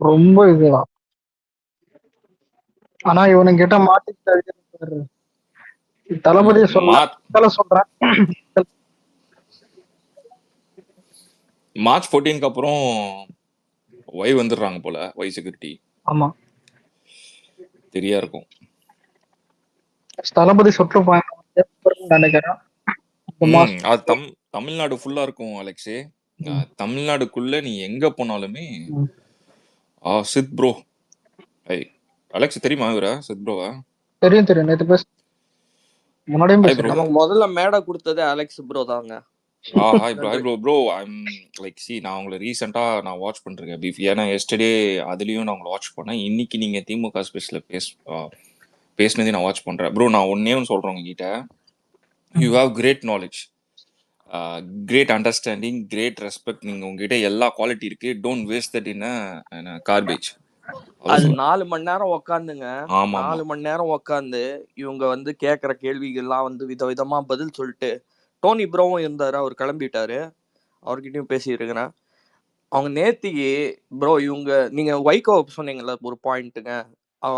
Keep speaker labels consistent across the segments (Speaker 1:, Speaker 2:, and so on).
Speaker 1: ரொம்ப இதுதான். ஆனா இவனுங்க கிட்ட மாட்டிக்கிட்டாரு. தளபதியை சொல்றேன்.
Speaker 2: மார்ச் 14க்கு அப்புறம் ஒய் வந்துடுறாங்க போல, ஒய் செக்யூரிட்டி.
Speaker 1: ஆமா,
Speaker 2: தெரியா இருக்கும்.
Speaker 1: தளபதி சுற்றுப்பயணம் நினைக்கிறேன்.
Speaker 2: அது தமிழ்நாடு ஃபுல்லா இருக்கும் அலெக்ஸே. தமிழ்நாடுக்குள்ள நீ எங்க போனாலுமே சித் ப்ரோ. அலெக்ஸ் தெரியுமா இவர? சித் ப்ரோவா?
Speaker 1: தெரியும். நேத்து பேச முன்னாடியும்
Speaker 3: நமக்கு முதல்ல மேடை கொடுத்ததே அலெக்ஸ் ப்ரோ தாங்க.
Speaker 2: Hi bro. ஐம் லைக் நான் உங்களை ரீசெண்டா நான் வாட்ச் பண்றேன் பீஃப். ஏன்னா எஸ்டர்டே அதுலயும் நான் உங்களை வாட்ச் பண்ணேன். இன்னைக்கு நீங்க திமுக ஸ்பெஷல பேசினதே நான் வாட்ச் பண்றேன் ப்ரோ. நான் ஒன்னே ஒன்று சொல்றேன் உங்ககிட்ட, you have great knowledge, great understanding, great respect. நீங்க உங்ககிட்ட எல்லா குவாலிட்டி இருக்கு. Don't waste that in garbage.
Speaker 3: அது 4 மணி நேரம் உக்காந்துங்க. 4 மணி நேரம் உக்காந்து இவங்க வந்து கேட்கற கேள்விகள்லாம் வந்து விதவிதமா பதில் சொல்லிட்டு, டோனி ப்ரோவும் இருந்தாரு, அவர் கிளம்பிட்டாரு, அவர்கிட்டயும் பேசியிருக்கிறேன். அவங்க நேத்திக்கு ப்ரோ நீங்க வைகோ சொன்னீங்கல்ல ஒரு பாயிண்ட்டுங்க,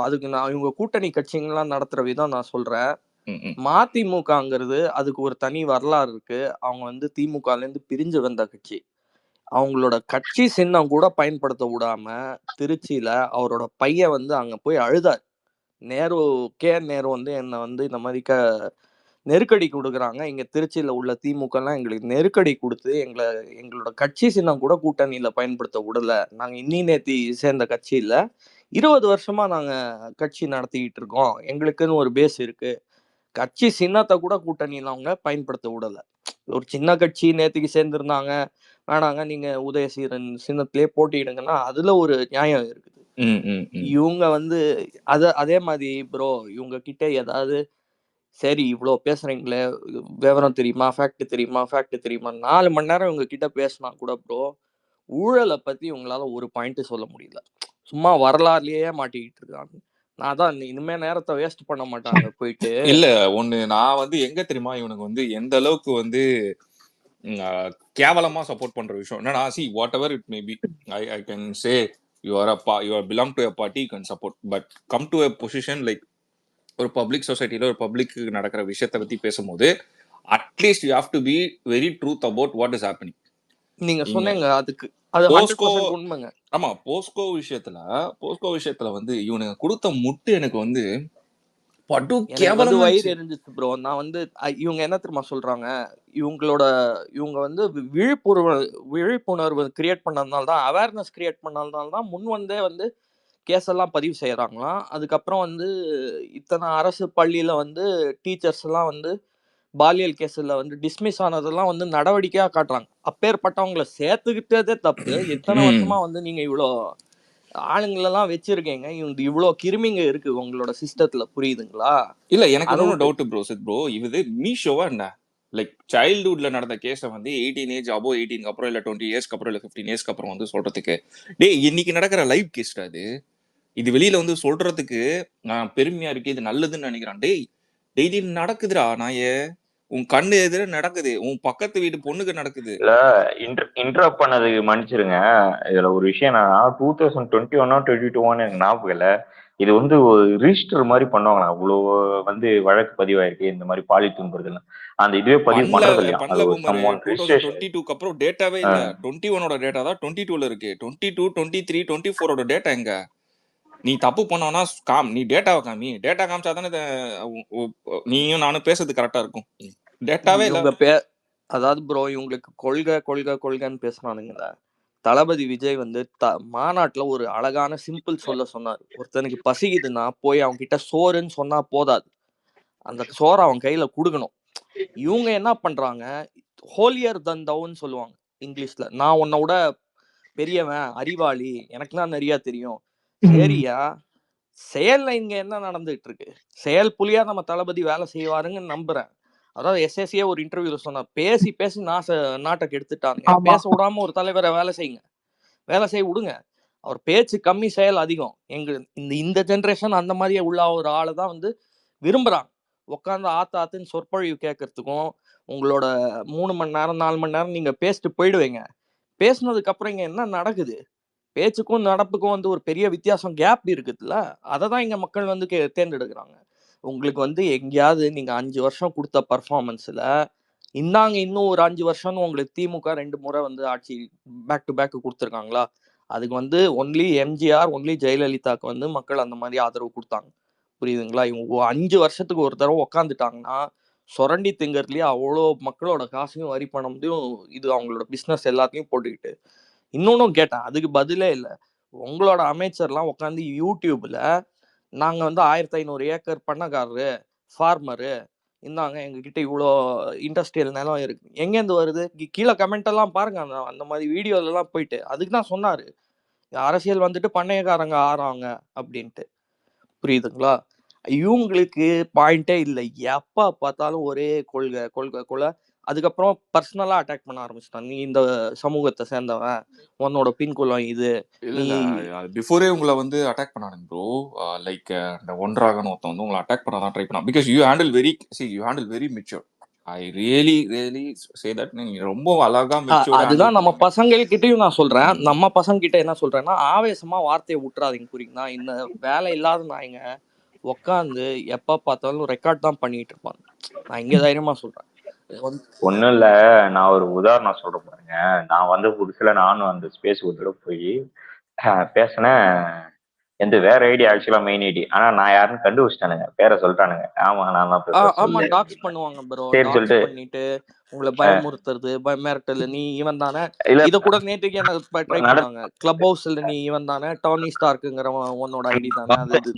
Speaker 3: அதுக்கு நான் இவங்க கூட்டணி கட்சிங்கெல்லாம் நடத்துற விதம் நான் சொல்றேன். மதிமுகங்கிறது அதுக்கு ஒரு தனி வரலாறு இருக்கு. அவங்க வந்து திமுகல இருந்து பிரிஞ்சு வந்த கட்சி. அவங்களோட கட்சி சின்னம் கூட பயன்படுத்த விடாம திருச்சியில அவரோட பையன் வந்து அங்க போய் அழுதார். நேரு வந்து என்னை வந்து இந்த மாதிரி நெருக்கடி கொடுக்குறாங்க, இங்க திருச்சியில உள்ள திமுக எல்லாம் எங்களுக்கு நெருக்கடி கொடுத்து எங்களோட கட்சி சின்னம் கூட கூட்டணியில பயன்படுத்த விடல. நாங்க நேத்தி சேர்ந்த கட்சி இல்ல, 20 வருஷமா நாங்க கட்சி நடத்திக்கிட்டு இருக்கோம், எங்களுக்குன்னு ஒரு பேஸ் இருக்கு, கட்சி சின்னத்தை கூட கூட்டணியில அவங்க பயன்படுத்த விடல. ஒரு சின்ன கட்சி நேத்திக்கு சேர்ந்திருந்தாங்க, வேணாங்க நீங்க உதயசீரன் சின்னத்திலே போட்டிடுங்கன்னா அதுல ஒரு நியாயம் இருக்குது. இவங்க வந்து அதே மாதிரி ப்ரோ இவங்க கிட்ட ஏதாவது சரி இவ்வளவு பேசுறீங்களே, விவரம் தெரியுமா, ஃபேக்ட் தெரியுமா 4 மணி நேரம் இவங்க கிட்ட பேசினா கூட ப்ரோ ஊழலை பத்தி உங்களால ஒரு பாயிண்ட் சொல்ல முடியல. சும்மா வரலாறுலயே மாட்டிக்கிட்டு இருக்காங்க. நான் தான் இனிமே நேரத்தை வேஸ்ட் பண்ண மாட்டாங்க போயிட்டு.
Speaker 2: இல்ல ஒண்ணு நான் வந்து எங்க தெரியுமா இவனுக்கு வந்து எந்த அளவுக்கு வந்து கேவலமா சப்போர்ட் பண்ற விஷயம் என்னன்னா, see whatever it may be, I can say you are belong to a party, you can support, but come to a position like ஒரு பப்ளிக் சொசைட்டில ஒரு பப்ளிக் நடக்கிற விஷயத்தை பத்தி பேசும்போது at least you have to be very truth about what is happening.
Speaker 3: நீங்க சொன்னீங்க அதுக்கு அது 100% உண்மைங்க.
Speaker 2: ஆமா, போஸ்கோ விஷயத்துல வந்து இவனுக்கு கொடுத்த முட்டு எனக்கு வந்து படு கேவலம்
Speaker 3: வயிறு எரிஞ்சிச்சு ப்ரோ. நான் வந்து இவங்க என்ன தெரியுமா சொல்றாங்க, இவங்க வந்து விழிப்புணர்வு கிரியேட் பண்ணதுனால தான், அவேர்னஸ் கிரியேட் பண்ணதுனால தான் முன் வந்தே வந்து கேஸ் எல்லாம் பதிவு செய்யறாங்களாம். அதுக்கப்புறம் வந்து இத்தனை அரசு பள்ளியில வந்து டீச்சர்ஸ் எல்லாம் வந்து பாலியல் கேஸ்ல வந்து டிஸ்மிஸ் ஆனதெல்லாம் வந்து நடவடிக்கையா காட்டுறாங்க. அப்பேற்பட்டவங்களை சேர்த்துக்கிட்டதே தப்பு. எத்தனை வருஷமா வந்து நீங்க இவ்வளோ ஆளுங்களெல்லாம் வச்சிருக்கீங்க, இவ்வளோ கிருமிங்க இருக்கு உங்களோட சிஸ்டத்துல, புரியுதுங்களா?
Speaker 2: இல்ல எனக்கு இன்னொரு டவுட் ப்ரோ. ப்ரோ இது மீஷோவா என்ன? லைக் சைல்ட்ஹுட்ல நடந்த கேஸை வந்து 18 ஏஜ் அபோவ் 18க்கு அப்புறம் இல்ல 20 இயர்ஸ்க்கு அப்புறம் இல்ல 15 இயர்ஸ்க்கு அப்புறம் வந்து சொல்றதுக்கு, டேய் இன்னைக்கு நடக்கிற லைவ் கேஸ் இது வெளியில வந்து சொல்றதுக்கு நான் பெருமையா இருக்கு, இது நல்லதுன்னு நினைக்கிறேன். டெய்லி நடக்குதுடா, உன் கண்ணு எதிர நடக்குது, உன் பக்கத்து வீட்டு பொண்ணுக்கு நடக்குது.
Speaker 4: இல்ல இன்டரப்ட் பண்ணதுக்கு மன்னிச்சிருங்க. இதுல ஒரு விஷயம், நான் 2021 22 எனக்கு ஞாபகம் இல்ல, இது வந்து ஒரு ரிஜிஸ்டர் மாதிரி பண்ணுவாங்களா, அவ்வளவு வந்து வழக்கு பதிவாயிருக்கு இந்த மாதிரி பாலி துன்புறுதல், அந்த இதுவே பதிவு பண்றது இல்லையா?
Speaker 2: 2022க்கு அப்புறம் டேட்டாவே இல்ல. 21ஓட டேட்டா தான் 22ல இருக்கு. 22 23 24ஓட டேட்டா எங்க? நீ தப்பு பண்ணோம்னா நீ டேட்டாவை காமி, டேட்டா காமிச்சாதானே நீயும் நானும் பேசுறது கரெக்டா இருக்கும். டேட்டாவே இல்ல.
Speaker 3: அதாவது ப்ரோ இவங்களுக்கு கொள்கைன்னு பேசுறானுங்களா. தளபதி விஜய் வந்து மாநாட்டுல ஒரு அழகான சிம்பிள் சொன்னார், ஒருத்தனுக்கு பசிக்குதுன்னா போய் அவங்க கிட்ட சோறுன்னு சொன்னா போதாது, அந்த சோறை அவன் கையில குடுக்கணும். இவங்க என்ன பண்றாங்க, ஹோலியர் தன் தவுன்னு சொல்லுவாங்க இங்கிலீஷ்ல, நான் உன்னை விட பெரியவன், அறிவாளி, எனக்குலாம் நிறைய தெரியும். சரியா, செயல்ல இங்க என்ன நடந்துட்டு இருக்கு? செயல் புலியா நம்ம தளபதி வேலை செய்வாருன்னு நம்புறேன். அதாவது எஸ்எஸ்ஏ ஒரு இன்டர்வியூல சொன்னா, பேசி நாட்டை கெடுத்துட்டாங்க, பேச விடாம ஒரு தலைவரை வேலை செய்ய விடுங்க. அவர் பேச்சு கம்மி, செயல் அதிகம். இந்த ஜென்ரேஷன் அந்த மாதிரியே உள்ள ஒரு ஆளை தான் வந்து விரும்புறாங்க. உட்காந்து ஆத்துன்னு சொற்பொழிவு கேட்கறதுக்கும் உங்களோட 3 மணி நேரம் 4 மணி நேரம் நீங்க பேசிட்டு போயிடுவீங்க. பேசுனதுக்கு அப்புறம் இங்க என்ன நடக்குது? பேச்சுக்கும் நடப்புக்கும் வந்து ஒரு பெரிய வித்தியாசம் கேப் இருக்குதுல்ல. அதை தான் இங்க மக்கள் வந்து தேர்ந்தெடுக்கிறாங்க. உங்களுக்கு வந்து எங்கேயாவது நீங்க 5 வருஷம் கொடுத்த பர்ஃபார்மன்ஸ்ல இந்தாங்க இன்னும் ஒரு 5 வருஷம்னு உங்களுக்கு திமுக 2 முறை வந்து ஆட்சி பேக் டு பேக் கொடுத்துருக்காங்களா? அதுக்கு வந்து ஒன்லி எம்ஜிஆர், ஒன்லி ஜெயலலிதாவுக்கு வந்து மக்கள் அந்த மாதிரி ஆதரவு கொடுத்தாங்க. புரியுதுங்களா? இவங்க 5 வருஷத்துக்கு ஒரு தடவை உக்காந்துட்டாங்கன்னா சுரண்டி திங்கறதுலயே அவ்வளோ மக்களோட காசையும் வரி பணத்தையும் இது அவங்களோட பிஸ்னஸ் எல்லாத்தையும் போட்டுக்கிட்டு இன்னொன்னும் கேட்டேன். அதுக்கு பதிலே இல்லை. உங்களோட அமைச்சர்லாம் உட்காந்து யூடியூப்ல நாங்க வந்து 1500 ஏக்கர் பண்ணக்காரரு ஃபார்மரு இந்தாங்க எங்ககிட்ட இவ்வளோ இண்டஸ்ட்ரியல் நிலம் இருக்கு. எங்கேருந்து வருது? கீழே கமெண்ட் எல்லாம் பாருங்க. அந்த மாதிரி வீடியோல எல்லாம் போயிட்டு அதுக்கு தான் சொன்னாரு அரசியல் வந்துட்டு பண்ணையக்காரங்க ஆறாங்க அப்படின்ட்டு. புரியுதுங்களா? இவங்களுக்கு பாயிண்டே இல்லை. எப்ப பார்த்தாலும் ஒரே கொள்கை கொள்கை கொலை. அதுக்கப்புறம் பர்சனலா அட்டாக் பண்ண ஆரம்பிச்சிட்டான். நீ இந்த சமூகத்தை சேர்ந்தவன், உன்னோட பின்குலம் இது.
Speaker 2: பிஃபோரே உங்களை வந்து அட்டாக் பண்ணானுங்க ப்ரோ. லைக் இந்த ஒன்றாகன்னு ஒருத்தன் வந்து உங்களை அட்டாக் பண்ண தான் ட்ரை பண்ணான். Because you handle very mature. I really say that. நீங்க ரொம்ப அழகா மெச்சூர்.
Speaker 3: அதுதான் நம்ம பசங்கள்கிட்டயும் நான் சொல்றேன். நம்ம பசங்க கிட்ட என்ன சொல்றேன்னா, ஆவேசமா வார்த்தையை விட்டுறாதீங்க. புரியுங்களா? இந்த வேலை இல்லாத நாய்ங்க உட்காந்து எப்ப பார்த்தாலும் ரெக்கார்ட் தான் பண்ணிட்டு இருப்பாங்க. நான் இங்க தைரியமா சொல்றேன்.
Speaker 4: ஒன்றும் இல்லை, நான் ஒரு உதாரணம் சொல்றேன் பாருங்க. நான் வந்து புதுசுல நானும் அந்த ஸ்பேஸ் ஒரு தடவை போய் பேசினேன். எந்த வேற ஐடி ஆக்சுவலா மெயின் ஐடி. ஆனா நான் யாருன்னு கண்டுபிடிச்சிட்டானுங்க, பேரை சொல்லிட்டானுங்க. ஆமா நான்
Speaker 3: ஆமா டாக்ஸ் பண்ணுவாங்க ப்ரோ.
Speaker 4: சரி சொல்லிட்டு
Speaker 3: பண்ணிட்டு உங்களை பயமுறுத்துறது, மிரட்டல், நீ இவன் தானே. இத கூட நேற்றுக்கு என்ன ட்ரை பண்ணாங்க. கிளப் ஹவுஸ்ல நீ இவன் தானே, டோனி ஸ்டார்க்குங்கிற உன்னோட ஐடி தானே அது.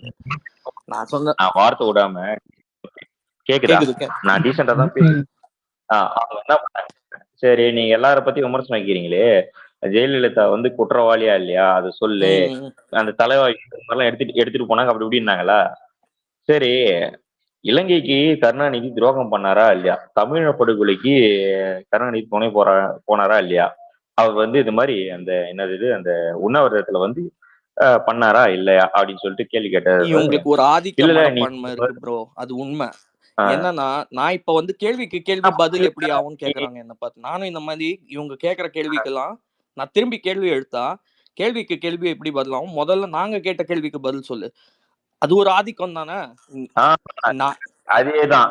Speaker 3: நான் சொன்னேன்
Speaker 4: வார்த்தை விடாம கேக்குதா? நான் டீசெண்டா தான் பேசுறேன். அவங்க என்ன பண்ணாங்க, சரி நீங்க எல்லார பத்தி விமர்சனம் வைக்கிறீங்களே, ஜெயலலிதா வந்து குற்றவாளியா இல்லையா அது சொல்லு, அந்த தலைவாய் எடுத்துட்டு போனாங்க அப்படி இப்படின்னாங்களா. சரி, இலங்கைக்கு கருணாநிதி துரோகம் பண்ணாரா இல்லையா? தமிழ படுகொலைக்கு கருணாநிதி போனாரா இல்லையா? அவர் வந்து இது மாதிரி அந்த என்னது அந்த உண்ணாவிரதத்துல வந்து பண்ணாரா இல்லையா அப்படின்னு சொல்லிட்டு கேள்வி கேட்டாரு.
Speaker 3: உங்களுக்கு ஒரு ஆதிக்க மனப்பான்மை இருக்கு ப்ரோ, அது உண்மை. என்னன்னா நான் இப்ப வந்து கேள்விக்கு கேள்வி பதில் எப்படி ஆகும்னு கேக்குறாங்க என்ன பார்த்து. நானும் இந்த மாதிரி இவங்க கேக்குற கேள்விக்கெல்லாம் நான் திரும்பி கேள்வி எடுத்தா கேள்விக்கு கேள்வி எப்படி பதிலாகும்? முதல்ல நாங்க கேட்ட கேள்விக்கு பதில் சொல்லு. அது ஒரு ஆதிக்கம் தானே.
Speaker 4: அதேதான்.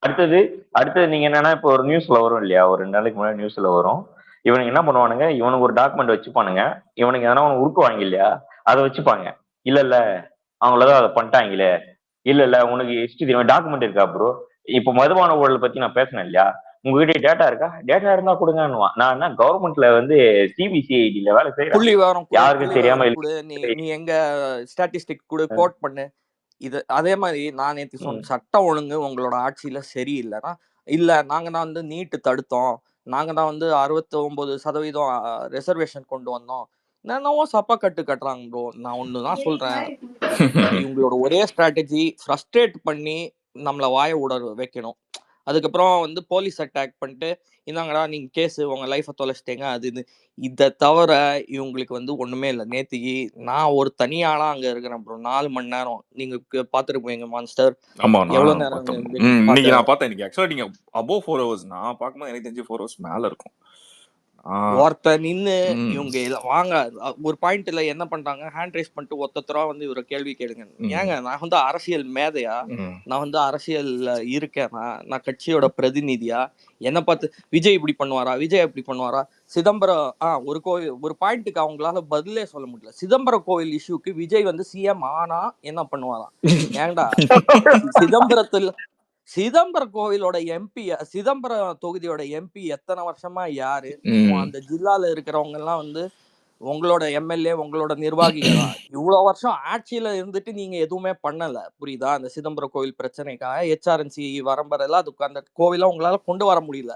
Speaker 4: அடுத்தது நீங்க என்னன்னா இப்போ ஒரு நியூஸ்ல வரும் இல்லையா, ஒரு 2 நாளைக்கு முன்னாடி நியூஸ்ல வரும். இவனுக்கு என்ன பண்ணுவானுங்க, இவனுக்கு ஒரு டாக்குமெண்ட் வச்சுப்பானுங்க. இவனுக்கு எதனா ஒன்று உருக்கு வாங்க இல்லையா, அதை வச்சுப்பாங்க. இல்ல அவங்களதான் அதை பண்ணிட்டாங்களே, இல்ல உனக்கு ஹிஸ்டரி தெரியும், டாக்குமெண்ட் இருக்கா ப்ரோ? இப்போ மதுபான ஊழல் பத்தி நான் பேசினேன் இல்லையா, உங்ககிட்ட டேட்டா இருக்கா? டேட்டா இருந்தா கொடுங்கன்னுவான். நான் என்ன கவர்மெண்ட்ல வந்து சிபிசிஐடில வேலை செய்யறேன், யாருக்கும் தெரியாம
Speaker 3: நீ எங்க ஸ்டாட்டிஸ்டிக் கூட கோட் பண்ணு. இது அதே மாதிரி நான் நேற்று சொன்ன சட்டம் ஒழுங்கு உங்களோட ஆட்சியில சரியில்லைன்னா இல்ல நாங்க தான் வந்து நீட்டு தடுத்தோம், நாங்க தான் வந்து 69% ரிசர்வேஷன் கொண்டு வந்தோம், என்னவோ சப்பா கட்டுறாங்க ப்ரோ. நான் ஒண்ணுதான் சொல்றேன், இவங்களோட ஒரே ஸ்ட்ராட்டஜி ஃப்ரஸ்ட்ரேட் பண்ணி நம்மள வாய விட வைக்கணும். அதுக்கப்புறம் வந்து போலீஸ் அட்டாக் பண்ணிட்டு இந்தாங்கடா நீங்க கேஸ் உங்க லைஃபை தொலைச்சிட்டீங்க அது இது. இதை தவிர இவங்களுக்கு வந்து ஒண்ணுமே இல்லை. நேற்றுக்கு நான் ஒரு தனியாளா அங்க இருக்கிறேன் ப்ரோ. 4 மணி நேரம் நீங்க பாத்துருப்பீங்க மான்ஸ்டர். எவ்வளவு நேரம்
Speaker 2: இன்னைக்கு நான் பார்த்தேன். இன்னைக்கு ஆக்சுவலா நீங்க above 4 hours. நான் பார்க்கும்போது எனக்கு தெரிஞ்சு 4 hours மேல இருக்கும்.
Speaker 3: ஒருத்த நின்னு இவங்க வாங்க ஒரு பாயிண்ட்ல என்ன பண்றாங்க, ஹேண்ட் ரைஸ் பண்ணிட்டு ஒருத்தரா வந்து இவரை கேள்வி கேளுங்க. ஏங்க நான் வந்து அரசியல் மேதையா, நான் வந்து அரசியல்ல இருக்கேன், நான் கட்சியோட பிரதிநிதியா, என்ன பார்த்து விஜய் இப்படி பண்ணுவாரா, விஜய் இப்படி பண்ணுவாரா, சிதம்பரம் ஒரு கோவில் ஒரு பாயிண்ட்டுக்கு அவங்களால பதிலே சொல்ல முடியல. சிதம்பரம் கோவில் இஷ்யூக்கு விஜய் வந்து சிஎம் ஆனா என்ன பண்ணுவாரா? ஏண்டா சிதம்பரம் கோவிலோட எம்பி, சிதம்பரம் தொகுதியோட எம்பி எத்தனை வருஷமா யாரு? அந்த ஜில்லால இருக்கிறவங்க எல்லாம் வந்து உங்களோட எம்எல்ஏ, உங்களோட நிர்வாகிகளா? இவ்வளவு வருஷம் ஆட்சியில இருந்துட்டு நீங்க எதுவுமே பண்ணல. புரியுதா? அந்த சிதம்பரம் கோவில் பிரச்சனைக்காக HRNC வரம்பரெல்லாம் அதுக்கு அந்த கோவில உங்களால கொண்டு வர முடியல.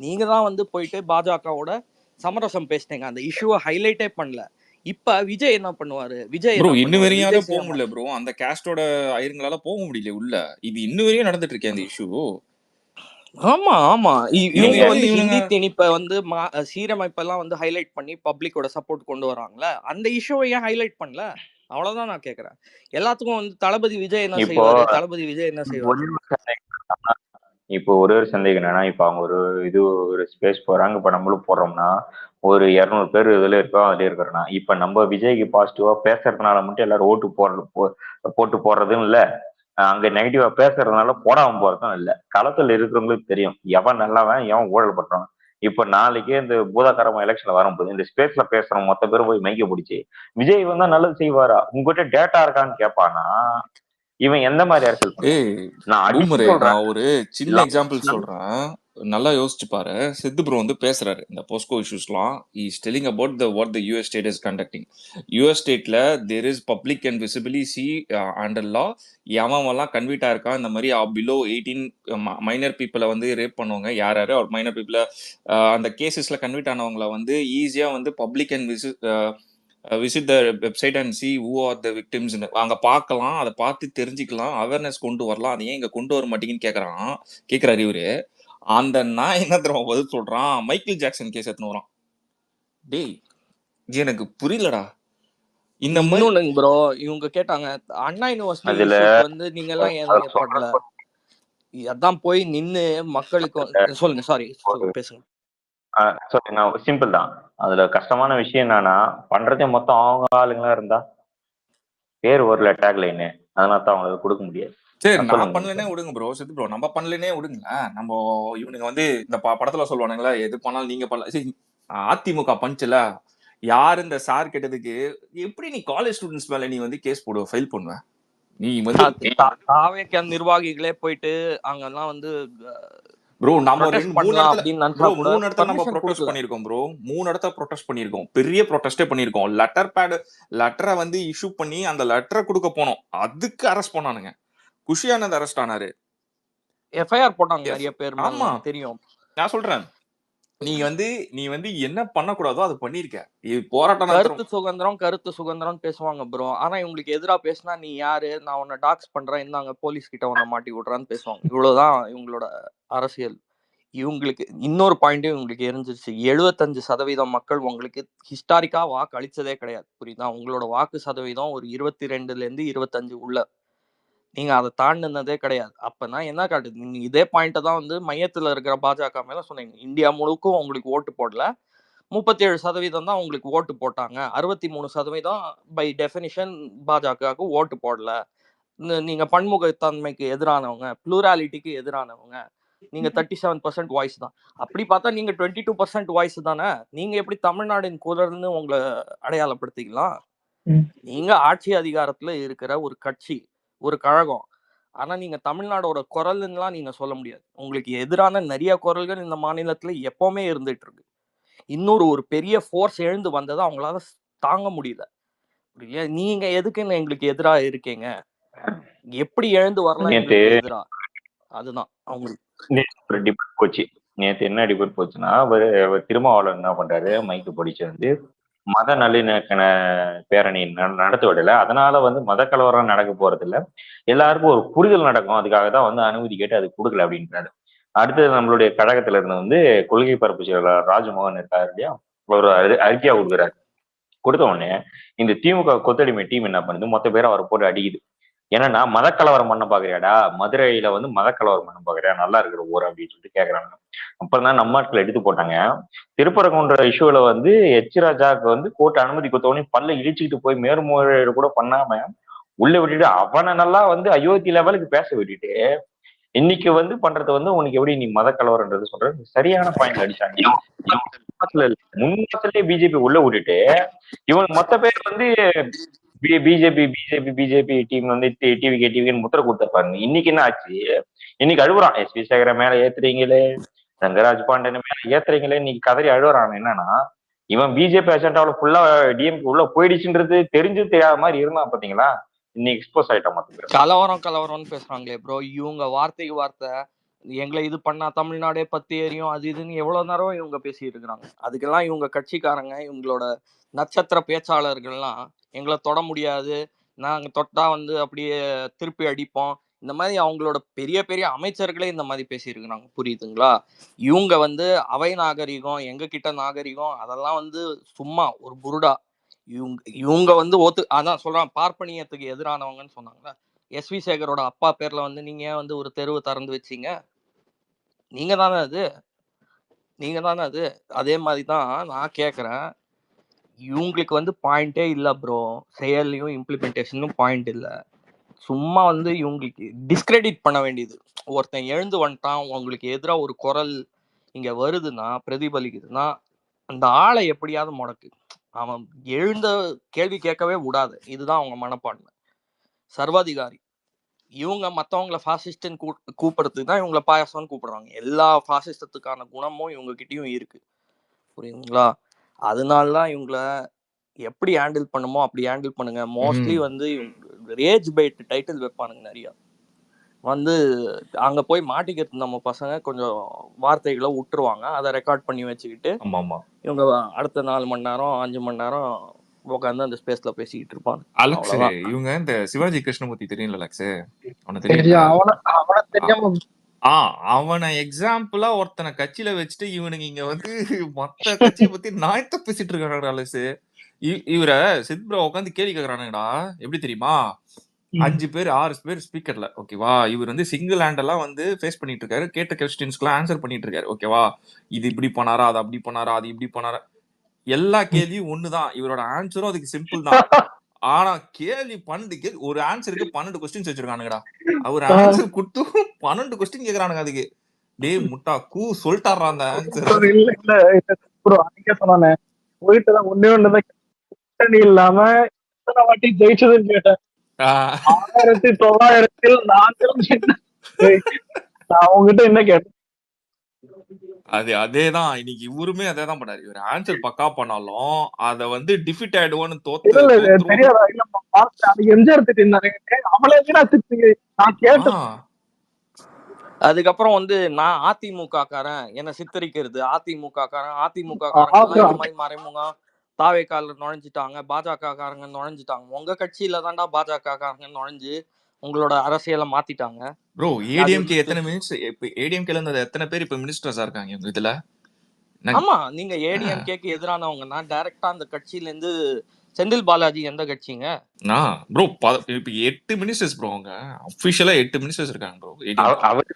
Speaker 3: நீங்க தான் வந்து போயிட்டு பாஜகவோட சமரசம் பேசிட்டீங்க, அந்த இஷ்யூவை ஹைலைட்டே பண்ணல. இப்ப விஜய் என்ன பண்ணுவாரு? விஜய்
Speaker 2: ப்ரோ இன்னும் வரையும் போக முடியல ப்ரோ, அந்த காஸ்டோட ஐயருங்களால போக முடியல உள்ள. இது இன்னும் வரையும் நடந்துட்டு இருக்கே அந்த இஷ்யூ.
Speaker 3: ஆமா இவங்க வந்து ஹிந்தி திணிப்ப வந்து சீரமைப்பெல்லாம் வந்து ஹைலைட் பண்ணி பப்ளிக்கோட சப்போர்ட் கொண்டு வராங்களே, அந்த இஷ்யூவை ஏன் ஹைலைட் பண்ணல? அவ்வளவுதான் நான் கேக்குறேன். எல்லாத்துக்கும் வந்து தளபதி விஜய் என்ன
Speaker 4: இப்போ
Speaker 3: செய்வாரு, தளபதி விஜய் என்ன செய்வாரு?
Speaker 4: ஒரே ஒரு இப்போ ஒரே ஒரு சந்தேகம் என்னன்னா, இப்போ அவங்க ஒரு ஸ்பேஸ் போறாங்க. இப்போ நம்மளும் போடுறோம்னா ஒரு 200 பேர் இதுல இருக்கோம், அதுல இருக்கிறோம்னா இப்ப நம்ம விஜய்க்கு பாசிட்டிவா பேசுறதுனால மட்டும் எல்லாரும் ஓட்டு போட்டு போடுறதும் இல்ல, அங்க நெகட்டிவா பேசுறதுனால போடாம போறதும் இல்ல. களத்துல இருக்கிறவங்களுக்கு தெரியும் எவன் நல்லவன் எவன் ஊழல் பண்றான். இப்ப நாளைக்கே இந்த பூதாகரமா எலெக்ஷன்ல வரும்போது இந்த ஸ்பேஸ்ல பேசுறவங்க மொத்த பேரும் போய் மைக்க பிடிச்சி விஜய் வந்தா நல்லது செய்வாரா, உங்ககிட்ட டேட்டா இருக்கான்னு கேட்பானா இவன் எந்த மாதிரி அரசியல் பண்ணுவான்? நான் அடிச்சு
Speaker 2: பூமரே
Speaker 4: சொல்றேன்.
Speaker 2: நான் ஒரு சின்ன எக்ஸாம்பிள் சொல்றேன், நல்லா யோசிச்சு பாரு. சித்து ப்ரோ வந்து பேசுறாரு இந்த போஸ்கோ இஷ்யூஸ்லாம். Is telling about what the US state is conducting. US ஸ்டேட்ல there is public and visibly see under law எவன்லாம் கன்வீட் ஆயிருக்கா இந்த மாதிரி பிலோ 18 மைனர் பீப்புளை வந்து ரேப் பண்ணுவாங்க. யார் யாரு அவர் மைனர் பீப்புளை அந்த கேசஸ்ல கன்வீட் ஆனவங்களை வந்து ஈஸியா வந்து public and visit the website and C who are the victims அங்க பார்க்கலாம், அதை பார்த்து தெரிஞ்சுக்கலாம், அவேர்னஸ் கொண்டு வரலாம். அதை ஏன் இங்க கொண்டு வர மாட்டீங்கன்னு கேக்குறாரு இவரு. அந்த நான் என்ன தெரியுமா பதில் சொல்றான், மைக்கேல் ஜாக்சன் கேஸ் எடுத்துன்னு வரான். டேய் எனக்கு புரியலடா இந்த மாதிரி.
Speaker 3: இன்னொன்னு ப்ரோ, இவங்க கேட்டாங்க அண்ணா யூனிவர்சிட்டி
Speaker 4: அதுல
Speaker 3: வந்து நீங்க எல்லாம் எதுவுமே பண்ணல, அதான் போய் நின்னு மக்களுக்கு சொல்லுங்க. சாரி பேசுங்க.
Speaker 4: சிம்பிள் தான். அதுல கஷ்டமான விஷயம் என்னன்னா பண்றதே மொத்தம் அவங்க ஆளுங்களா இருந்தா பேர் வரல டேக் லைனு, அதனால தான் அவங்களுக்கு கொடுக்க முடியாது.
Speaker 2: சரி நான் பண்ணலனே விடுங்க ப்ரோ, சித்து ப்ரோ நம்ம பண்ணலனே விடுங்க. நம்ம இவனுங்க வந்து இந்த படத்துல சொல்லுவானுங்களா எது பண்ணாலும் நீங்க பண்ணல. சரி அதிமுக பஞ்சுல யாரு இந்த சார் கேட்டதுக்கு எப்படி நீ காலேஜ் ஸ்டூடெண்ட்ஸ் மேல நீ வந்து கேஸ் போடுவ, ஃபைல் பண்ணுவ? நீ வந்து
Speaker 3: தாவேக நிர்வாகிகளே போயிட்டு அங்கெல்லாம் வந்து
Speaker 2: ப்ரோ நம்ம 3 இடத்துல நம்ம
Speaker 3: permission
Speaker 2: ப்ரொடெஸ்ட்
Speaker 3: கொடுக்கல.
Speaker 2: பண்ணிருக்கோம் ப்ரோ. 3 இடத்துல ப்ரொடெஸ்ட் பண்ணிருக்கோம், பெரிய ப்ரொடெஸ்டே பண்ணிருக்கோம். லெட்டரை வந்து இஷ்யூ பண்ணி அந்த லெட்டரை கொடுக்க போனோம், அதுக்கு அரெஸ்ட் பண்ணானுங்க. குஷி ஆனந்த் அரெஸ்ட் ஆனாரு,
Speaker 3: எஃப்ஐஆர் போட்டாங்க நிறைய பேர்.
Speaker 2: ஆமா
Speaker 3: தெரியும்.
Speaker 2: நான் சொல்றேன், நீ வந்து என்ன பண்ணக்கூடாதோ அது பண்ணிருக்க. இது போராட்டம்
Speaker 3: கருத்து சுதந்திரம் பேசுவாங்க ப்ரோ. ஆனா இவங்களுக்கு எதிரா பேசினா நீ யாரு, நான் உன்னை டாக்ஸ் பண்றேன், இந்தாங்க போலீஸ் கிட்ட உன்னை மாட்டி விடுறான்னு பேசுவாங்க. இவ்வளவுதான் இவங்களோட அரசியல். இவங்களுக்கு இன்னொரு பாயிண்ட்டும் இவங்களுக்கு எரிஞ்சிருச்சு. 75% மக்கள் உங்களுக்கு ஹிஸ்டாரிக்கா வாக்கு அளிச்சதே கிடையாது, புரியுதா? உங்களோட வாக்கு சதவீதம் ஒரு 22ல இருந்து 25 உள்ள, நீங்க அதை தாண்டினதே கிடையாது. அப்பனா என்ன காட்டுது? நீங்க இதே பாயிண்ட தான் வந்து மையத்துல இருக்கிற பாஜக மேல சொன்னீங்க. இந்தியா முழுக்கும் உங்களுக்கு ஓட்டு போடல, 37% தான் உங்களுக்கு ஓட்டு போட்டாங்க, 63% பை டெஃபினிஷன் பாஜகவுக்கு ஓட்டு போடல. நீங்க பன்முகத்தன்மைக்கு எதிரானவங்க, ப்ளூராலிட்டிக்கு எதிரானவங்க, நீங்க 37% வாய்ஸ் தான். அப்படி பார்த்தா நீங்க 22% வாய்ஸ் தானே. நீங்க எப்படி தமிழ்நாடின் குரல்னு உங்களை அடையாளப்படுத்திக்கலாம்? நீங்க ஆட்சி அதிகாரத்துல இருக்கிற ஒரு கட்சி, ஒரு கழகம். ஆனா நீங்க தமிழ்நாடோட குரல்னுலாம் நீங்க சொல்ல முடியாது. உங்களுக்கு எதிரான நிறைய குரல்கள் இந்த மாநிலத்துல எப்பவுமே இருந்துட்டு இருக்கு. இன்னொரு ஒரு பெரிய ஃபோர்ஸ் எழுந்து வந்ததை அவங்களால தாங்க முடியல. நீங்க எதுக்குன்னு எங்களுக்கு எதிரா இருக்கீங்க, எப்படி எழுந்து வரலாம் எங்களுக்கு எதிரா? அதுதான் அவங்களுக்கு
Speaker 4: ஒரு டிபேட் போச்சு. நேத்து என்ன டிபேட் போச்சுன்னா, திருமாவளவன் என்ன பண்றாரு, மைக்கு பிடிச்சு வந்து மத நல்லிணக்க பேரணி நடத்த விடல, அதனால வந்து மத கலவரம் நடக்க போறது இல்ல, எல்லாருக்கும் ஒரு புரிதல் நடக்கும், அதுக்காக தான் வந்து அனுமதி கேட்டு அது கொடுக்கல அப்படின்றாரு. அடுத்தது நம்மளுடைய கழகத்துல இருந்து வந்து கொள்கை பரப்பு செயலாளர் ராஜமோகன் இருக்காரு இல்லையா, ஒரு அறிக்கையா கொடுக்குறாரு. கொடுத்த உடனே இந்த திமுக கொத்தடிமை டீம் என்ன பண்ணுது, மொத்த பேரை அவரை போட்டு அடிக்குது. என்னன்னா மதக்கலவரம் பண்ண பாக்குறியாடா, மதுரையில வந்து மதக்கலவரம் பண்ண பாக்குறியா, நல்லா இருக்கிற ஊர் அப்படின்னு சொல்லிட்டு கேக்குறாங்க. அப்புறம் நம்ம ஆட்கள் எடுத்து போட்டாங்க. திருப்பரங்குன்ற இஷ்யூல வந்து ராஜாவுக்கு வந்து கோர்ட் அனுமதி கொடுத்தவொடனே பல்ல இடிச்சுக்கிட்டு போய் மேல்முறையீடு கூட பண்ணாம உள்ள விட்டுட்டு அவனை நல்லா வந்து அயோத்தி லெவலுக்கு பேச விட்டுட்டு இன்னைக்கு வந்து பண்றது வந்து உனக்கு எப்படி நீ மத கலவரன்றது சொல்ற, சரியான பாயிண்ட் அடிச்சாங்க. முன்னாலே பிஜேபி உள்ள விட்டுட்டு இவன் மொத்த பேர் வந்து பிஜேபி டீம் வந்து டிவின்னு முத்திர கொடுத்துருப்பாங்க. இன்னைக்கு என்ன ஆச்சு, இன்னைக்கு அழுகுறான், எஸ்பி சேகர மேல ஏத்துறீங்களே, ரங்கராஜ் பாண்டியன் மேல ஏத்துறீங்களே, இன்னைக்கு கதறி அழுகுறான். என்னன்னா இவன் பிஜேபி அஜெண்டாவில ஃபுல்லா டிஎம்கே உள்ள போயிடுச்சுன்றது தெரிஞ்சு தெரியாத மாதிரி இருந்தான் பாத்தீங்களா, இன்னைக்கு எக்ஸ்போஸ் ஆயிட்டான்.
Speaker 3: கலவரம்னு பேசுறாங்களே ப்ரோ, இவங்க வார்த்தைக்கு வார்த்தை எங்களை இது பண்ணா தமிழ்நாடே பத்தி எரியும் அது இதுன்னு எவ்வளவு நேரம் இவங்க பேசிட்டு இருக்கிறாங்க. அதுக்கெல்லாம் இவங்க கட்சிக்காரங்க, இவங்களோட நட்சத்திர பேச்சாளர்கள்லாம் எங்களை தொட முடியாது, நாங்க தொட்டா வந்து அப்படியே திருப்பி அடிப்போம், இந்த மாதிரி அவங்களோட பெரிய பெரிய அமைச்சர்களே இந்த மாதிரி பேசியிருக்கிறாங்க, புரியுதுங்களா? இவங்க வந்து அவை நாகரிகம், எங்க கிட்ட நாகரிகம், அதெல்லாம் வந்து சும்மா ஒரு புருடா. இவங்க வந்து அதான் சொல்றான், பார்ப்பனியத்துக்கு எதிரானவங்கன்னு சொன்னாங்களா. எஸ்வி சேகரோட அப்பா பேர்ல வந்து நீங்க ஏன் வந்து ஒரு தெருவை திறந்து வச்சீங்க? நீங்க தானே அது. அதே மாதிரிதான் நான் கேக்குறேன், இவங்களுக்கு வந்து பாயிண்டே இல்ல ப்ரோ. செயல்லையும் இம்ப்ளிமெண்டேஷனும் பாயிண்ட் இல்ல. சும்மா வந்து இவங்களுக்கு டிஸ்கிரெடிட் பண்ண வேண்டியது. ஒருத்தன் எழுந்து வந்துட்டான், உங்களுக்கு எதிராக ஒரு குரல் இங்க வருதுன்னா, பிரதிபலிக்குதுன்னா, அந்த ஆளை எப்படியாவது முடக்கு. அவன் எழுந்த கேள்வி கேட்கவே விடாது. இதுதான் அவங்க மனப்பான்மை. சர்வாதிகாரி. இவங்க மற்றவங்களை ஃபாசிஸ்ட்னு கூப்பிடுறதுக்கு தான் இவங்களை பாயாசம்னு கூப்பிடுறாங்க. எல்லா ஃபாசிசத்துக்கான குணமும் இவங்க கிட்டயும் இருக்கு. புரியுதுங்களா? அதனாலதான் இவங்களை எப்படி ஹேண்டில் பண்ணுமோ அப்படி ஹேண்டில் பண்ணுங்க. மோஸ்ட்லி வந்து ரேஜ் பைட் டைட்டில் வைப்பானுங்க நிறைய. வந்து அங்க போய் மாட்டிக்கிறது நம்ம பசங்க கொஞ்சம் வார்த்தைகளை விட்டுருவாங்க. அதை ரெக்கார்ட் பண்ணி வச்சுக்கிட்டு இவங்க அடுத்த 4 மணி நேரம் 5 மணி நேரம் உட்காந்து அந்த ஸ்பேஸ்ல பேசிக்கிட்டு இருப்பாங்க.
Speaker 2: அலெக்ஸ், இவங்க இந்த சிவாஜி கிருஷ்ணமூர்த்தி தெரியல அலெக்ஸ்? அவனை தெரியும். அவனை எக்ஸாம்பிளா ஒருத்தனை கட்சியில வச்சுட்டு இவனுக்கு இங்க வந்து மத்த கட்சியை பத்தி நாயத்தை பேசிட்டு இருக்காங்க அலெக்ஸ். இவரை சித்ப்ரா உட்காந்து கேள்வி கேக்குறானுங்கடா. எப்படி தெரியுமா? 5 பேர் 6 பேர் ஸ்பீக்கர்ல, ஓகேவா? இவர் வந்து சிங்கிள் ஹேண்டெல்லாம் வந்து ஃபேஸ் பண்ணிட்டு இருக்காரு. கேட்ட கொஸ்டின்ஸ்க்குலாம் ஆன்சர் பண்ணிட்டு இருக்காரு, ஓகேவா? இது இப்படி பண்ணாரா, அது அப்படி பண்ணாரா, அது இப்படி பண்ணாரா, எல்லா கேள்வியும் ஒண்ணுதான். இவரோட ஆன்சரும் அதுக்கு சிம்பிள் தான். ஆனா கேள்வி 12 கேள்வி, ஒரு ஆன்சருக்கு 12 கொஸ்டின்ஸ் வச்சிருக்கானுங்கடா. அவர் ஆன்சர் கொடுத்து 12 கொஸ்டின் கேக்குறானுங்க. அதுக்கு டேய் முட்டா சொல்லிட்டாரா அந்த ஆன்சர்.
Speaker 1: இல்ல சொன்னானே, போயிட்டு தான் ஒண்ணே இல்லாம எத்தனை வாட்டி ஜெயிச்சதுன்னு கேட்டேன். 1900 நான் உங்ககிட்ட என்ன கேட்டேன்?
Speaker 2: அதேதான் இன்னைக்கு இவருமே அதேதான் பண்ணாரு. இவர் ஆன்சர் பக்கா பண்ணாலும் அத வந்து டிஃபிட் ஆயிடுவோன்னு
Speaker 1: தெரியாதா? எம்ஜிஆர் திட்டினாரு, அவளே நான் கேட்டேன்.
Speaker 3: அதுக்கப்புறம் வந்து நான் அதிமுக காரன் என்ன சித்தரிக்கிறது, அதிமுக காரன் மாதிரி மறைமுகம் தாவேக்கால நுழைஞ்சிட்டாங்க, பாஜக காரங்க நுழைஞ்சிட்டாங்க. உங்க கட்சியில தான்டா பாஜக காரங்க நுழைஞ்சு உங்களோட அரசியலை மாத்திட்டாங்க.
Speaker 2: ப்ரோ, ஏடிஎம்கே எத்தனை மினிஸ்டர், இப்ப ஏடிஎம்கேல இருந்து எத்தனை பேர் இப்ப மினிஸ்டர்ஸா இருக்காங்க உங்க இதுல?
Speaker 3: ஆமா, நீங்க ஏடிஎம்கேக்கு எதிரானவங்கன்னா டைரக்டா அந்த கட்சியில இருந்து செந்தில் பாலாஜி எந்த கட்சிங்க?
Speaker 2: ப்ரோ இப்ப 8 மினிஸ்டர்ஸ் ப்ரோ. அவங்க ஆபீஷியலா 8 மினிஸ்டர்ஸ் இருக்காங்க ப்ரோ.
Speaker 4: அவர்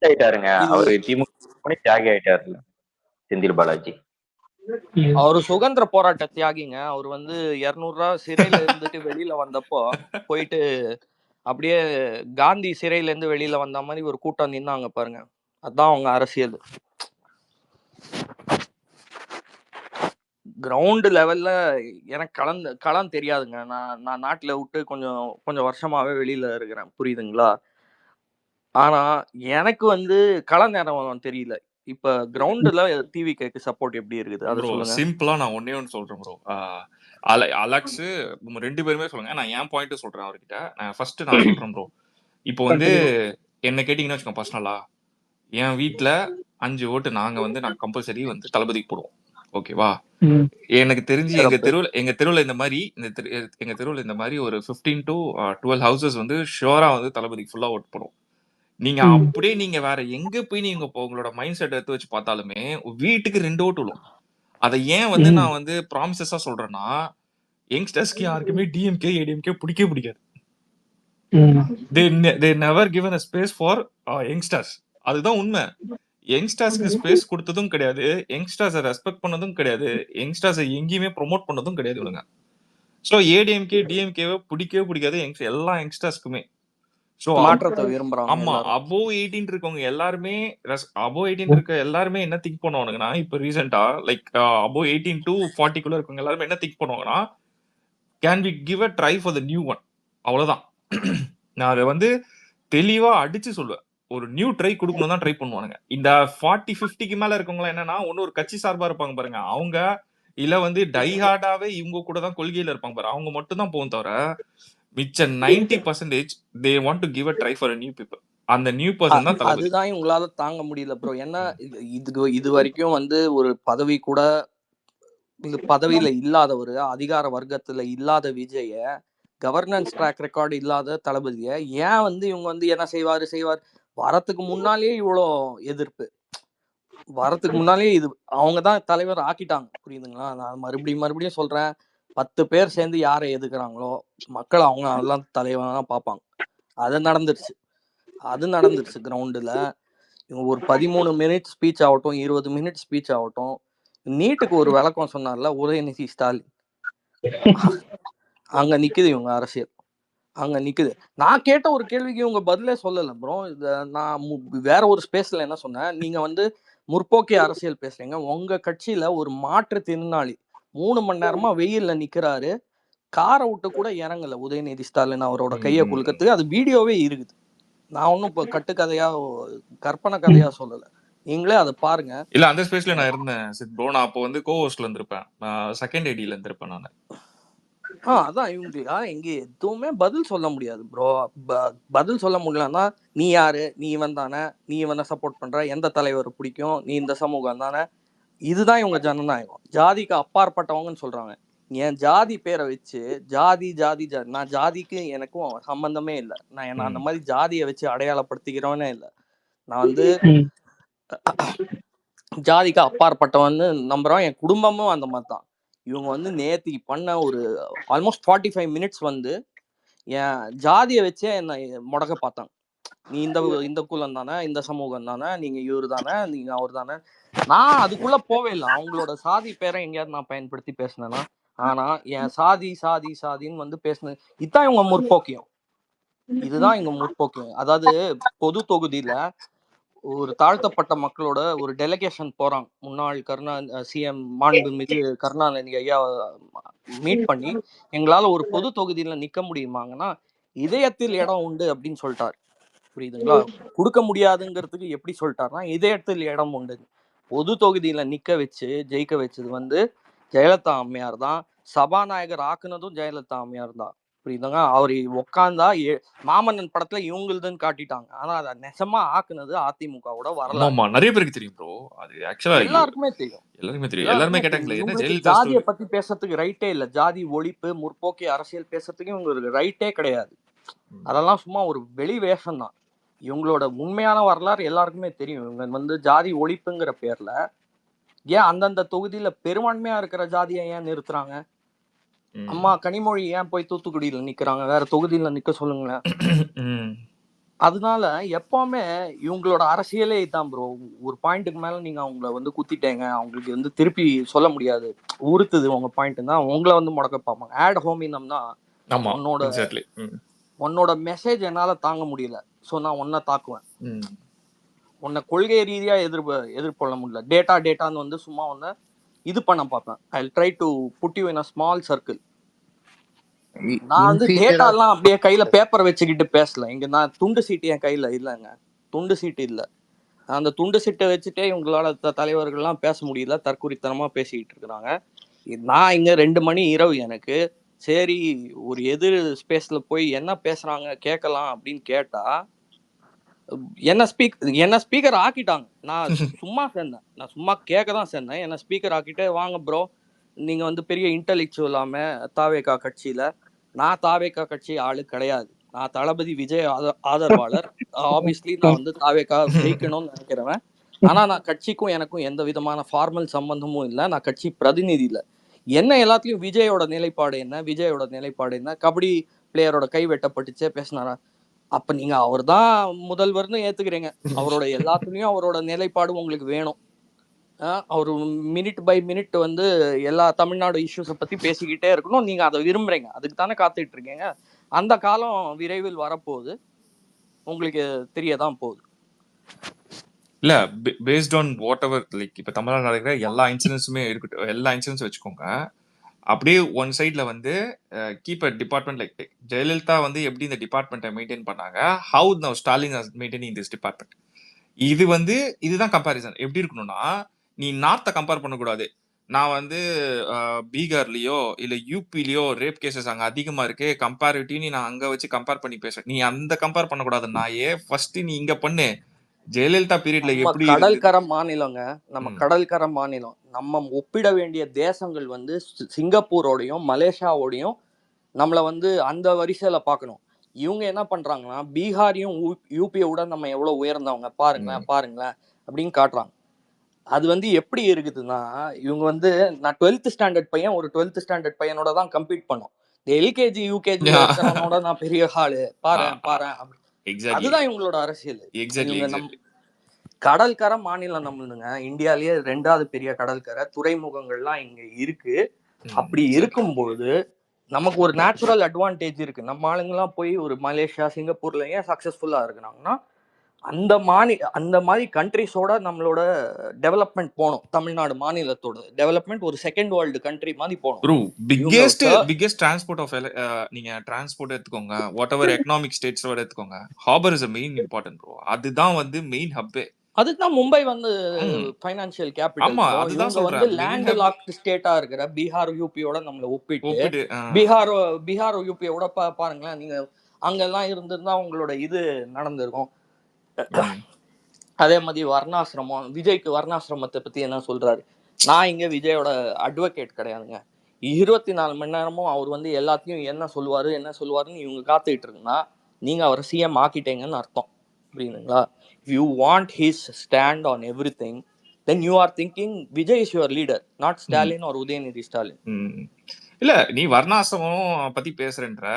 Speaker 4: ஆயிட்டாருங்க. அவரு திமுக தியாகி ஆயிட்டாருல செந்தில் பாலாஜி.
Speaker 3: அவரு சுதந்திர போராட்ட தியாகிங்க. அவர் வந்து 200 ரூபாய் சிறையில இருந்துட்டு வெளியில வந்தப்போ போயிட்டு அப்படியே காந்தி சிறையில இருந்து வெளியில வந்த மாதிரி ஒரு கூட்டம் நின்னாங்க பாருங்க. அதான் அவங்க அரசியல். கிரவுண்ட் லெவல்ல எனக்கு களம் தெரியாதுங்க. நான் நாட்டுல விட்டு கொஞ்சம் வருஷமாவே வெளியில இருக்கிறேன், புரியுதுங்களா? ஆனா எனக்கு வந்து கள நேரம் தெரியல. இப்ப கிரவுண்ட்ல டிவிகேக்கு சப்போர்ட் எப்படி இருக்குது அத சொல்லுங்க.
Speaker 2: சிம்பிளா நான் ஒண்ணே ஒன்னு சொல்றேன் ப்ரோ. அலெக்ஸ், 2 பேருமே சொல்லுங்க. நான் என் பாயிண்ட் சொல்றேன் அவர்கிட்ட. நான் ஃபர்ஸ்ட் நான் சொல்றேன் ப்ரோ. இப்போ வந்து என்ன கேட்டீங்கன்னா வச்சுக்கோங்க, பர்சனலா என் வீட்டுல 5 ஓட்டு நாங்க கம்பல்சரி வந்து தளபதிக்கு போடுவோம், ஓகேவா? எனக்கு தெரிஞ்சு எங்க தெருவுல இந்த மாதிரி ஒரு 15 to 12 ஹவுசஸ் வந்து ஷுவரா வந்து தளபதிக்கு ஃபுல்லா ஓட்டு போடுவோம். நீங்க அப்படியே நீங்க வேற எங்க போய் நீங்க உங்களோட மைண்ட் செட் எடுத்து வச்சு பார்த்தாலுமே வீட்டுக்கு 2 ஓட்டு விழும். அதை ஏன் வந்து நான் வந்து ப்ராமிசஸா சொல்றேன்னா, யங்ஸ்டர்ஸ்க்கு யாருக்குமே டிஎம்கே ஏடிஎம்கே பிடிக்காது. they never given a space for youngsters. அதுதான் உண்மை. யங்ஸ்டர்ஸ்க்கு ஸ்பேஸ் கொடுத்ததும் கிடையாது, யங்ஸ்டர்ஸை ரெஸ்பெக்ட் பண்ணதும் கிடையாது, யங்ஸ்டர்ஸை எங்கேயுமே ப்ரொமோட் பண்ணதும் கிடையாது இவங்க. ஸோ ஏடிஎம்கே டிஎம்கேவை பிடிக்காது எல்லா யங்ஸ்டர்ஸ்க்குமே. சோ
Speaker 3: மாற்றத்தை விரும்புறாங்க.
Speaker 2: ஆமா, above 18 இருக்கவங்க எல்லாருமே above 18 இருக்க எல்லாருமே என்ன திங்க் பண்ணுவானுங்கன்னா, இப்ப ரீசெண்டா லைக் above 18 to 40 குள்ள இருக்கவங்க எல்லாருமே என்ன திங்க் பண்ணுவாங்கன்னா, can we give a try for the new one? அவ்வளவுதான். நான் அதை வந்து தெளிவா அடிச்சு சொல்லுவேன். ஒரு நியூ ட்ரை கொடுக்கணும் தான் ட்ரை பண்ணுவானுங்க. இந்த 40-50க்கு மேல இருக்கவங்க என்னன்னா, ஒன்னு ஒரு கட்சி சார்பா இருப்பாங்க பாருங்க, அவங்க இல்ல வந்து டைஹார்டாவே இவங்க கூட தான் கொள்கையில இருப்பாங்க பாரு, அவங்க மட்டும் தான் போகும் தவிர மிச்ச 90% they want to give a try for a new people. அந்த நியூ பர்சன் தான் தளபதி.
Speaker 3: அதுதான் உங்களால தாங்க முடியல ப்ரோ. ஏன்னா இது வரைக்கும் வந்து ஒரு பதவி கூட பதவியில இல்லாத ஒரு அதிகார வர்க்கத்துல இல்லாத விஜய, கவர்னன்ஸ் ட்ராக் ரெக்கார்டு இல்லாத தளபதிய ஏன் வந்து இவங்க வந்து என்ன செய்வார் வரத்துக்கு முன்னாலேயே இவ்வளோ எதிர்ப்பு, வரத்துக்கு முன்னாலேயே இது அவங்க தான் தலைவர் ஆக்கிட்டாங்க, புரியுதுங்களா? நான் மறுபடியும் சொல்றேன், 10 பேர் சேர்ந்து யாரை எதுக்குறாங்களோ மக்கள் அவங்க எல்லாம் தலைவனா பார்ப்பாங்க. அது நடந்துருச்சு கிரவுண்டுல. இவங்க ஒரு 13 மினிட் ஸ்பீச் ஆகட்டும், 20 மினிட் ஸ்பீச் ஆகட்டும், நீட்டுக்கு ஒரு விளக்கம் சொன்னார்ல உதயநிதி ஸ்டாலின், அங்க நிக்குது இவங்க அரசியல், அங்க நிக்குது. நான் கேட்ட ஒரு கேள்விக்கு இவங்க பதிலே சொல்லல ப்ரோ. நான் வேற ஒரு ஸ்பேஸ்ல என்ன சொன்னேன், நீங்க வந்து முற்போக்கிய அரசியல் பேசுறீங்க, உங்க கட்சியில ஒரு மாற்றுத்திறனாளி 3 மணி நேரமா வெயில்ல நிக்கிறாரு, காரை விட்டு கூட இறங்கல உதயநிதி ஸ்டாலின் அவரோட கையை குலுக்கிறதுக்கு. அது வீடியோவே இருக்குது. நான் ஒன்னும் இப்போ கட்டுக்கதையா கற்பனை கதையா சொல்லல, நீங்களே அதை பாருங்க.
Speaker 2: இல்ல அந்த ஸ்பேஸ்ல நான் இருந்தேன் சித் ப்ரோ. நான் அப்போ வந்து கோஹோஸ்ட்ல இருந்திருப்பேன், செகண்ட் ஐடியில இருந்திருப்பேன் நான்.
Speaker 3: அதான் இவங்க இங்க எதுவுமே பதில் சொல்ல முடியாது ப்ரோ. பதில் சொல்ல முடியலன்னா நீ யாரு, நீ இவன் தானே, நீ இவனை சப்போர்ட் பண்ற, எந்த தலைவர் பிடிக்கும், நீ இந்த சமூகம் தானே, இதுதான் இவங்க ஜனநாயகம். ஜாதிக்கு அப்பாற்பட்டவங்கன்னு சொல்றாங்க. என் ஜாதி பேரை வச்சு ஜாதி ஜாதி ஜாதி, நான் ஜாதிக்கு எனக்கும் சம்பந்தமே இல்லை. நான் அந்த மாதிரி ஜாதியை வச்சு அடையாளப்படுத்திக்கிறவனே இல்லை. நான் வந்து ஜாதிக்கு அப்பாற்பட்டவன்னு நம்புறோம். என் குடும்பமும் அந்த மாதிரி தான். இவங்க வந்து நேத்திக்கு பண்ண ஒரு ஆல்மோஸ்ட் 45 மினிட்ஸ் வந்து என் ஜாதியை வச்சே என்னை முடக்க பார்த்தாங்க. நீ இந்த குலம் தானே, இந்த சமூகம் தானே, நீங்க இவரு தானே, நீங்க அவர் தானே. நான் அதுக்குள்ள போவே இல்லை. அவங்களோட சாதி பேரை எங்கேயாவது நான் பயன்படுத்தி பேசினேன்னா, ஆனா என் சாதி சாதி சாதின்னு வந்து பேசினேன். இதுதான் இவங்க முற்போக்கியம், இதுதான் இவங்க முற்போக்கியம். அதாவது பொது தொகுதியில ஒரு தாழ்த்தப்பட்ட மக்களோட ஒரு டெலிகேஷன் போறாங்க, முன்னாள் சிஎம் மாண்புமிகு கருணாநிதி ஐயா மீட் பண்ணி, எங்களால ஒரு பொது தொகுதியில நிக்க முடியுமாங்கன்னா இதயத்தில் இடம் உண்டு அப்படின்னு சொல்லிட்டாரு. புரியுதுங்களா? கொடுக்க முடியாதுங்கிறதுக்கு எப்படி சொல்லிட்டாருன்னா இதயத்தில் இடம் உண்டு. பொது தொகுதியில நிக்க வச்சு ஜெயிக்க வச்சது வந்து ஜெயலலிதா அம்மையார் தான். சபாநாயகர் ஆக்குனதும் ஜெயலலிதா அம்மையார் தான். புரியுதுங்க? அவர் உட்காந்தா மாமன்னன் படத்துல இவங்களுதுன்னு காட்டிட்டாங்க, ஆனா அதை நெசமா ஆக்குனது அதிமுகவோட வரலாறு.
Speaker 2: நிறைய பேருக்கு தெரியும் ப்ரோ. அது ஆக்சுவலா
Speaker 3: எல்லாருக்குமே தெரியும்.
Speaker 2: எல்லாருமே கேட்டாங்களே என்ன ஜெயலலிதா
Speaker 3: ஜாதியை பத்தி பேசுறதுக்கு ரைட்டே இல்ல. ஜாதி ஒழிப்பு முற்போக்கிய அரசியல் பேசுறதுக்கு இவங்களுக்கு ரைட்டே கிடையாது. அதெல்லாம் சும்மா ஒரு வெளி வேஷம் தான். இவங்களோட உண்மையான வரலாறு எல்லாருக்குமே தெரியும். இவங்க வந்து ஜாதி ஒழிப்புங்கிற பேர்ல ஏன் அந்தந்த தொகுதியில பெரும்பான்மையா இருக்கிற ஜாதியை ஏன் நிறுத்துறாங்க? அம்மா கனிமொழி ஏன் போய் தூத்துக்குடியில நிக்கிறாங்க, வேற தொகுதியில நிக்க சொல்லுங்களேன். அதனால எப்பவுமே இவங்களோட அரசியலே இதுதான் ப்ரோ. ஒரு பாயிண்ட்டுக்கு மேல நீங்க அவங்கள வந்து குத்திட்டேங்க, அவங்களுக்கு வந்து திருப்பி சொல்ல முடியாது, உறுத்துது உங்க பாயிண்ட்னா உங்களை வந்து முடக்க பார்ப்பாங்க. ஆட் ஹோமினம்னா உன்னோட மெசேஜ் என்னால தாங்க முடியல, ஸோ நான் உன்னை தாக்குவேன். உன்னை கொள்கை ரீதியா எதிர்கொள்ள முடியல, டேட்டான்னு வந்து சும்மா ஒன்னு இது பண்ண பார்ப்பேன். I will try to put you in a small circle. நான் வந்து டேட்டா எல்லாம் அப்படியே கையில பேப்பர் வச்சுக்கிட்டு பேசல. இங்க நான் துண்டு சீட்டு என் கையில இல்லைங்க, துண்டு சீட்டு இல்லை. அந்த துண்டு சீட்டை வச்சுட்டே இவங்களால தலைவர்கள்லாம் பேச முடியல, தற்குறித்தனமா பேசிக்கிட்டு இருக்கிறாங்க. நான் இங்க 2 மணி இரவு எனக்கு சரி ஒரு எதிர் ஸ்பேஸ்ல போய் என்ன பேசுறாங்க கேட்கலாம் அப்படின்னு கேட்டா என்ன ஸ்பீக்கர் ஆக்கிட்டாங்க. நான் சும்மா சேர்ந்தேன், நான் சும்மா கேட்க தான் சேர்ந்தேன். என்ன ஸ்பீக்கர் ஆக்கிட்டு வாங்க ப்ரோ, நீங்க வந்து பெரிய இன்டெலெக்சுவலாம தாவேகா கட்சியில. நான் தாவேகா கட்சி ஆளு கிடையாது, நான் தளபதி விஜய் ஆதரவாளர். ஆப்வியஸ்லி நான் வந்து தாவேகா ஜெயிக்கணும்னு நினைக்கிறவன். ஆனா நான் கட்சிக்கும் எனக்கும் எந்த விதமான ஃபார்மல் சம்பந்தமும் இல்லை, நான் கட்சி பிரதிநிதி இல்லை. என்ன எல்லாத்துலயும் விஜயோட நிலைப்பாடு என்ன, விஜயோட நிலைப்பாடு என்ன, கபடி பிளேயரோட கை வெட்டப்பட்டுச்சே பேசினாரா? அப்ப நீங்க அவர் தான் முதல்வர்னு ஏத்துக்கிறீங்க, அவரோட எல்லாத்துலயும் அவரோட நிலைப்பாடு உங்களுக்கு வேணும். அவர் மினிட் பை மினிட் வந்து எல்லா தமிழ்நாடு இஷ்யூஸை பத்தி பேசிக்கிட்டே இருக்கணும், நீங்க அதை விரும்புறீங்க, அதுக்கு தானே காத்துட்டு இருக்கீங்க. அந்த காலம் விரைவில் வரப்போகுது, உங்களுக்கு தெரியதான் போகுது.
Speaker 2: இல்ல based on what ever like இப்ப தமிழ்நாடு நடக்கிற எல்லா இன்சிடென்ட்ஸுமே இருக்கட்டும், எல்லா இன்சிடென்ட்ஸ் வச்சுக்கோங்க. அப்படியே ஒன் சைட்ல வந்து keep a department like Jayalalithaa வந்து எப்படி இந்த டிபார்ட்மெண்ட்டை மெயின்டைன் பண்ணாங்க, how now Stalin as maintaining this department. இது வந்து இதுதான் கம்பேரிசன். எப்படி இருக்கணும்னா நீ நார்த்தை கம்பேர் பண்ணக்கூடாது. நான் வந்து பீகார்லயோ இல்ல யூபிலயோ ரேப் கேசஸ் அங்க அதிகமா இருக்கு, கம்பேரிட்டிவ்னி நான் அங்க வச்சு கம்பேர் பண்ணி பேசுறேன். நீ அந்த கம்பேர் பண்ணக்கூடாது. நான் ஃபர்ஸ்ட் நீ இங்க பண்ணு. ஜெயலலிதா பீரியட்ல எப்படி
Speaker 3: கடல்கரை மாநிலங்க, நம்ம கடல்கரை மாநிலம். நம்ம ஒப்பிட வேண்டிய தேசங்கள் வந்து சிங்கப்பூரோடையும் மலேசியாவோடையும் நம்மளை வந்து அந்த வரிசையில பார்க்கணும். இவங்க என்ன பண்றாங்கன்னா பீகாரையும் யூபியை விட நம்ம எவ்வளவு உயர்ந்தவங்க பாருங்களேன் பாருங்களேன் அப்படின்னு காட்டுறாங்க. அது வந்து எப்படி இருக்குதுன்னா, இவங்க வந்து நான் 12th ஸ்டாண்டர்ட் பையன் ஒரு 12th ஸ்டாண்டர்ட் பையனோட தான் கம்பீட் பண்ணோம். இந்த எல்கேஜி யூகேஜில இருக்கிறவனோட நான் பெரிய ஆளு பாரேன்
Speaker 2: எக்ஸாக்ட்லி
Speaker 3: அதுதான் இவங்களோட அரசியல்.
Speaker 2: எக்ஸாக்ட்லி
Speaker 3: இவங்க கடல்கரை மாநிலம் நம்மளுங்க, இந்தியாலயே 2வது பெரிய கடற்கரை, துறைமுகங்கள்லாம் இங்க இருக்கு. அப்படி இருக்கும்போது நமக்கு ஒரு நேச்சுரல் அட்வான்டேஜ் இருக்கு. நம்ம ஆளுங்கெல்லாம் போய் ஒரு மலேசியா, சிங்கப்பூர்ல ஏன் சக்சஸ்ஃபுல்லா இருக்கிறாங்கன்னா, அந்த மாதிரி கண்ட்ரிஸோட நம்மளோட டெவலப்மெண்ட் போகணும். தமிழ்நாடு மாநிலத்தோட டெவலப்மெண்ட் ஒரு செகண்ட் வேர்ல்டு கண்ட்ரி மாதிரி போகணும்.
Speaker 2: ப்ரோ பிக்கெஸ்ட் டிரான்ஸ்போர்ட் ஆஃப் நீங்க டிரான்ஸ்போர்ட் எடுத்துக்கோங்க, வாட் எவர் எக்கனாமிக் ஸ்டேட்ஸ் எடுத்துக்கோங்க, harbour is main important bro. அதுதான் வந்து மெயின் ஹப்பே.
Speaker 3: அதுதான் மும்பை வந்து ஃபைனான்சியல் கேபிட்டல்.
Speaker 2: ஆமா, அதுதான்
Speaker 3: வந்து லேண்ட் லாக்ட் ஸ்டேட்டா இருக்கிற பீகார் யூபியோட நம்மள ஒப்பிட்டு பீகார் யூபியோட பாருங்களேன், நீங்க அங்கெல்லாம் இருந்திருந்தா உங்களோட இது நடந்திருக்கும். அதே மாதிரி வர்ணாசிரமம், விஜய்க்கு வர்ணாசிரமத்தை பத்தி என்ன சொல்றாரு? நான் இங்க விஜயோட அட்வொகேட் கிடையாதுங்க. 24 மணி நேரமும் அவர் வந்து எல்லாத்தையும் என்ன சொல்லுவாருன்னு இவங்க காத்துக்கிட்டு இருக்குன்னா நீங்க அவரை சிஎம் ஆக்கிட்டீங்கன்னு அர்த்தம். புரியுதுங்களா? If you want his stand on everything, then you are thinking Vijay is your leader, not Stalin or Udayanithi Stalin.
Speaker 2: இல்ல, நீ வர்ணாசிரமம் பத்தி பேசுறன்ற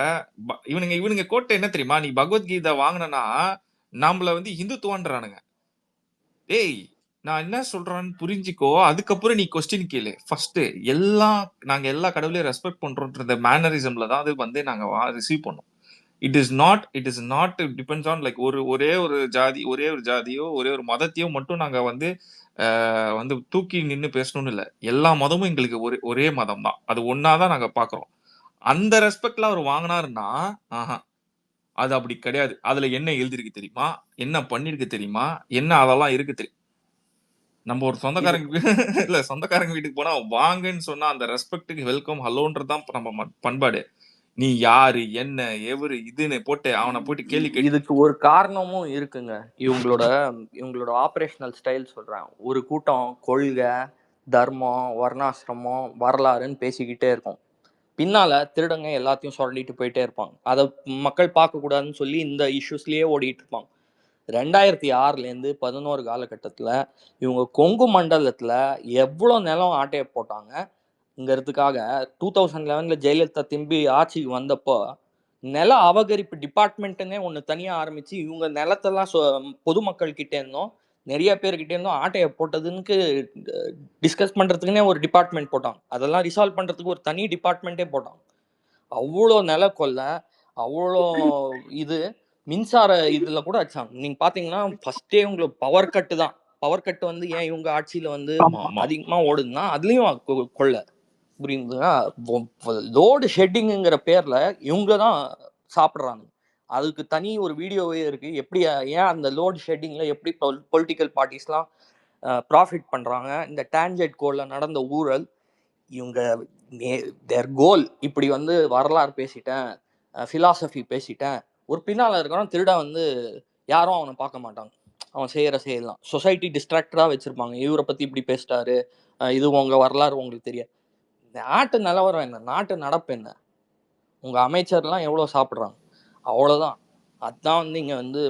Speaker 2: இவனுங்க கோட்டை என்ன தெரியுமா? நீ பகவத்கீதை வாங்கினா நம்மள வந்து ஹிந்துத்துவன்றானுங்க. ஏய், நான் என்ன சொல்றேன்னு புரிஞ்சுக்கோ, அதுக்கப்புறம் நீ கொஸ்டின் கேளு. ஃபர்ஸ்ட் நாங்க எல்லா கடவுளையும் ரெஸ்பெக்ட் பண்றோம்ன்ற மேனரிசம்ல தான் அது வந்து நாங்க ரிசீவ் பண்ணோம். It is not depends on like ஒரே ஒரு ஜாதியோ ஒரே ஒரு மதத்தையோ மட்டும் நாங்க வந்து வந்து தூக்கி நின்று பேசணும்னு இல்லை. எல்லா மதமும் எங்களுக்கு ஒரே மதம் தான், அது ஒன்னாதான் நாங்க பாக்குறோம். அந்த ரெஸ்பெக்ட்ல அவர் வாங்கினாருன்னா அது அப்படி கிடையாது. அதுல என்ன எழுதிருக்கு தெரியுமா, என்ன பண்ணிருக்கு தெரியுமா, என்ன அதெல்லாம் இருக்கு தெரியும். நம்ம ஒரு சொந்தக்காரங்க வீட்டுக்கு போனா வாங்கன்னு சொன்னா அந்த ரெஸ்பெக்டுக்கு வெல்கம் ஹலோன்றதுதான் நம்ம பண்பாடு. நீ யாரு என்ன எவரு இதுன்னு போட்டு அவனை போட்டு கேள்வி கேட்டு.
Speaker 3: இதுக்கு ஒரு காரணமும் இருக்குங்க. இவங்களோட ஆபரேஷனல் ஸ்டைல் சொல்றேன். ஒரு கூட்டம் கொள்கை, தர்மம், வர்ணாசிரமம், வரலாறுன்னு பேசிக்கிட்டே இருக்கும். பின்னால திருடங்க எல்லாத்தையும் சொல்லிட்டு போயிட்டே இருப்பாங்க. அதை மக்கள் பார்க்க கூடாதுன்னு சொல்லி இந்த இஷ்யூஸ்லயே ஓடிட்டு இருப்பாங்க. 2006லேருந்து 11 காலகட்டத்துல இவங்க கொங்கு மண்டலத்துல எவ்வளவு நிலம் ஆட்டைய போட்டாங்க ங்கிறதுக்காக 2011ல ஜெயலலிதா திரும்பி ஆட்சிக்கு வந்தப்போ நில அபகரிப்பு டிபார்ட்மெண்ட்டுன்னே ஒன்று தனியாக ஆரம்பிச்சு இவங்க நிலத்தெல்லாம் பொதுமக்கள் கிட்டே இருந்தோம் நிறைய பேர்கிட்ட இருந்தோம் ஆட்டையை போட்டதுன்னு டிஸ்கஸ் பண்ணுறதுக்குன்னே ஒரு டிபார்ட்மெண்ட் போட்டாங்க. அதெல்லாம் ரிசால்வ் பண்ணுறதுக்கு ஒரு தனி டிபார்ட்மெண்ட்டே போட்டாங்க. அவ்வளோ நில கொள்ளை, அவ்வளோ இது மின்சார இதில் கூட வச்சாங்க. நீங்கள் பார்த்தீங்கன்னா ஃபஸ்ட்டே உங்களுக்கு பவர் கட்டு தான். பவர் கட்டு வந்து ஏன் இவங்க ஆட்சியில் வந்து அதிகமாக ஓடுதுன்னா அதுலேயும் கொள்ளை. புரியுதுங்களா? லோடு ஷெட்டிங்குங்கிற பேர்ல இவங்க தான் சாப்பிட்றாங்க. அதுக்கு தனி ஒரு வீடியோவே இருக்கு. எப்படி ஏன் அந்த லோடு ஷெட்டிங்ல எப்படி பொலிட்டிக்கல் பார்ட்டிஸ்லாம் ப்ராஃபிட் பண்றாங்க. இந்த டான்ஜெட் கோல்ல நடந்த ஊழல், இவங்க தேர் கோல் இப்படி வந்து வரலாறு பேசிட்டேன், ஃபிலாசபி பேசிட்டேன். ஒரு பின்னால இருக்கிறவன் திருட வந்து யாரும் அவனை பார்க்க மாட்டாங்க. அவன் செய்யலாம் சொசைட்டி டிஸ்ட்ராக்டரா வச்சிருப்பாங்க. இவரை பத்தி இப்படி பேசிட்டாரு, இது உங்க வரலாறு உங்களுக்கு தெரியாது. நாட்டு நிலவரம் என்ன, நாட்டு நடப்பு என்ன, உங்க அமைச்சர்லாம் எவ்வளவு சாப்பிடுறாங்க, அவ்வளவுதான். அதான் வந்து இங்க வந்து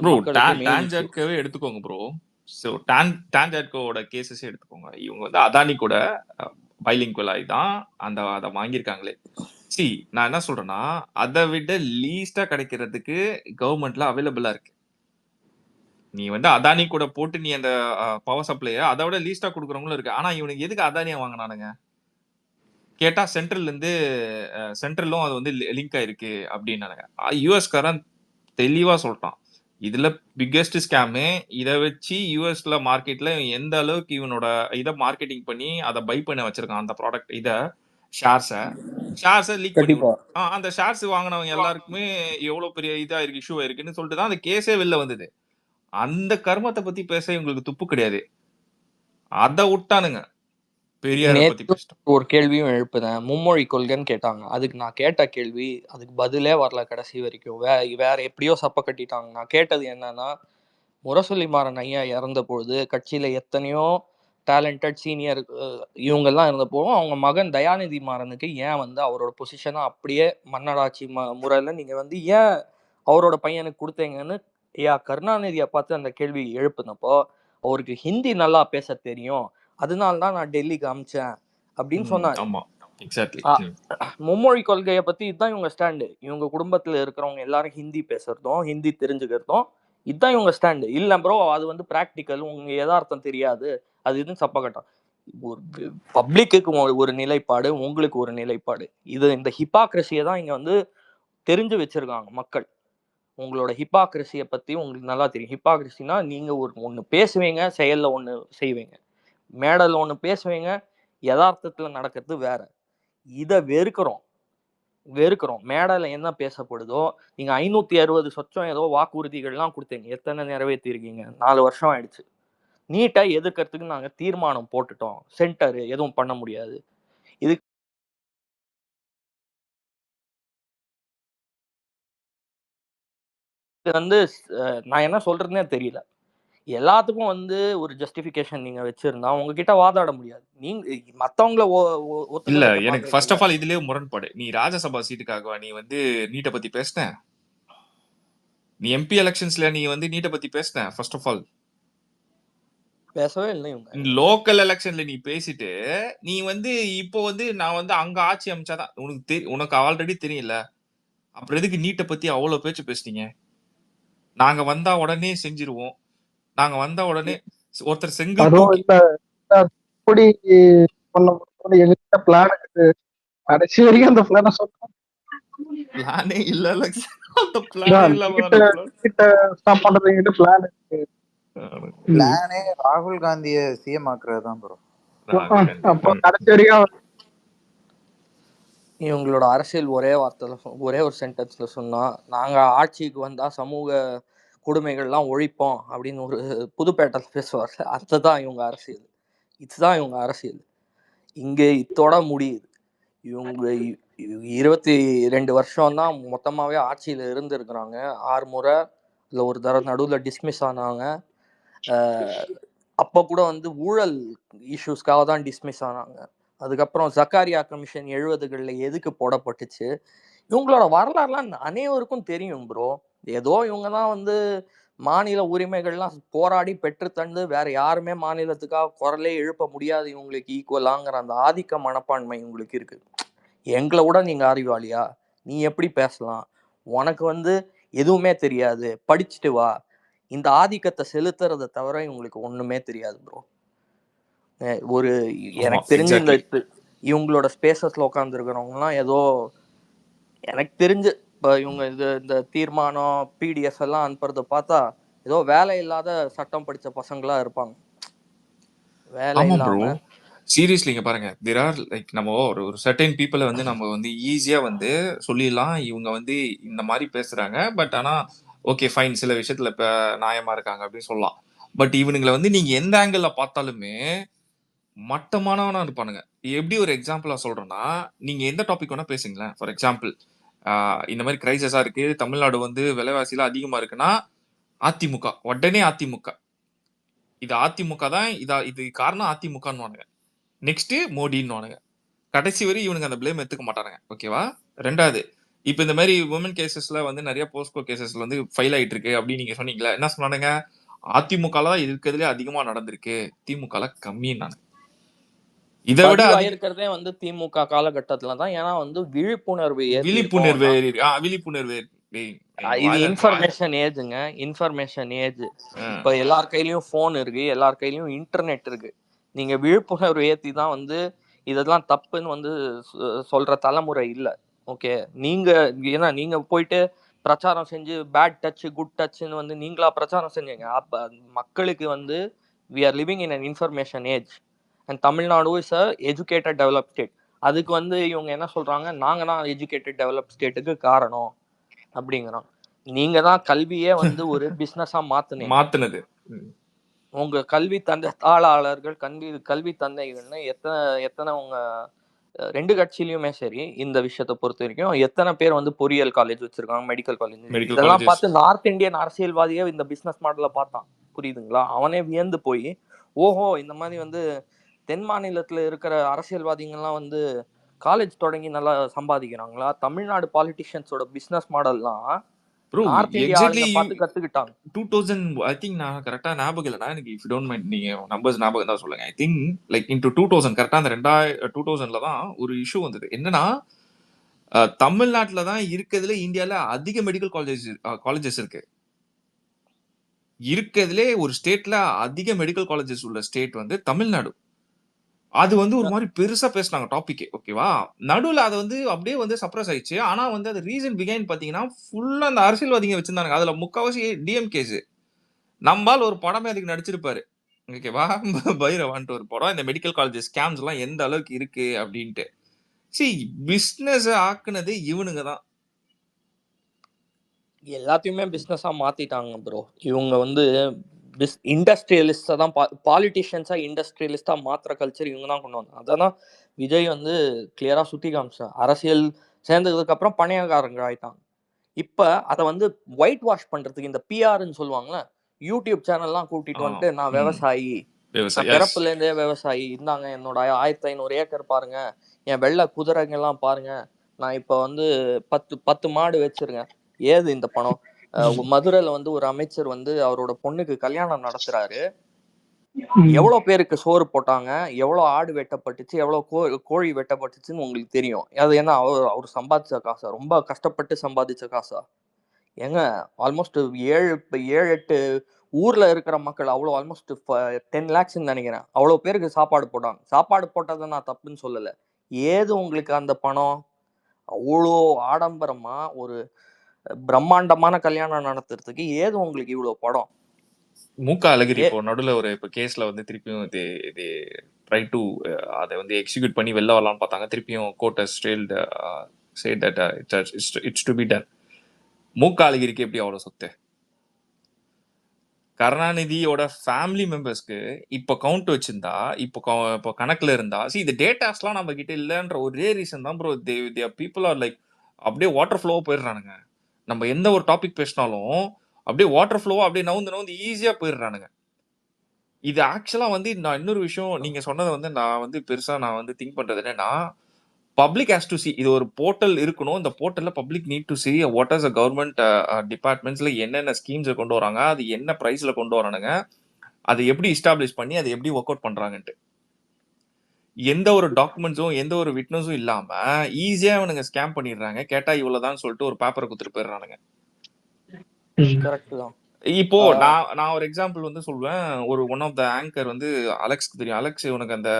Speaker 2: டான்ஜெட்கவே எடுத்துக்கோங்க ப்ரோ. ஸோ டான்ஜெட்கோட கேசஸே எடுத்துக்கோங்க. இவங்க வந்து அதானி கூட பைலிங்குவலாய் தான் அதை வாங்கியிருக்காங்களே. சி, நான் என்ன சொல்றேன்னா, அதை விட லீஸ்டா கிடைக்கிறதுக்கு கவர்மெண்ட்ல அவைலபிளா இருக்கு. நீ வந்து அதானி கூட போட்டு நீ அந்த பவர் சப்ளைய அதை விட லீஸ்டா கொடுக்குறவங்களும் இருக்கு. ஆனா இவனுக்கு எதுக்கு அதானியா வாங்கினானுங்க கேட்டா சென்ட்ரலும் அது வந்து லிங்க் ஆயிருக்கு அப்படின்னானுங்க. யூஎஸ்காரன் தெளிவா சொல்லிட்டான், இதுல பிக்கெஸ்ட் ஸ்கேமு. இதை வச்சு யூஎஸ்ல மார்க்கெட்ல எந்த அளவுக்கு இவனோட இதை மார்க்கெட்டிங் பண்ணி அதை பை பண்ண வச்சிருக்கான் அந்த ப்ராடக்ட் இதை ஷேர்ஸை லீக் பண்ணி அந்த ஷேர்ஸ் வாங்கினவங்க எல்லாருக்குமே எவ்வளவு பெரிய இதா இருக்கு, இஷ்யூ இருக்குன்னு சொல்லிட்டு தான் அந்த கேஸே வெளில வந்தது. அந்த கர்மத்தை பத்தி பேச இவங்களுக்கு துப்பு கிடையாது. அதை விட்டானுங்க.
Speaker 3: ஒரு கேள்வியும் எழுப்புதேன், மும்மொழி கொள்கைன்னு கேட்டாங்க. அதுக்கு நான் கேட்ட கேள்வி அதுக்கு பதிலே வரல கடைசி வரைக்கும். வேற எப்படியோ சப்ப கட்டிட்டாங்க. நான் கேட்டது என்னன்னா, முரசொலி மாறன் ஐயா இறந்த பொழுது கட்சியில எத்தனையோ டேலண்டட் சீனியர் இவங்கெல்லாம் இருந்தப்போ அவங்க மகன் தயாநிதி மாறனுக்கு ஏன் வந்து அவரோட பொசிஷனை அப்படியே மன்னராட்சி முறையில நீங்க வந்து ஏன் அவரோட பையனுக்கு கொடுத்தீங்கன்னு ஐயா கருணாநிதியை பார்த்து அந்த கேள்வி எழுப்புனப்போ, அவருக்கு ஹிந்தி நல்லா பேச தெரியும், அதனாலதான் நான் டெல்லிக்கு அமிச்சேன் அப்படின்னு சொன்னாரு.
Speaker 2: ஆமா எக்ஸாக்ட்லி.
Speaker 3: மும்மொழி கொள்கையை பத்தி இதுதான் இவங்க ஸ்டாண்டு. இவங்க குடும்பத்துல இருக்கிறவங்க எல்லாரும் ஹிந்தி பேசுறதும் ஹிந்தி தெரிஞ்சுக்கிறதும் இதுதான் இவங்க ஸ்டாண்டு. இல்ல ப்ரோ அது வந்து பிராக்டிக்கல், உங்க யதார்த்தம் தெரியாது, அது இதுன்னு சப்ப கட்டம். ஒரு பப்ளிக்கு ஒரு நிலைப்பாடு, உங்களுக்கு ஒரு நிலைப்பாடு. இது இந்த ஹிப்பாக்ரஸியை தான் இங்க வந்து தெரிஞ்சு வச்சிருக்காங்க மக்கள். உங்களோட ஹிப்பாக்ரஸியை பத்தி உங்களுக்கு நல்லா தெரியும். ஹிப்பாக்ரஸினா நீங்க ஒண்ணு பேசுவீங்க, செயல்ல ஒண்ணு செய்வீங்க. மேடல் ஒண்ணு பேசுவீங்க, யதார்த்தத்துல நடக்கிறது வேற. இதை வெறுக்கிறோம். மேடையில என்ன பேசப்படுதோ, நீங்க 560 சொச்சம் ஏதோ வாக்குறுதிகள்லாம் கொடுத்தீங்க, எத்தனை நிறைவேற்றி இருக்கீங்க? 4 வருஷம் ஆயிடுச்சு. நீட்டை எதிர்க்கிறதுக்கு நாங்க தீர்மானம் போட்டுட்டோம், சென்டர் எதுவும் பண்ண முடியாது. இது வந்து நான் என்ன சொல்றதுன்னே தெரியல. எல்லாத்துக்கும் வந்து ஒரு ஜஸ்டிபிகேஷன் நீங்க வச்சிருந்தா உங்ககிட்ட வாதாட முடியாது. நீங்க மத்தவங்கள
Speaker 2: இல்ல எனக்கு ஃபர்ஸ்ட் ஆஃப் ஆல் இதுலயே முரண்பாடு. நீ ராஜ்யசபா சீட்டுக்காக நீ வந்து நீட்டை பத்தி பேசின, நீ எம்பி எலெக்ஷன்ஸ்ல நீ வந்து நீட்டை பத்தி பேசின. ஃபர்ஸ்ட் ஆஃப் ஆல்
Speaker 3: பேசவே இல்லை.
Speaker 2: லோக்கல் எலெக்ஷன்ல நீ பேசிட்டு நீ வந்து இப்போ வந்து நான் வந்து அங்க ஆட்சி அமைச்சாதான் உனக்கு ஆல்ரெடி தெரியல, அப்புறம் எதுக்கு நீட்டை பத்தி அவ்வளவு பேச்சு பேசுனீங்க? நாங்க வந்தா உடனே செஞ்சிருவோம், நாங்க வந்தா உடனே ஒருத்தர் செங்கல்
Speaker 1: எங்கிட்ட பிளான் இருக்கு, கடைசி வரைக்கும் அந்த பிளான சொல்றேன்.
Speaker 2: பிளானே இல்ல
Speaker 5: பிளானே ராகுல் காந்திய சிஎம் ஆக்குறதுதான் ப்ரோ.
Speaker 1: கடைசி வரைக்கும்
Speaker 3: இவங்களோட அரசியல் ஒரே வார்த்தையில ஒரே ஒரு சென்டென்ஸ்ல சொன்னா, நாங்க ஆட்சிக்கு வந்தா சமூக கொடுமைகள்லாம் ஒழிப்போம் அப்படின்னு ஒரு புதுப்பேட்டை பேசுவார். அதுதான் இவங்க அரசியல். இதுதான் இவங்க அரசியல். இங்க இத்தோட முடியுது. இவங்க 22 வருஷம் தான் மொத்தமாவே ஆட்சியில இருந்திருக்கிறாங்க. 6 முறை இல்லை ஒரு தடவை நடுவில் டிஸ்மிஸ் ஆனாங்க. அப்போ கூட வந்து ஊழல் இஷ்யூஸ்க்காக தான் டிஸ்மிஸ் ஆனாங்க. அதுக்கப்புறம் ஜக்காரியா கமிஷன் 70களில் எதுக்கு போடப்பட்டுச்சு? இவங்களோட வரலாறுலாம் அனைவருக்கும் தெரியும் ப்ரோ. ஏதோ இவங்க தான் வந்து மாநில உரிமைகள்லாம் போராடி பெற்று தந்து வேற யாருமே மாநிலத்துக்காக குரலே எழுப்ப முடியாது இவங்களுக்கு ஈக்குவலாங்கிற அந்த ஆதிக்க மனப்பான்மை இவங்களுக்கு இருக்கு. எங்களை விட நீங்க அறிவாளியா? நீ எப்படி பேசலாம்? உனக்கு வந்து எதுவுமே தெரியாது, படிச்சுட்டு வா. இந்த ஆதிக்கத்தை செலுத்துறதை தவிர இவங்களுக்கு ஒண்ணுமே தெரியாது ப்ரோ. ஒரு எனக்கு தெரிஞ்சு இந்த இவங்களோட ஸ்பேசஸ்ல உட்கார்ந்து இருக்கிறவங்கலாம் ஏதோ எனக்கு தெரிஞ்சு இப்போ இவங்க இந்த தீர்மானம் பிடிஎஃப் எல்லாம் அனுப்புறத பார்த்தா ஏதோ வேலை இல்லாத சட்டம் படிச்ச பசங்களா இருப்பாங்க. வேலை இல்லாம
Speaker 2: சீரியஸ்லி இங்க பாருங்க, தேர் ஆர் லைக் நம்ம ஒரு சர்டைன் பீப்புளை வந்து நம்ம வந்து ஈஸியா வந்து சொல்லிடலாம், இவங்க வந்து இந்த மாதிரி பேசுறாங்க, பட் ஆனா ஓகே ஃபைன் சில விஷயத்துல இப்ப நியாயமா இருக்காங்க அப்படின்னு சொல்லலாம். பட் இவனுங்களை வந்து நீங்க எந்த ஆங்கிள் பார்த்தாலுமே மட்டமானவனா இருப்பானுங்க. எப்படி ஒரு எக்ஸாம்பிளா சொல்றேன்னா, நீங்க எந்த டாபிக் வேணா பேசுங்களேன். ஃபார் எக்ஸாம்பிள் இந்த மாதிரி கிரைசஸா இருக்கு, தமிழ்நாடு வந்து விலைவாசியில அதிகமா இருக்குன்னா அதிமுக உடனே அதிமுக, இது அதிமுக தான், இது காரணம் அதிமுகன்னு நெக்ஸ்ட் மோடின்னு கடைசி வரை இவனுங்க அந்த பிளேம் எடுத்துக்க மாட்டானுங்க. ஓகேவா? ரெண்டாவது, இப்ப இந்த மாதிரி உமன் கேசஸ்ல வந்து நிறைய போஸ்கோ கேசஸ்ல வந்து ஃபைல் ஆயிட்டு இருக்கு அப்படின்னு நீங்க சொன்னீங்களா? என்ன சொன்னானுங்க? அதிமுக தான் இருக்கிறதுலே அதிகமா நடந்திருக்கு, திமுக கம்மின்னு. இதை விட
Speaker 3: இருக்கிறதே வந்து திமுக காலகட்டத்துல தான். ஏன்னா வந்து விழிப்புணர்வு இது இன்ஃபர்மேஷன் ஏஜுங்க. Information age. இப்ப எல்லார் கையிலயும் போன் இருக்கு, எல்லார் கையிலயும் இன்டர்நெட் இருக்கு. நீங்க விழிப்புணர்வு ஏத்தி தான் வந்து இதெல்லாம் தப்புன்னு வந்து சொல்ற தலைமுறை இல்ல. ஓகே, நீங்க ஏன்னா நீங்க போயிட்டு பிரச்சாரம் செஞ்சு பேட் டச் குட் டச்னு வந்து நீங்களா பிரச்சாரம் செஞ்சீங்க. அப்ப மக்களுக்கு வந்து we are living in an information age and Tamil Nadu is a educated developed state. அதுக்கு வந்து இவங்க என்ன சொல்றாங்க, நாங்க தான் எஜுகேட்டட் டெவலப்ட் ஸ்டேட்டுக்கு காரணம் அப்படிங்கிறோம். நீங்க தான் கல்வியே வந்து ஒரு பிசினஸா மாத்துனது. உங்க கல்வி தந்தை தாளாளர்கள் கல்வி தந்தைகள்னு எத்தனை உங்க 2 கட்சியிலயுமே சரி இந்த விஷயத்தை பொறுத்த வரைக்கும் எத்தனை பேர் வந்து பொறியியல் காலேஜ் வச்சிருக்காங்க, மெடிக்கல் காலேஜ், இதெல்லாம் பார்த்து நார்த் இந்தியன் அரசியல்வாதியே இந்த பிசினஸ் மாடலை பார்த்தான். புரியுதுங்களா? அவனே வியந்து போய் ஓஹோ இந்த மாதிரி வந்து தென் மாநிலத்துல இருக்கிற அரசியல்வாதிகள்லாம் வந்து காலேஜ் தொடங்கி நல்லா சம்பாதிக்கிறாங்களா? தமிழ்நாடு பாலிட்டிஷியன்ஸோட பிசினஸ் மாடல்லாம்
Speaker 2: ப்ரோ
Speaker 3: நார்த் இந்தியா
Speaker 2: எக்ஸாக்ட்லி
Speaker 3: ஆளுங்க பார்த்து கத்துக்கிட்டாங்க.
Speaker 2: 2000 ஐ திங்க் நான் கரெக்டா ஞாபகம் இல்லைனா எனக்கு இஃப் டோன்ட் மைண்ட் நீங்க நம்பர்ஸ் ஞாபகம் தான் சொல்லுங்க. ஐ திங்க் லைக் இன்டு 2000 கரெக்டா அந்த 2000ல தான் ஒரு இஷ்யூ வந்தது. என்னன்னா தமிழ்நாட்டில் தான் இருக்கிறதுல இந்தியாவில் அதிக மெடிக்கல் காலேஜஸ் இருக்கு. இருக்கிறதுலே ஒரு ஸ்டேட்ல அதிக மெடிக்கல் காலேஜஸ் உள்ள ஸ்டேட் வந்து தமிழ்நாடு. அது வந்து ஒரு மாதிரி பெருசா பேசினாங்க டாபிக். ஓகேவா, நடுவில் அதை வந்து அப்படியே வந்து சப்ரஸ் ஆயிடுச்சு. ஆனா வந்து அது ரீசன் பிகைன் பாத்தீங்கன்னா ஃபுல்லா அந்த அரசியல்வாதிங்க வச்சிருந்தாங்க. அதுல முக்காவாசி டிஎம்கேஸ். நம்மால் ஒரு படமே அதுக்கு நடிச்சிருப்பாரு. ஓகேவா, பைரவான்ட்டு ஒரு படம். இந்த மெடிக்கல் காலேஜ் ஸ்கேம்ஸ் எல்லாம் எந்த அளவுக்கு இருக்கு அப்படின்ட்டு. பிசினஸ் ஆக்குனது இவனுங்க தான்.
Speaker 3: எல்லாத்தையுமே பிசினஸா மாத்திட்டாங்க ப்ரோ. இவங்க வந்து இண்டஸ்ட்ரியலிஸ்டா தான், பாலிட்டிஷியன்ஸா இண்டஸ்ட்ரியலிஸ்டா மாத்திர கல்ச்சர் இவங்க தான் கொண்டு வந்தாங்க. அதான் விஜய் வந்து கிளியரா சுட்டி காமிச்சார். அரசியல் சேர்ந்ததுக்கு அப்புறம் பணியாளங்க ஆயிட்டாங்க. இப்ப அதை வந்து ஒயிட் வாஷ் பண்றதுக்கு இந்த பிஆர்ன்னு சொல்லுவாங்கல்ல, யூடியூப் சேனல்லாம் கூட்டிட்டு வந்துட்டு நான் விவசாயி, பிறப்புல இருந்தே விவசாயி, இருந்தாங்க என்னோட 1500 ஏக்கர் பாருங்க, என் வெள்ளை குதிரைங்க எல்லாம் பாருங்க, நான் இப்ப வந்து 10 மாடு வச்சிருக்கேன். ஏது இந்த பணம்? மதுரையில வந்து ஒரு அமைச்சர் வந்து அவரோட பொண்ணுக்கு கல்யாணம் நடத்துறாரு. எவ்வளவு பேருக்கு சோறு போட்டாங்க, எவ்வளவு ஆடு வெட்டப்பட்டுச்சு, எவ்வளவு கோழி வெட்டப்பட்டுச்சுன்னு உங்களுக்கு தெரியும். அது ஏன்னா அவர் சம்பாதிச்ச காசா, ரொம்ப கஷ்டப்பட்டு சம்பாதிச்ச காசா? ஏங்க ஆல்மோஸ்ட் 7-8 ஊர்ல இருக்கிற மக்கள் அவ்வளோ ஆல்மோஸ்ட் 10 lakhs நினைக்கிறேன். அவ்வளோ பேருக்கு சாப்பாடு போட்டாங்க. சாப்பாடு போட்டதை நான் தப்புன்னு சொல்லல. ஏது உங்களுக்கு அந்த பணம்? அவ்வளோ ஆடம்பரமா ஒரு பிரம்மாண்டமான கல்யாணம் நடத்துறதுக்கு ஏது உங்களுக்கு இவ்வளவு படம்?
Speaker 2: மூக்க அழகிரி இப்போ நடுவில் ஒரு இப்போ கேஸ்ல வந்து திருப்பியும் ட்ரை டு அதை வந்து எக்ஸிக்யூட் பண்ணி வெளில வரலாம்னு பார்த்தாங்க. திருப்பியும் court has said that it's to be done. மூக்க அழகிரிக்கு எப்படி அவ்வளோ சொத்து? கருணாநிதியோட ஃபேமிலி மெம்பர்ஸ்க்கு இப்போ கவுண்ட் வச்சிருந்தா, இப்போ கணக்குல இருந்தா, இந்த டேட்டாஸ்லாம் நம்ம கிட்ட இல்லைன்ற ஒரே ரீசன் தான் ப்ரோ. பீப்புள் ஆர் லைக் அப்படியே வாட்டர் ஃப்ளோவா போயிடுறானுங்க. நம்ம எந்த ஒரு டாபிக் பேசினாலும் அப்படியே வாட்டர் ஃப்ளோவா அப்படியே நவுந்து ஈஸியா போயிடுறானுங்க. இது ஆக்சுவலா வந்து நான் இன்னொரு விஷயம் நீங்க சொன்னதை வந்து நான் வந்து பெருசா நான் வந்து திங்க் பண்றது என்னன்னா, பப்ளிக் ஹேஸ் டு சி. இது ஒரு போர்ட்டல் இருக்கணும். இந்த போர்ட்டல்ல public need to see what as government டிபார்ட்மெண்ட்ஸ்ல என்னென்ன ஸ்கீம்ஸை கொண்டு வராங்க, அது என்ன பிரைஸ்ல கொண்டு வரானுங்க, அதை எப்படி எஸ்டாப்ளிஷ் பண்ணி அதை எப்படி ஒர்க் அவுட் பண்றாங்கன்ட்டு. எந்த ஒரு டாக்குமெண்ட்ஸும் எந்த ஒரு விட்னஸும் இல்லாம ஈஸியா அவனுங்க ஸ்கேம் பண்ணிடுறாங்க. கேட்டா இவ்வளவுதான் சொல்லிட்டு ஒரு பேப்பரை கொடுத்துட்டு போயிடுறானுங்க.
Speaker 3: கரெக்ட் தான்.
Speaker 2: இப்போ நான் ஒரு எக்ஸாம்பிள் வந்து சொல்வேன். ஒரு ஒன் ஆஃப் த ஆங்கர் வந்து அலெக்ஸ்க்கு தெரியும். அலெக்ஸ் உனக்கு அந்த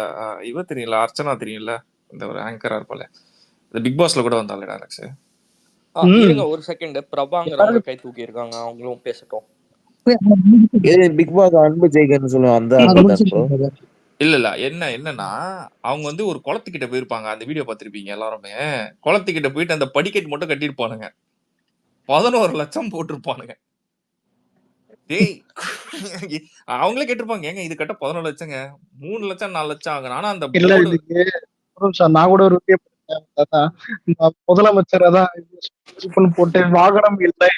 Speaker 2: இவ தெரியல, அர்ச்சனா தெரியும்ல, இந்த ஒரு ஆங்கரா இருப்பால, இந்த பிக் பாஸ்ல கூட வந்தால அலெக்ஸ்.
Speaker 3: இருங்க ஒரு செகண்ட், பிரபாங்கரவங்க கை தூக்கி இருக்காங்க, அவங்களும் பேசட்டும்.
Speaker 6: பிக் பாஸ் அன்பு ஜெயிக்கன்னு சொல்லுவாங்க அந்த
Speaker 2: இல்ல என்னன்னா அவங்க வந்து ஒரு குளத்துக்கிட்ட போயிருப்பாங்க. அந்த வீடியோ பார்த்திருப்பீங்க எல்லாருமே. குளத்துக்கிட்ட போயிட்டு அந்த படிக்கட் மட்டும் கட்டிருப்பானுங்க. 11 லட்சம் போட்டிருப்பானுங்க. டேய் அவங்களே கேட்டிருப்பாங்க, ஏங்க இது கட்ட 11 லட்சங்க, 3 லட்சம் 4 லட்சம் ஆகும். ஆனா அந்த
Speaker 1: நான் கூட ஒரு முதலமைச்சர் அதான் போட்டு வாகனம் இல்லை.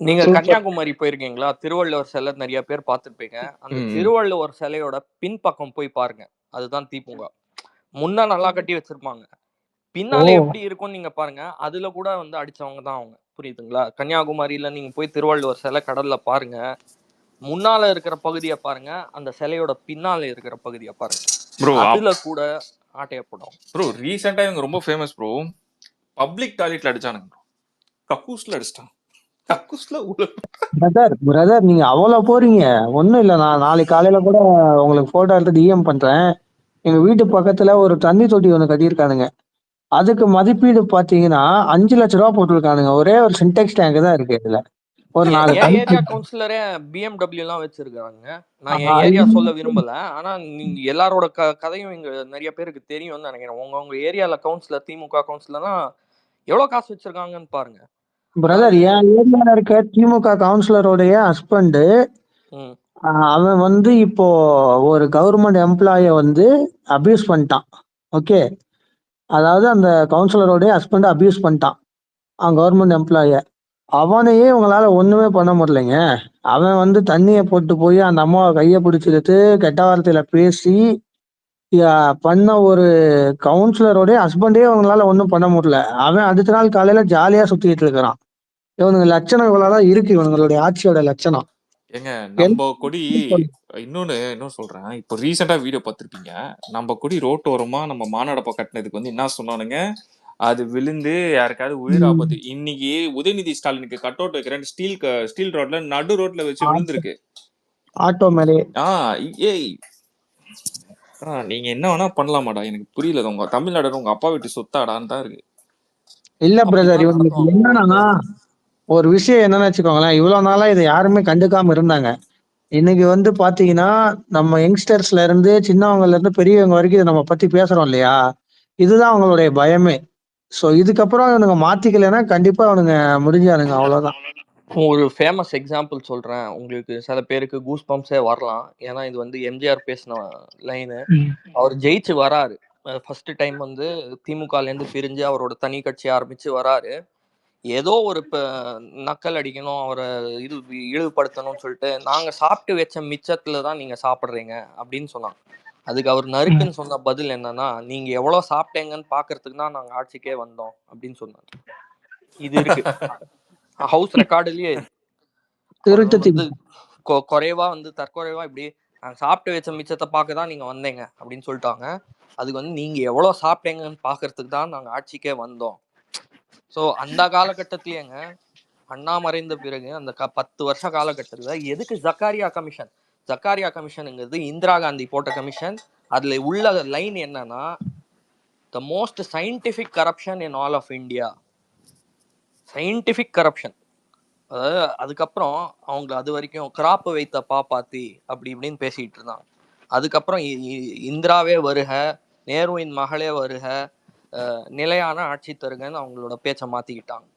Speaker 3: நீங்க கன்னியாகுமரி போயிருக்கீங்களா? திருவள்ளுவர் சிலை நிறைய பேர் பார்த்துருப்பீங்க. அந்த திருவள்ளுவர் சிலையோட பின்பக்கம் போய் பாருங்க, அதுதான் தீபூங்கா. முன்ன நல்லா கட்டி வச்சிருப்பாங்க, பின்னால எப்படி இருக்கும் நீங்க பாருங்க. அதுல கூட வந்து அடிச்சவங்க தான் அவங்க, புரியுதுங்களா? கன்னியாகுமரியில நீங்க போய் திருவள்ளுவர் சிலை கடல்ல பாருங்க, முன்னால இருக்கிற பகுதியை பாருங்க, அந்த சிலையோட பின்னால இருக்கிற பகுதியை பாருங்க, அதுல கூட ஆட்டையப்படும்.
Speaker 2: ப்ரோ ரீசெண்டா இவங்க ரொம்ப ஃபேமஸ் ப்ரோ, பப்ளிக் டாய்லெட்ல அடிச்சானுங்க. கக்கூஸ்ல அடிச்சிட்டான். கக்கூஸ்ல
Speaker 7: பிரதர் நீங்க அவ்வளவு போறீங்க. ஒண்ணும் இல்ல, நான் நாளைக்கு காலையில கூட உங்களுக்கு போட்டோ எடுத்து டிஎம் பண்றேன். எங்க வீட்டு பக்கத்துல ஒரு தண்ணி தொட்டி ஒண்ணு கட்டியிருக்கானுங்க. அதுக்கு மதிப்பீடு பாத்தீங்கன்னா 5 லட்சம் ரூபாய் போட்டிருக்கானுங்க. ஒரே ஒரு சின்டெக்ஸ் டேங்க் தான் இருக்கு. இதுல ஒரு 4
Speaker 3: ஏரியா கவுன்சிலரே BMW எல்லாம் வச்சிருக்காங்க. நான் என் ஏரியா சொல்ல விரும்பல, ஆனா நீங்க எல்லாரோட கதையும் இங்க நிறைய பேருக்கு தெரியும்னு நினைக்கிறேன். உங்க ஏரியால கவுன்சிலர், திமுக கவுன்சிலர்லாம் எவ்வளவு காசு வச்சிருக்காங்கன்னு பாருங்க.
Speaker 7: பிரதர் என் ஏரியால இருக்க திமுக கவுன்சிலரோடைய ஹஸ்பண்ட், அவன் வந்து இப்போ ஒரு கவர்மெண்ட் எம்ப்ளாய வந்து அபியூஸ் பண்ணிட்டான். ஓகே, அதாவது அந்த கவுன்சிலரோடைய ஹஸ்பண்ட் அபியூஸ் பண்ணிட்டான் அவன் கவர்மெண்ட் எம்ப்ளாய. அவனையே உங்களால ஒண்ணுமே பண்ண முடியலைங்க. அவன் வந்து தண்ணியை போட்டு போய் அந்த அம்மாவை கையை பிடிச்சிட்டு கெட்ட வார்த்தையில பேசி பண்ண ஒரு கவுன்சிலரோட ஹஸ்பண்டே அவங்களால ஒன்றும் பண்ண முடியல. அவன் அடுத்த நாள் காலையில ஜாலியா சுத்திட்டு இருக்கிறான். இவனுங்க லட்சணம் இவ்வளவுதான் இருக்கு, இவனுங்களுடைய ஆட்சியோட லட்சணம்.
Speaker 2: ஏங்க நம்ம கொடி இன்னும் சொல்றேன். இப்போ ரீசெண்டா வீடியோ பார்த்திருப்பீங்க. நம்ம கொடி ரோட்டோரமா நம்ம மாநாடப்பா கட்டினதுக்கு வந்து என்ன சொன்னானுங்க, அது விழுந்து யாருக்காவது உயிர் ஆபத்து. இன்னைக்கு உதயநிதி ஸ்டாலினுக்கு கட் அவுட் வைக்கிறேன் ஸ்டீல் ரோட்ல நடு ரோட்ல வச்சு விழுந்திருக்கு
Speaker 7: ஆட்டோ மேலே.
Speaker 2: ஏய் நீங்க என்ன வேணா பண்ணலாமாடா, எனக்கு புரியல. உங்க தமிழ்நாடு உங்க அப்பா வீட்டு சொத்தாடான்னு தான் இருக்கு.
Speaker 7: இல்ல பிரதர், இவங்களுக்கு என்னன்னா ஒரு விஷயம் என்னன்னு வச்சுக்கோங்களேன், இவ்வளவு நாளா இதை யாருமே கண்டுக்காம இருந்தாங்க. இன்னைக்கு வந்து பாத்தீங்கன்னா நம்ம யங்ஸ்டர்ஸ்ல இருந்து சின்னவங்கல இருந்து பெரியவங்க வரைக்கும் இதை நம்ம பத்தி பேசுறோம் இல்லையா, இதுதான் அவங்களுடைய பயமே. சோ இதுக்கப்புறம் இவனுங்க மாத்திக்கலைன்னா கண்டிப்பா அவனுங்க முடிஞ்சானுங்க, அவ்வளவுதான்.
Speaker 3: ஒரு ஃபேமஸ் எக்ஸாம்பிள் சொல்றேன், உங்களுக்கு சில பேருக்கு கூஸ் பம்ப்ஸே வரலாம். ஏன்னா இது வந்து எம்ஜிஆர் பேசின லைனு. அவர் ஜெயிச்சு வராரு ஃபர்ஸ்ட் டைம் வந்து திமுகலேருந்து பிரிஞ்சு அவரோட தனி கட்சி ஆரம்பிச்சு வராரு. ஏதோ ஒரு நக்கல் அடிக்கணும், அவரை இழிவுபடுத்தணும்னு சொல்லிட்டு நாங்க சாப்பிட்டு வச்ச மிச்சத்துல தான் நீங்க சாப்பிட்றீங்க அப்படின்னு சொன்னாங்க. அதுக்கு அவர் நறுக்குன்னு சொன்ன பதில் என்னன்னா, நீங்க எவ்வளவு சாப்பிட்டீங்கன்னு பாக்குறதுக்கு தான் நாங்க ஆட்சிக்கே வந்தோம் அப்படின்னு சொன்னாங்க. இது இருக்கு ஹவுஸ் ரெக்கார்டுலயே. குறைவா வந்து தற்குறைவா இப்படி நாங்க சாப்பிட்டு வச்ச மிச்சத்தை பார்க்க தான் நீங்க வந்தீங்க அப்படின்னு சொல்லிட்டாங்க. அதுக்கு வந்து நீங்க எவ்வளவு சாப்பிட்டீங்கன்னு பாக்குறதுக்கு தான் நாங்க ஆட்சிக்கே வந்தோம். ஸோ அந்த காலகட்டத்திலேங்க அண்ணா மறைந்த பிறகு அந்த 10 வருஷ காலகட்டத்துல எதுக்கு ஜக்காரியா கமிஷன்? ஜக்காரியா கமிஷனுங்கிறது இந்திரா காந்தி போட்ட கமிஷன். அதுல உள்ள லைன் என்னன்னா, the most scientific corruption in all of India. Scientific corruption. அதாவது அதுக்கப்புறம் அவங்க அது வரைக்கும் கிராப் வைத்த பாப்பாத்தி அப்படி இப்படின்னு பேசிட்டு இருந்தாங்க. அதுக்கப்புறம் இந்திராவே வருக, நேருவின் மகளே வருக, நிலையான ஆட்சி தருகன்னு அவங்களோட பேச்சை மாத்திக்கிட்டாங்க.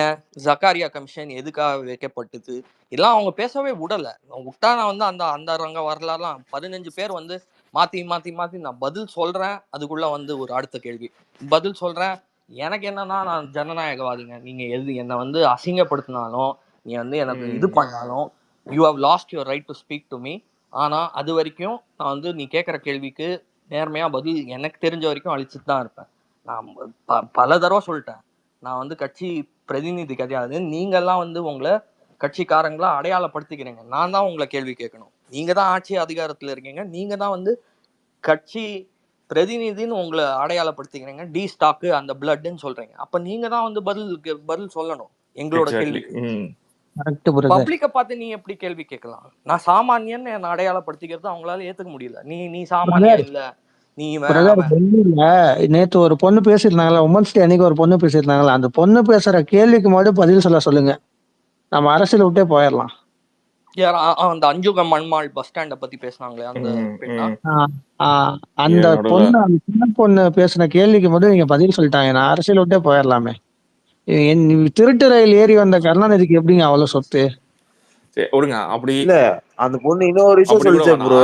Speaker 3: ஏன் ஜக்காரியா கமிஷன் எதுக்காக வைக்கப்பட்டது இதெல்லாம் அவங்க பேசவே விடல. விட்டா நான் வந்து அந்த அந்த ரங்க வரலாம் 15 பேர் வந்து மாத்தி மாத்தி மாத்தி நான் பதில் சொல்றேன். அதுக்குள்ள வந்து ஒரு அடுத்த கேள்வி பதில் சொல்றேன். எனக்கு என்னன்னா, நான் ஜனநாயகவாதிங்க. நீங்க என்னை வந்து அசிங்கப்படுத்தினாலும், நீ வந்து எனக்கு இது பண்ணாலும், you have lost your right to speak to me. ஆனா அது வரைக்கும் நான் வந்து நீ கேட்குற கேள்விக்கு நேர்மையா பதில் எனக்கு தெரிஞ்ச வரைக்கும் அழிச்சுட்டு தான் இருப்பேன். நான் பல தடவை சொல்லிட்டேன், நான் வந்து கட்சி பிரதிநிதி கிடையாது. நீங்க எல்லாம் வந்து உங்களை கட்சிக்காரங்களா அடையாளப்படுத்திக்கிறீங்க. நான் தான் உங்களை கேள்வி கேட்கணும். நீங்க தான் ஆட்சி அதிகாரத்துல இருக்கீங்க. நீங்க தான் வந்து கட்சி பிரதிநிதின்னு உங்களை அடையாளப்படுத்திக்கிறீங்க. டி ஸ்டாக்கு அந்த பிளட்ன்னு சொல்றீங்க. அப்ப நீங்க தான் வந்து பதில் சொல்லணும் எங்களோட கேள்விக்கு. பப்ளிக்க பார்த்து நீ எப்படி கேள்வி கேட்கலாம்? நான் சாமானியன் என்ன அடையாளப்படுத்திக்கிறது அவங்களால ஏத்துக்க முடியல. நீ சாமானியன் இல்ல, நீ
Speaker 7: நேத்து ஒரு பொண்ணு பேசிருந்தாங்களா, உமன்ஸ் டே அன்னைக்கு ஒரு பொண்ணு பேசிருந்தாங்களா, அந்த பொண்ணு பேசுற கேள்விக்கு மட்டும் பதில் சொல்ல சொல்லுங்க, நம்ம அரசியல் விட்டே போயிடலாம்.
Speaker 3: அந்த அஞ்சுக மண்மாள் பஸ் ஸ்டாண்ட பத்தி பேசினாங்களே அந்த
Speaker 7: அந்த பொண்ணு, அந்த சின்ன பொண்ணு பேசின கேள்விக்கு மட்டும் நீங்க பதில் சொல்லிட்டாங்க, நான் அரசியல் விட்டே போயிடலாமே. திருட்டு ரயில் ஏறி வந்த கருணாநிதிக்கு எப்படிங்க அவ்வளவு சொத்து?
Speaker 2: ஒடுங்க அப்படி
Speaker 6: இல்ல. அந்த பொண்ணு இன்னொரு விஷயம் சொல்லிச்சு ப்ரோ.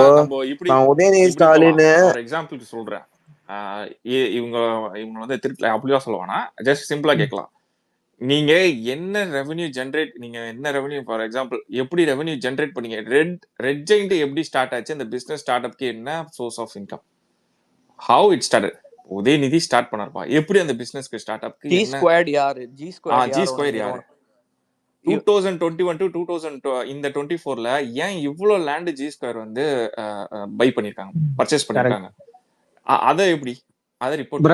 Speaker 6: நான் உதயநிதி ஸ்டாலின்
Speaker 2: ஒரு எக்ஸாம்பிளுக்கு சொல்றேன். இவங்க வந்து திருட்டு அப்படிதான் சொல்லுவானா, ஜஸ்ட் சிம்பிளா கேட்கலாம். நீங்க என்ன ரெவென்யூ ஜென்ரேட், நீங்க என்ன ரெவென்யூ, ஃபார் எக்ஸாம்பிள் எப்படி ரெவென்யூ ஜென்ரேட் பண்ணீங்க? ரெட் ஜெயிண்ட் எப்படி ஸ்டார்ட் ஆச்சு? அந்த பிசினஸ் ஸ்டார்ட் அப்க்கு என்ன source of income? How it started? Udhayanidhi start பண்ணார்ப்பா. எப்படி அந்த பிசினஸ்க்கு ஸ்டார்ட் அப்க்கு
Speaker 3: ஜி ஸ்கொயர்ட் யாரு? ஜி
Speaker 2: ஸ்கொயர் யாரு? 2021 to 2000 இந்த 24ல ஏன் இவ்வளவு லேண்ட் ஜி ஸ்கொயர் வந்து பை பண்ணிருக்காங்க, பர்ச்சேஸ் பண்ணிருக்காங்க? அத எப்படி அத ரிப்போர்ட்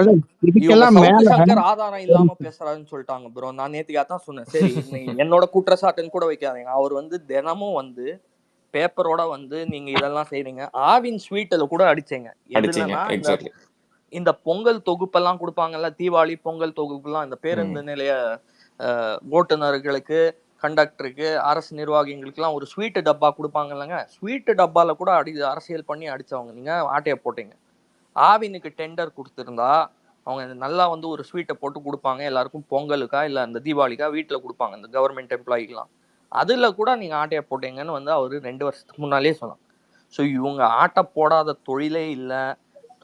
Speaker 3: சங்கர் ஆதாரம் இல்லாம பேசுறாருன்னு சொல்லிட்டாங்க ப்ரோ. நான் நேத்துக்கு அதான் சொன்னேன். சரி, என்னோட குற்றச்சாட்டுன்னு கூட வைக்காதீங்க. அவர் வந்து தினமும் வந்து பேப்பரோட வந்து நீங்க இதெல்லாம் செய்றீங்க. ஆவின் ஸ்வீட்ல கூட அடிச்சீங்க. இந்த பொங்கல் தொகுப்பெல்லாம் கொடுப்பாங்கல்ல, தீபாவளி பொங்கல் தொகுப்புலாம், இந்த பேருந்து நிலைய ஓட்டுநர்களுக்கு, கண்டக்டருக்கு, அரசு நிர்வாகிகளுக்குலாம் ஒரு ஸ்வீட்டு டப்பா கொடுப்பாங்க இல்லைங்க. ஸ்வீட்டு டப்பால கூட அரசியல் பண்ணி அடிச்சவங்க நீங்க ஆட்டையை போட்டீங்க. ஆவினுக்கு டெண்டர் கொடுத்துருந்தா அவங்க நல்லா வந்து ஒரு ஸ்வீட்டை போட்டு கொடுப்பாங்க எல்லாருக்கும், பொங்கலுக்கா இல்லை அந்த தீபாவளிக்கா வீட்டில் கொடுப்பாங்க இந்த கவர்மெண்ட் எம்ப்ளாயிக்கெலாம். அதில் கூட நீங்கள் ஆட்டையை போட்டீங்கன்னு வந்து அவர் 2 வருஷத்துக்கு முன்னாலே சொன்னாங்க. ஸோ இவங்க ஆட்டை போடாத தொழிலே இல்லை,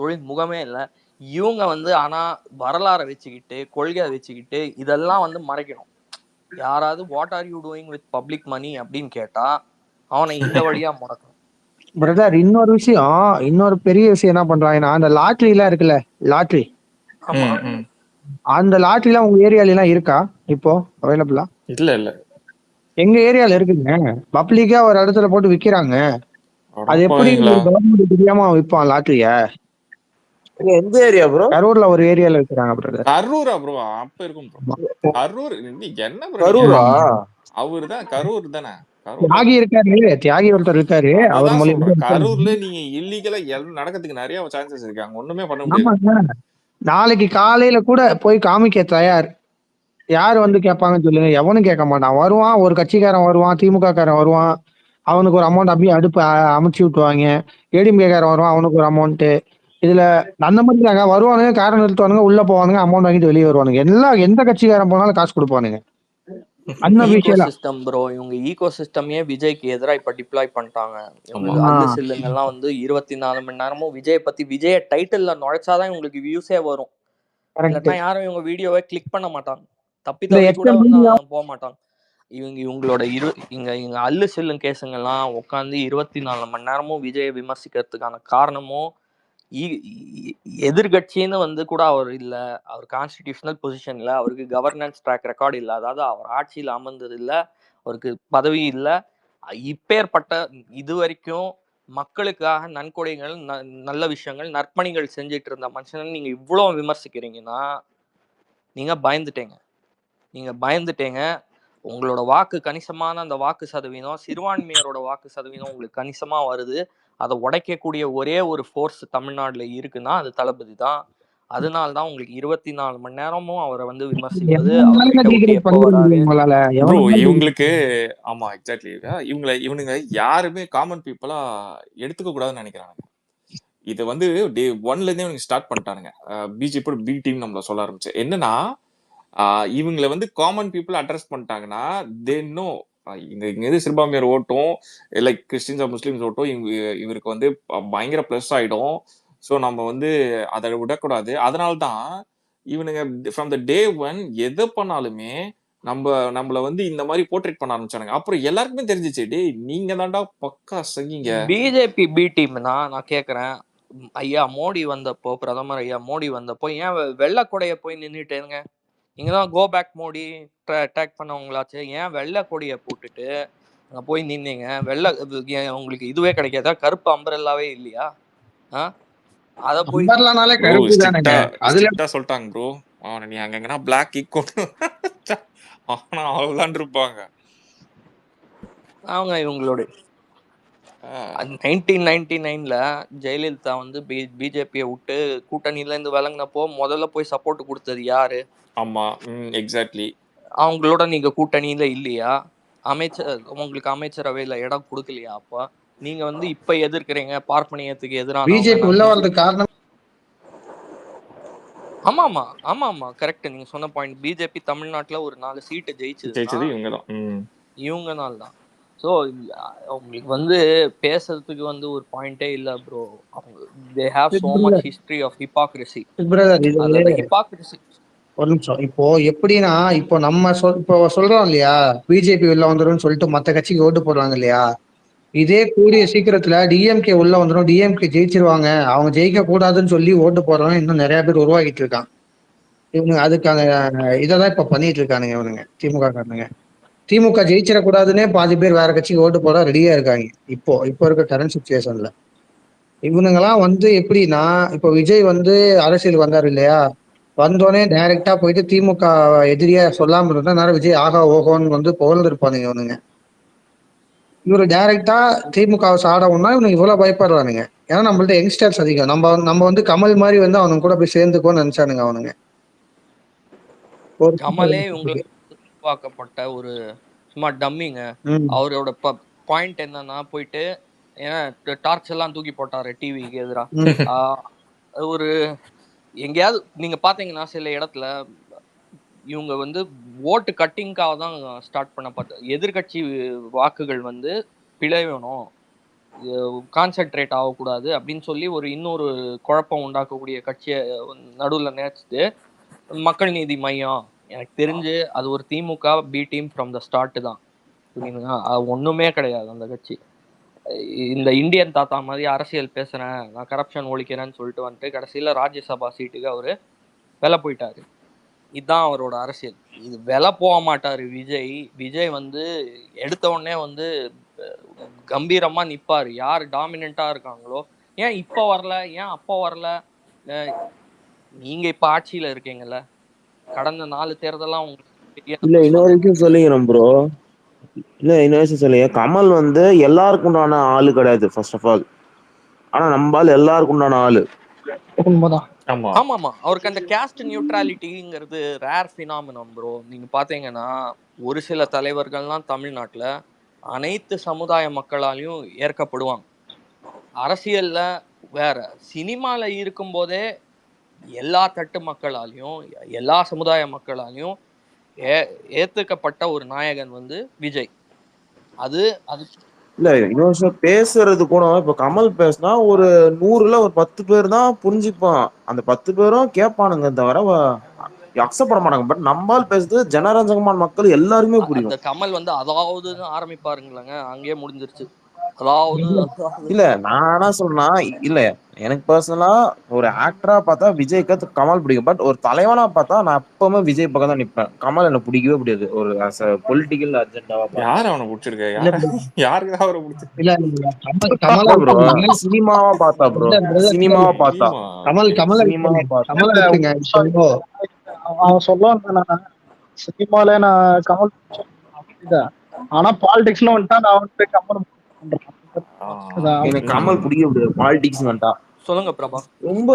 Speaker 3: தொழில் முகமே இல்லை. இவங்க வந்து ஆனால் வரலாறை வச்சுக்கிட்டு, கொள்கையை வச்சுக்கிட்டு இதெல்லாம் வந்து மறைக்கணும். யாராவது what are you doing with public money அப்படின்னு கேட்டால் அவனை இந்த வழியாக முடக்கணும்.
Speaker 7: பிரதர் இன்னொரு பெரிய விஷயம் என்ன பண்றாங்கன்னா, அந்த லாட்டரி எல்லாம் இருக்குல்ல, லாட்டரி
Speaker 3: ஆமா
Speaker 7: அந்த லாட்டரி எல்லாம் உங்க ஏரியால எல்லாம் இருக்கா இப்போ அவைலபிளா?
Speaker 2: இல்ல
Speaker 7: எங்க ஏரியால இருக்குங்க. பப்ளிக்கா ஒரு இடத்துல போட்டு விக்கிறாங்க. அது எப்படி
Speaker 2: அடப்பாவீங்களா
Speaker 7: கவர்மெண்ட் தெரியாம விற்பான் லாட்டரிய?
Speaker 6: எந்த ஏரியா ப்ரோ?
Speaker 7: கரூர்ல ஒரு ஏரியால விக்கிறாங்க பிரதர்.
Speaker 2: கரூரா ப்ரோ அப்ப இருக்கும் ப்ரோ கரூர் என்ன ப்ரோ
Speaker 6: கரூரா?
Speaker 2: அவரு தான் கரூர் தானே கரூர்
Speaker 7: தியாகி இருக்காரு, தியாகி ஒருத்தர் இருக்காரு. அவர்
Speaker 2: அததான்
Speaker 7: மூலியமா
Speaker 2: சொல்றேன்
Speaker 7: விக்கிறாங்க.
Speaker 2: கரூர்ல நீங்க இல்லீகலா நடக்கிறதுக்கு நிறைய சான்சஸ் இருக்கு அங்க ஒண்ணுமே பண்ண முடியாது
Speaker 7: ஆமாங்க. நாளைக்கு காலையில கூட போய் காமிக்க தயார். யாரு வந்து கேட்பாங்கன்னு சொல்லுங்க. எவனும் கேட்க மாட்டான். வருவான், ஒரு கட்சிக்காரன் வருவான், திமுக காரன் வருவான். அவனுக்கு ஒரு அமௌண்ட் அப்படியே அமுச்சு விட்டுருவாங்க. ஏடிஎம்கே காரன் வருவான், அவனுக்கு ஒரு அமௌண்ட். இதுல அந்த மாதிரி தாங்க வருவானுங்க, காரன் நிறுத்துவானுங்க, உள்ள போவானுங்க, அமௌண்ட் வாங்கிட்டு வெளியே வருவானுங்க. எந்த கட்சிக்காரன் போனாலும் காசு கொடுப்பானுங்க.
Speaker 3: Ecosystem bro. இவங்க ஈகோ சிஸ்டமே விஜய்க்கு எதிராக இப்ப டிப்ளாய் பண்ணிட்டாங்க. இவங்களுக்கு அல்லு சில்லுங்கெல்லாம் வந்து 24 மணி நேரமும் விஜய டைட்டில்ல நுழைச்சாதான் இவங்களுக்கு வியூஸே வரும். இல்லைன்னா யாரும் இவங்க வீடியோவை கிளிக் பண்ண மாட்டாங்க. தப்பி கூட வந்து போக மாட்டாங்க. இவங்களோட இங்க அல்லு செல்லும் கேசுங்கெல்லாம் உட்காந்து 24 மணி நேரமும் விஜயை விமர்சிக்கிறதுக்கான காரணமும் எதிர்கட்சின்னு வந்து கூட அவர் இல்ல, அவர் கான்ஸ்டிடியூஷனல் பொசிஷன்ல, அவருக்கு கவர்னன்ஸ் ட்ராக் ரெக்கார்டு இல்ல, அதாவது அவர் ஆட்சியில் அமர்ந்தது இல்ல, அவருக்கு பதவி இல்ல. இப்பேற்பட்ட இது வரைக்கும் மக்களுக்காக நன்கொடைகள், நல்ல விஷயங்கள், நற்பணிகள் செஞ்சிட்டு இருந்த மனுஷன் நீங்க இவ்வளவு விமர்சிக்கிறீங்கன்னா நீங்க பயந்துட்டீங்க. உங்களோட வாக்கு கணிசமான அந்த வாக்கு சதவீதம், சிறுபான்மையரோட வாக்கு சதவீதம் உங்களுக்கு கணிசமா வருது. அதை உடைக்கக்கூடிய ஒரே ஒரு ஃபோர்ஸ் தமிழ்நாடுல இருக்குன்னா அது தளபதி தான். அதனாலதான் உங்களுக்கு 24 மணி நேரமும் அவரை வந்து விமர்சிப்பது.
Speaker 2: இவங்களுக்கு ஆமா எக்ஸாக்ட்லி இவனுங்க யாருமே காமன் பீப்புளா எடுத்துக்க கூடாதுன்னு நினைக்கிறாங்க. இது வந்து டே ஒன்ல இருந்தே இவங்க ஸ்டார்ட் பண்ணிட்டானுங்க. பிஜேபி பி டீம் நம்மள சொல்ல ஆரம்பிச்சு என்னன்னா இவங்களை வந்து காமன் பீப்புள் அட்ரஸ் பண்ணிட்டாங்கன்னா தென்னோ இங்க எது சிறுபான்மையர் ஓட்டும் லைக் கிறிஸ்டின்ஸ் முஸ்லிம்ஸ் ஓட்டும் இவருக்கு வந்து பயங்கர பிளஸ் ஆயிடும். ஸோ நம்ம வந்து அதை விடக்கூடாது. அதனால்தான் இவனுங்க ஃப்ரம் த டே ஒன் எதை பண்ணாலுமே நம்மள வந்து இந்த மாதிரி போர்ட்ரேட் பண்ண ஆரம்பிச்சானுங்க. அப்புறம் எல்லாருக்குமே தெரிஞ்சிச்சு டே நீங்க தாண்டா பக்கா சங்கிங்க.
Speaker 3: பிஜேபி பி டீம்னா நான் கேக்குறேன், ஐயா மோடி வந்தப்போ, பிரதமர் ஐயா மோடி வந்தப்போ ஏன் வெள்ளை கொடைய போய் நின்றுட்டேங்க? நீங்கதான் கோ பேக் மோடி அட்டாக் பண்ணவங்களாச்சு. ஏன் வெள்ளை கொடியை போட்டுட்டு அங்க போய் நின்னீங்க? உங்களுக்கு இதுவே கிடைக்காதா? கருப்பு அம்பரெல்லாவே இல்லையா? அத போய்
Speaker 2: சொல்லிட்டாங்க ப்ரோ. நீ அங்கன்னா பிளாக் அவ்வளவுதான் இருப்பாங்க
Speaker 3: அவங்க. இவங்களோட 1999ல ஜெயலலிதா வந்து பிஜேபியை விட்டு கூட்டணியில இருந்து விளங்கினப்போ முதல்ல போய் சப்போர்ட் கொடுத்தது யாரு?
Speaker 2: ஆமா எக்ஸாக்ட்லி.
Speaker 3: அவங்களோட நீங்க கூட்டணியில இல்லையா? உங்களுக்கு அமைச்சரவையில இடம் கொடுக்கலையா? அப்ப நீங்க வந்து இப்ப எதிர்க்கிறீங்க பார்ப்பனியத்துக்கு எதிரான
Speaker 7: பிஜேபி உள்ள வரதுக்கு காரணம்.
Speaker 3: ஆமா கரெக்ட். நீங்க சொன்ன பாயிண்ட். பிஜேபி தமிழ்நாட்டுல ஒரு 4 சீட்டு ஜெயிச்சது இவங்கனால தான். ஸோ அவங்களுக்கு வந்து பேசுறதுக்கு வந்து ஒரு பாயிண்டே இல்ல bro. they have so much history of hypocrisy.
Speaker 7: ஒரு நிமிஷம். இப்போ எப்படின்னா இப்போ நம்ம இப்போ சொல்றோம் இல்லையா பிஜேபி உள்ள வந்துடும் சொல்லிட்டு மத்த கட்சிக்கு ஓட்டு போடுறாங்க இல்லையா? இதே கூடிய சீக்கிரத்துல டிஎம்கே உள்ள வந்துடும், டிஎம்கே ஜெயிச்சிருவாங்க, அவங்க ஜெயிக்க கூடாதுன்னு சொல்லி ஓட்டு போடுறவங்க இன்னும் நிறைய பேர் உருவாக்கிட்டு இருக்கான். இவங்க அதுக்கான இதெல்லாம் இப்ப பண்ணிட்டு இருக்கானுங்க இவனுங்க திமுக காரனுங்க. திமுக ஜெயிச்சிடக்கூடாதுன்னே பாதி பேர் வேற கட்சிக்கு ஓட்டு போட ரெடியா இருக்காங்க. இப்போ இருக்க கரண்ட் சிச்சுவேஷன்ல இவனுங்கெல்லாம் வந்து எப்படின்னா, இப்போ விஜய் வந்து அரசியல் வந்தாரு இல்லையா? வந்தோடனே டைரக்டா போயிட்டு திமுக எதிரியா சொல்லாம இருந்தா நேரம் விஜய் ஆகா ஓகோன்னு வந்து புகழ்ந்துருப்பானுங்க இவனுங்க. இவரு டைரக்டா திமுக சாடவும்னா இவனுக்கு இவ்வளவு பயப்படுறானுங்க. ஏன்னா நம்மள்ட்ட யங்ஸ்டர்ஸ் அதிகம். நம்ம வந்து கமல் மாதிரி வந்து அவனுங்க கூட போய் சேர்ந்துக்கோன்னு நினைச்சானுங்க அவனுங்க.
Speaker 3: கமலே உங்களுக்கு உருவாக்கப்பட்ட ஒரு சும்மா டம்மிங்க. அவரோட பாயிண்ட் என்னன்னா போயிட்டு ஏன்னா டார்ச் எல்லாம் தூக்கி போட்டாரு டிவிக்கு எதிரா. ஒரு எங்கேயாவது நீங்க பாத்தீங்கன்னா சில இடத்துல இவங்க வந்து ஓட்டு கட்டிங்காக தான் ஸ்டார்ட் பண்ண பார்த்தா. எதிர்கட்சி வாக்குகள் வந்து பிழையணும், கான்சென்ட்ரேட் ஆகக்கூடாது அப்படின்னு சொல்லி ஒரு இன்னொரு குழப்பம் உண்டாக்கக்கூடிய கட்சியை நடுவில் நினைச்சிட்டு மக்கள் நீதி மையம், எனக்கு தெரிஞ்சு அது ஒரு DMK B team from the start தான். புரியுதுங்களா? அது ஒண்ணுமே கிடையாது அந்த கட்சி. இந்த இந்தியன் தாத்தா மாதிரி அரசியல் பேசுறேன், நான் கரப்ஷன் ஒழிக்கிறேன்னு சொல்லிட்டு வந்துட்டு கடைசியில ராஜ்யசபா சீட்டுக்கு அவரு விலை போயிட்டாரு. இதுதான் அவரோட அரசியல். இது விலை போக மாட்டாரு விஜய். விஜய் வந்து எடுத்த உடனே வந்து கம்பீரமா நிப்பாரு. யார் டாமினண்டா இருக்காங்களோ, ஏன் இப்ப வரல, ஏன் அப்ப வரல, நீங்க இப்ப ஆட்சியில இருக்கீங்கல்ல, கடந்த 4 தேர்தலாம் உங்களுக்கு
Speaker 6: இல்ல இன்னொரு விஷயம் சொல்லிக்கிறேன் ப்ரோ. இல்ல இன்னொரு விஷயம் சொல்லுங்க. கமல் வந்து எல்லாருக்கும் உண்டான ஆளு கிடையாது ஃபர்ஸ்ட் ஆஃப் ஆல். ஆனா நம்மால் எல்லாருக்கும் உண்டான ஆளு.
Speaker 1: உண்மைதான்.
Speaker 3: ஆமாமா, அவருக்கு அந்த கேஸ்ட் நியூட்ராலிட்டிங்கிறது ரேர் ஃபினாமினம் ப்ரோ. நீங்க பாத்தீங்கன்னா ஒரு சில தலைவர்கள்லாம் தமிழ்நாட்டுல அனைத்து சமுதாய மக்களாலையும் ஏற்கப்படுவாங்க. அரசியல்ல வேற, சினிமால இருக்கும் போதே எல்லா தட்டு மக்களாலையும் எல்லா சமுதாய மக்களாலையும் ஏத்துக்கப்பட்ட ஒரு நாயகன் வந்து விஜய். அது
Speaker 6: இல்ல இன்னொரு விஷயம் பேசுறது கூட, இப்ப கமல் பேசினா ஒரு 100ல ஒரு 10 பேர் தான் புரிஞ்சுப்பான். அந்த 10 பேரும் கேட்பானுங்க தவிர அக்செப்ட் பண்ண மாட்டாங்க. பட் நம்மால் பேசுறது ஜனரஞ்சகமான மக்கள் எல்லாருமே புரியும்.
Speaker 3: அந்த கமல் வந்து அதாவது ஆரம்பிப்பாருங்களங்க, அங்கேயே முடிஞ்சிருச்சு. அதாவது
Speaker 6: இல்ல நான் என்ன சொல்றேன்னா, இல்ல எனக்கு பர்சனலா ஒரு ஆக்டரா பார்த்தா விஜய்க்கு கமல் பிடிக்கும். பட் ஒரு தலைவனா பார்த்தா நான் எப்பவுமே விஜய் பக்கம் தான் நிப்பேன். கமல் எனக்கு பிடிக்கவே பிடிக்காது. ஒரு பொலிட்டிக்கல் அஜெண்டாவா.
Speaker 2: யார் அவனை பிடிச்சிருக்க? யாருக்கு அவரை பிடிச்சிருக்கு?
Speaker 7: இல்ல
Speaker 6: சினிமாவா பார்த்தா ப்ரோ, சினிமாவா பார்த்தா
Speaker 7: சினிமாவா பார்த்தா
Speaker 1: அவன் சொல்லுவான், சினிமால நான் கமல் ஆனா பாலிடிக்ஸ்ல வந்துட்டா நான் வந்து கமல்
Speaker 6: எனக்கு கமல் பிடிக்க முடியாது. பாலிடிக்ஸ் வந்துட்டா.
Speaker 3: சொல்லுங்க பிரபா.
Speaker 6: ரொம்ப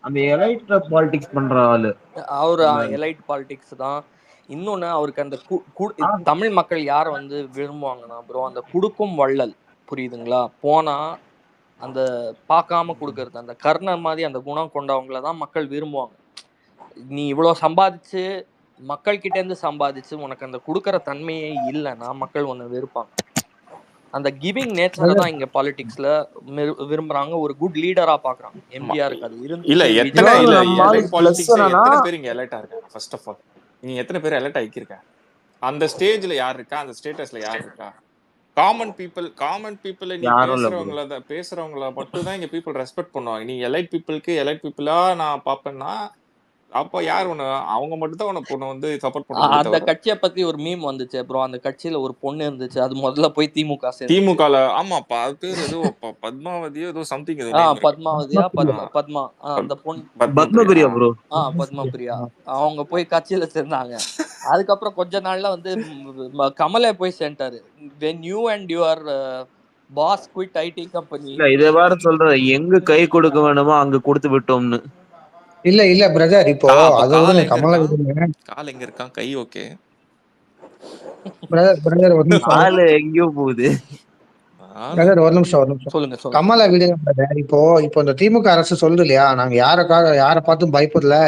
Speaker 6: அந்த எலைட் பாலிடிக்ஸ் பண்ற ஆளு
Speaker 3: அவரு. எலைட் பாலிடிக்ஸ் தான். இன்னொன்னு அவருக்கு அந்த தமிழ் மக்கள் யார வந்து விரும்புவாங்கன்னா ப்ரோ, அந்த குடுக்கும் வள்ளல், புரியுதுங்களா? போனா அந்த பார்க்காம கொடுக்கறது, அந்த கர்ணர் மாதிரி அந்த குணம் கொண்டவங்கள தான் மக்கள் விரும்புவாங்க. நீ இவ்வளவு சம்பாதிச்சு மக்கள் கிட்ட இருந்து சம்பாதிச்சு உனக்கு அந்த கொடுக்கற தன்மையே இல்லைன்னா மக்கள் ஒன்னு வெறுப்பாங்க. அந்த கிவிங் நேச்சரை தான் இங்க பாலிடிக்ஸ்ல விரும்புறாங்க. ஒரு குட் லீடரா பாக்குறாங்க. எம்ஜிஆருக்கு அது இருந்து
Speaker 2: இல்ல எத்தனை பேர் இங்க எலெக்ட் ஆயிருக்காங்க? ஃபர்ஸ்ட் ஆஃப் ஆல் நீங்க எத்தனை பேர் எலெக்ட் ஆகிருக்க? அந்த ஸ்டேஜ்ல யார் இருக்கா? அந்த ஸ்டேட்டஸ்ல யார் இருக்கா? காமன் பீப்புள் நீ பேசுறவங்கள மட்டும் தான் இங்க பீப்புள் ரெஸ்பெக்ட் பண்ணுவாங்க. நீ எலைட் பீப்புளா நான் பாப்பேன்னா அப்ப யார் ஒண்ணு அவங்க மட்டும் தான் உனக்கு வந்து சப்போர்ட் பண்ணுவாங்க.
Speaker 3: அந்த கட்சியை பத்தி ஒரு மீம் வந்துச்சு அப்புறம், அந்த கட்சியில ஒரு பொண்ணு இருந்துச்சு, அது முதல்ல போய்
Speaker 2: திமுகல. ஆமாப்பா, அது பேர் ஏதோ பத்மாவதியோ ஏதோ சம்திங்.
Speaker 3: பத்மாவதியா பத்மா, அந்த பொண்ணு
Speaker 6: பத்மபிரியா ப்ரோ.
Speaker 3: பத்மபிரியா. அவங்க போய் கட்சியில சேர்ந்தாங்க. அதுக்கப்புறம் கொஞ்ச நாள்ல வந்து கமலே போய் சேர்ந்தாரு. when you and your boss quit IT company.
Speaker 6: இத வேற சொல்ற, எங்க கை கொடுக்க வேணுமோ அங்க கொடுத்து விட்டோம்னு.
Speaker 7: இல்ல பிரதர், இப்போ அது கமலா
Speaker 2: கால் எங்க இருக்கான், கை ஓகே.
Speaker 7: பிரதர்
Speaker 6: கால் எங்கயோ போகுது.
Speaker 7: பிரதர் ஒரு நிமிஷம்
Speaker 3: சொல்லுங்க.
Speaker 7: கமலா விடுங்க பிரதர். இப்போ இந்த திமுக அரசு சொல்லுது இல்லையா, நாங்க யாரை பார்த்தும் பயப்படல,